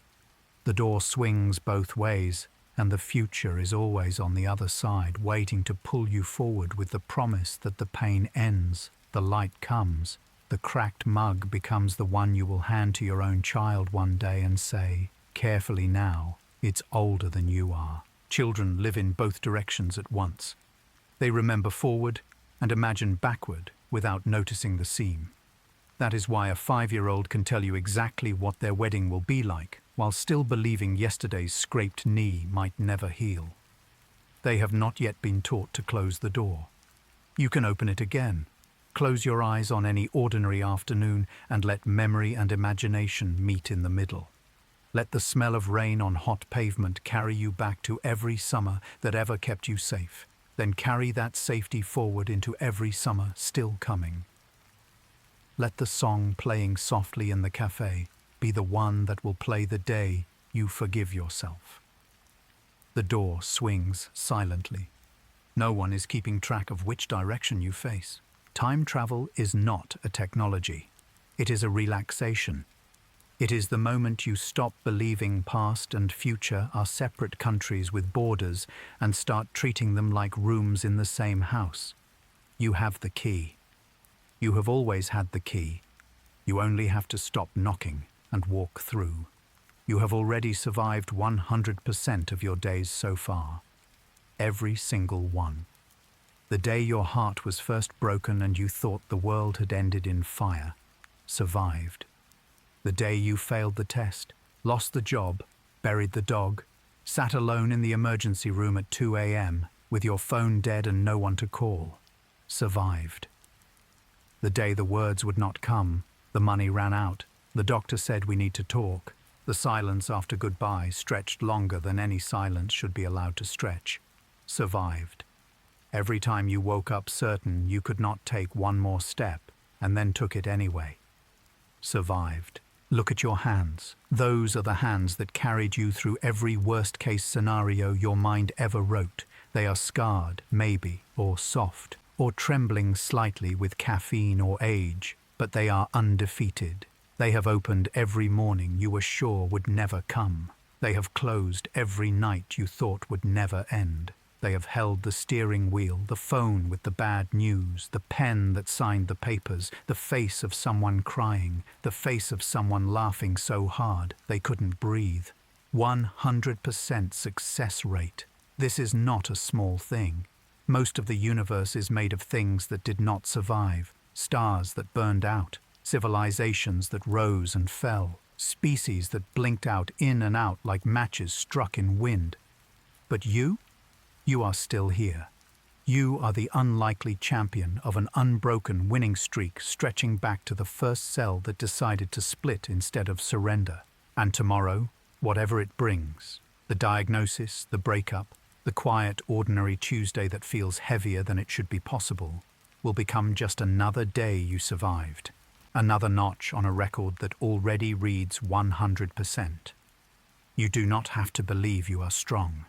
The door swings both ways, and the future is always on the other side, waiting to pull you forward with the promise that the pain ends, the light comes, the cracked mug becomes the one you will hand to your own child one day and say, carefully now, it's older than you are. Children live in both directions at once. They remember forward and imagine backward without noticing the seam. That is why a 5-year-old can tell you exactly what their wedding will be like, while still believing yesterday's scraped knee might never heal. They have not yet been taught to close the door. You can open it again. Close your eyes on any ordinary afternoon and let memory and imagination meet in the middle. Let the smell of rain on hot pavement carry you back to every summer that ever kept you safe. Then carry that safety forward into every summer still coming. Let the song playing softly in the cafe be the one that will play the day you forgive yourself. The door swings silently. No one is keeping track of which direction you face. Time travel is not a technology. It is a relaxation. It is the moment you stop believing past and future are separate countries with borders and start treating them like rooms in the same house. You have the key. You have always had the key. You only have to stop knocking and walk through. You have already survived 100% of your days so far. Every single one. The day your heart was first broken and you thought the world had ended in fire. Survived. The day you failed the test, lost the job, buried the dog, sat alone in the emergency room at 2 a.m. with your phone dead and no one to call. Survived. The day the words would not come, the money ran out, the doctor said we need to talk. The silence after goodbye stretched longer than any silence should be allowed to stretch. Survived. Every time you woke up certain you could not take one more step, and then took it anyway. Survived. Look at your hands. Those are the hands that carried you through every worst-case scenario your mind ever wrote. They are scarred, maybe, or soft, or trembling slightly with caffeine or age, but they are undefeated. They have opened every morning you were sure would never come. They have closed every night you thought would never end. They have held the steering wheel, the phone with the bad news, the pen that signed the papers, the face of someone crying, the face of someone laughing so hard they couldn't breathe. 100% success rate. This is not a small thing. Most of the universe is made of things that did not survive, stars that burned out, civilizations that rose and fell, species that blinked out in and out like matches struck in wind. But you are still here. You are the unlikely champion of an unbroken winning streak stretching back to the first cell that decided to split instead of surrender. And tomorrow, whatever it brings, the diagnosis, the breakup, the quiet, ordinary Tuesday that feels heavier than it should be possible, will become just another day you survived. Another notch on a record that already reads 100%. You do not have to believe you are strong.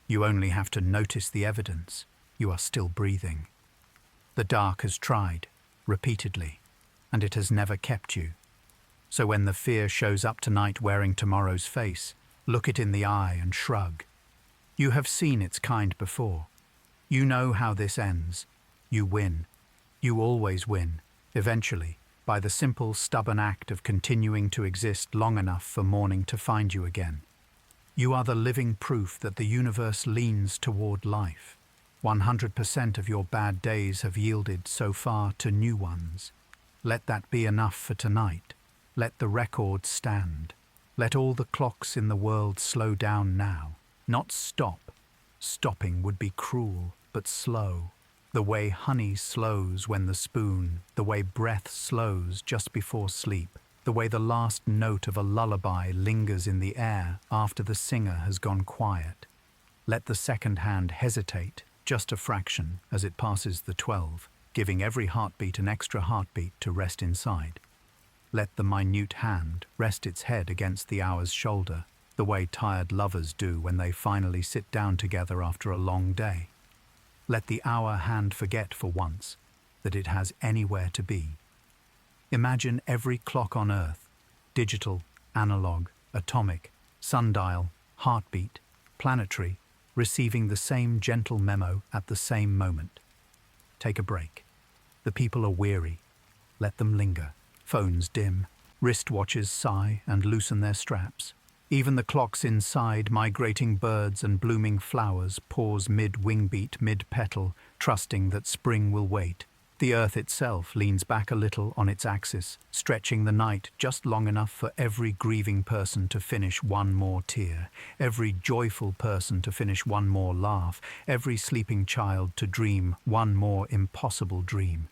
You only have to notice the evidence. You are still breathing. The dark has tried, repeatedly, and it has never kept you. So when the fear shows up tonight wearing tomorrow's face, look it in the eye and shrug. You have seen its kind before. You know how this ends. You win. You always win, eventually, by the simple, stubborn act of continuing to exist long enough for morning to find you again. You are the living proof that the universe leans toward life. 100% of your bad days have yielded so far to new ones. Let that be enough for tonight. Let the record stand. Let all the clocks in the world slow down now. Not stop. Stopping would be cruel, but slow. The way honey slows when the spoon, the way breath slows just before sleep. The way the last note of a lullaby lingers in the air after the singer has gone quiet. Let the second hand hesitate, just a fraction, as it passes the 12, giving every heartbeat an extra heartbeat to rest inside. Let the minute hand rest its head against the hour's shoulder, the way tired lovers do when they finally sit down together after a long day. Let the hour hand forget for once that it has anywhere to be. Imagine every clock on Earth, digital, analog, atomic, sundial, heartbeat, planetary, receiving the same gentle memo at the same moment. Take a break. The people are weary. Let them linger. Phones dim. Wristwatches sigh and loosen their straps. Even the clocks inside migrating birds and blooming flowers pause mid-wing beat, mid-petal, trusting that spring will wait. The earth itself leans back a little on its axis, stretching the night just long enough for every grieving person to finish one more tear, every joyful person to finish one more laugh, every sleeping child to dream one more impossible dream.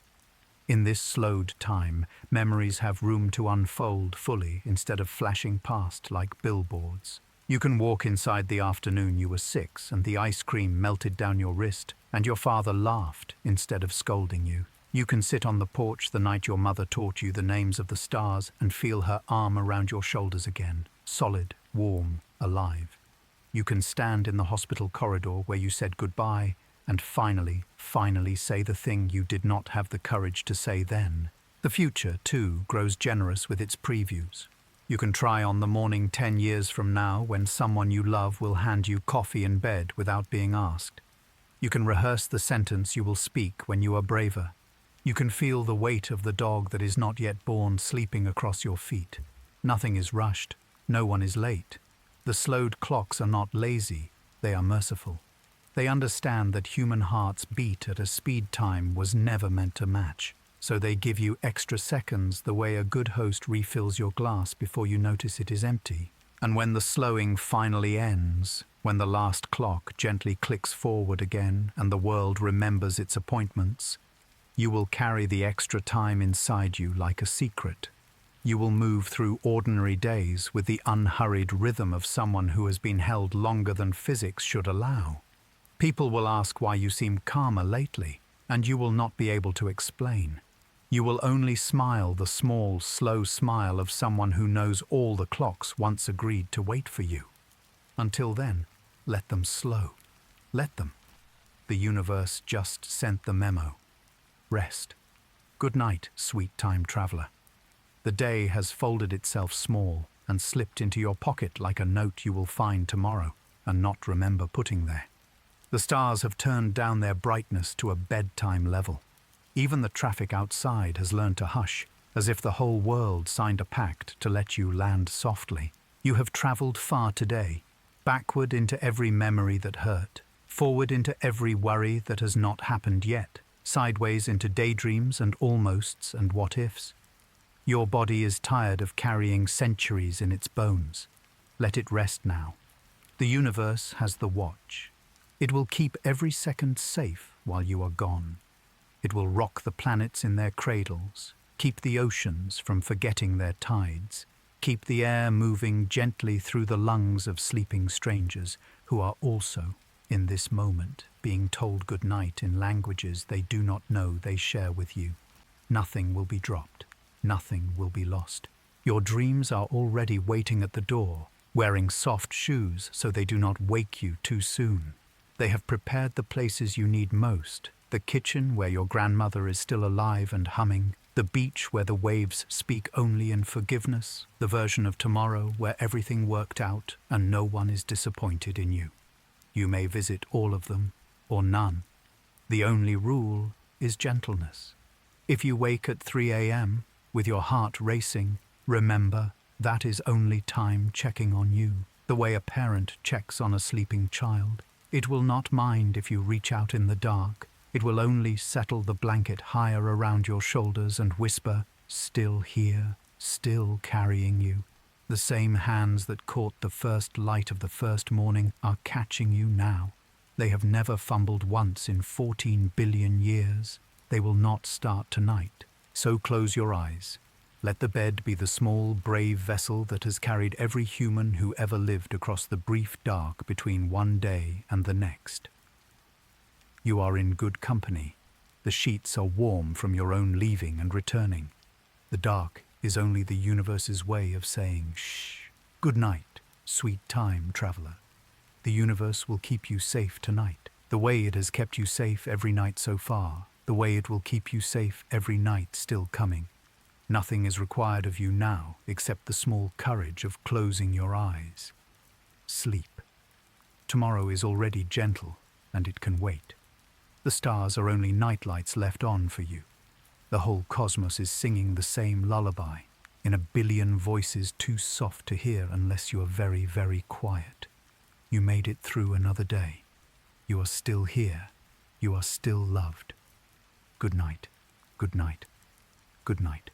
In this slowed time, memories have room to unfold fully instead of flashing past like billboards. You can walk inside the afternoon you were 6 and the ice cream melted down your wrist and your father laughed instead of scolding you. You can sit on the porch the night your mother taught you the names of the stars and feel her arm around your shoulders again, solid, warm, alive. You can stand in the hospital corridor where you said goodbye and finally say the thing you did not have the courage to say then. The future, too, grows generous with its previews. You can try on the morning 10 years from now when someone you love will hand you coffee in bed without being asked. You can rehearse the sentence you will speak when you are braver. You can feel the weight of the dog that is not yet born sleeping across your feet. Nothing is rushed. No one is late. The slowed clocks are not lazy. They are merciful. They understand that human hearts beat at a speed time was never meant to match, so they give you extra seconds the way a good host refills your glass before you notice it is empty. And when the slowing finally ends, when the last clock gently clicks forward again and the world remembers its appointments, you will carry the extra time inside you like a secret. You will move through ordinary days with the unhurried rhythm of someone who has been held longer than physics should allow. People will ask why you seem calmer lately, and you will not be able to explain. You will only smile the small, slow smile of someone who knows all the clocks once agreed to wait for you. Until then, let them slow. Let them. The universe just sent the memo. Rest. Good night, sweet time traveler. The day has folded itself small and slipped into your pocket like a note you will find tomorrow and not remember putting there. The stars have turned down their brightness to a bedtime level. Even the traffic outside has learned to hush, as if the whole world signed a pact to let you land softly. You have traveled far today, backward into every memory that hurt, forward into every worry that has not happened yet, sideways into daydreams and almosts and what-ifs. Your body is tired of carrying centuries in its bones. Let it rest now. The universe has the watch. It will keep every second safe while you are gone. It will rock the planets in their cradles, keep the oceans from forgetting their tides, keep the air moving gently through the lungs of sleeping strangers who are also, in this moment, being told good night in languages they do not know they share with you. Nothing will be dropped. Nothing will be lost. Your dreams are already waiting at the door, wearing soft shoes so they do not wake you too soon. They have prepared the places you need most, the kitchen where your grandmother is still alive and humming, the beach where the waves speak only in forgiveness, the version of tomorrow where everything worked out and no one is disappointed in you. You may visit all of them, or none. The only rule is gentleness. If you wake at 3 a.m., with your heart racing, remember that is only time checking on you, the way a parent checks on a sleeping child. It will not mind if you reach out in the dark. It will only settle the blanket higher around your shoulders and whisper, still here, still carrying you. The same hands that caught the first light of the first morning are catching you now. They have never fumbled once in 14 billion years. They will not start tonight. So close your eyes. Let the bed be the small, brave vessel that has carried every human who ever lived across the brief dark between one day and the next. You are in good company. The sheets are warm from your own leaving and returning. The dark is only the universe's way of saying, shh. Good night, sweet time traveler. The universe will keep you safe tonight, the way it has kept you safe every night so far, the way it will keep you safe every night still coming. Nothing is required of you now except the small courage of closing your eyes. Sleep. Tomorrow is already gentle, and it can wait. The stars are only nightlights left on for you. The whole cosmos is singing the same lullaby, in a billion voices too soft to hear unless you are very, very quiet. You made it through another day. You are still here. You are still loved. Good night. Good night. Good night.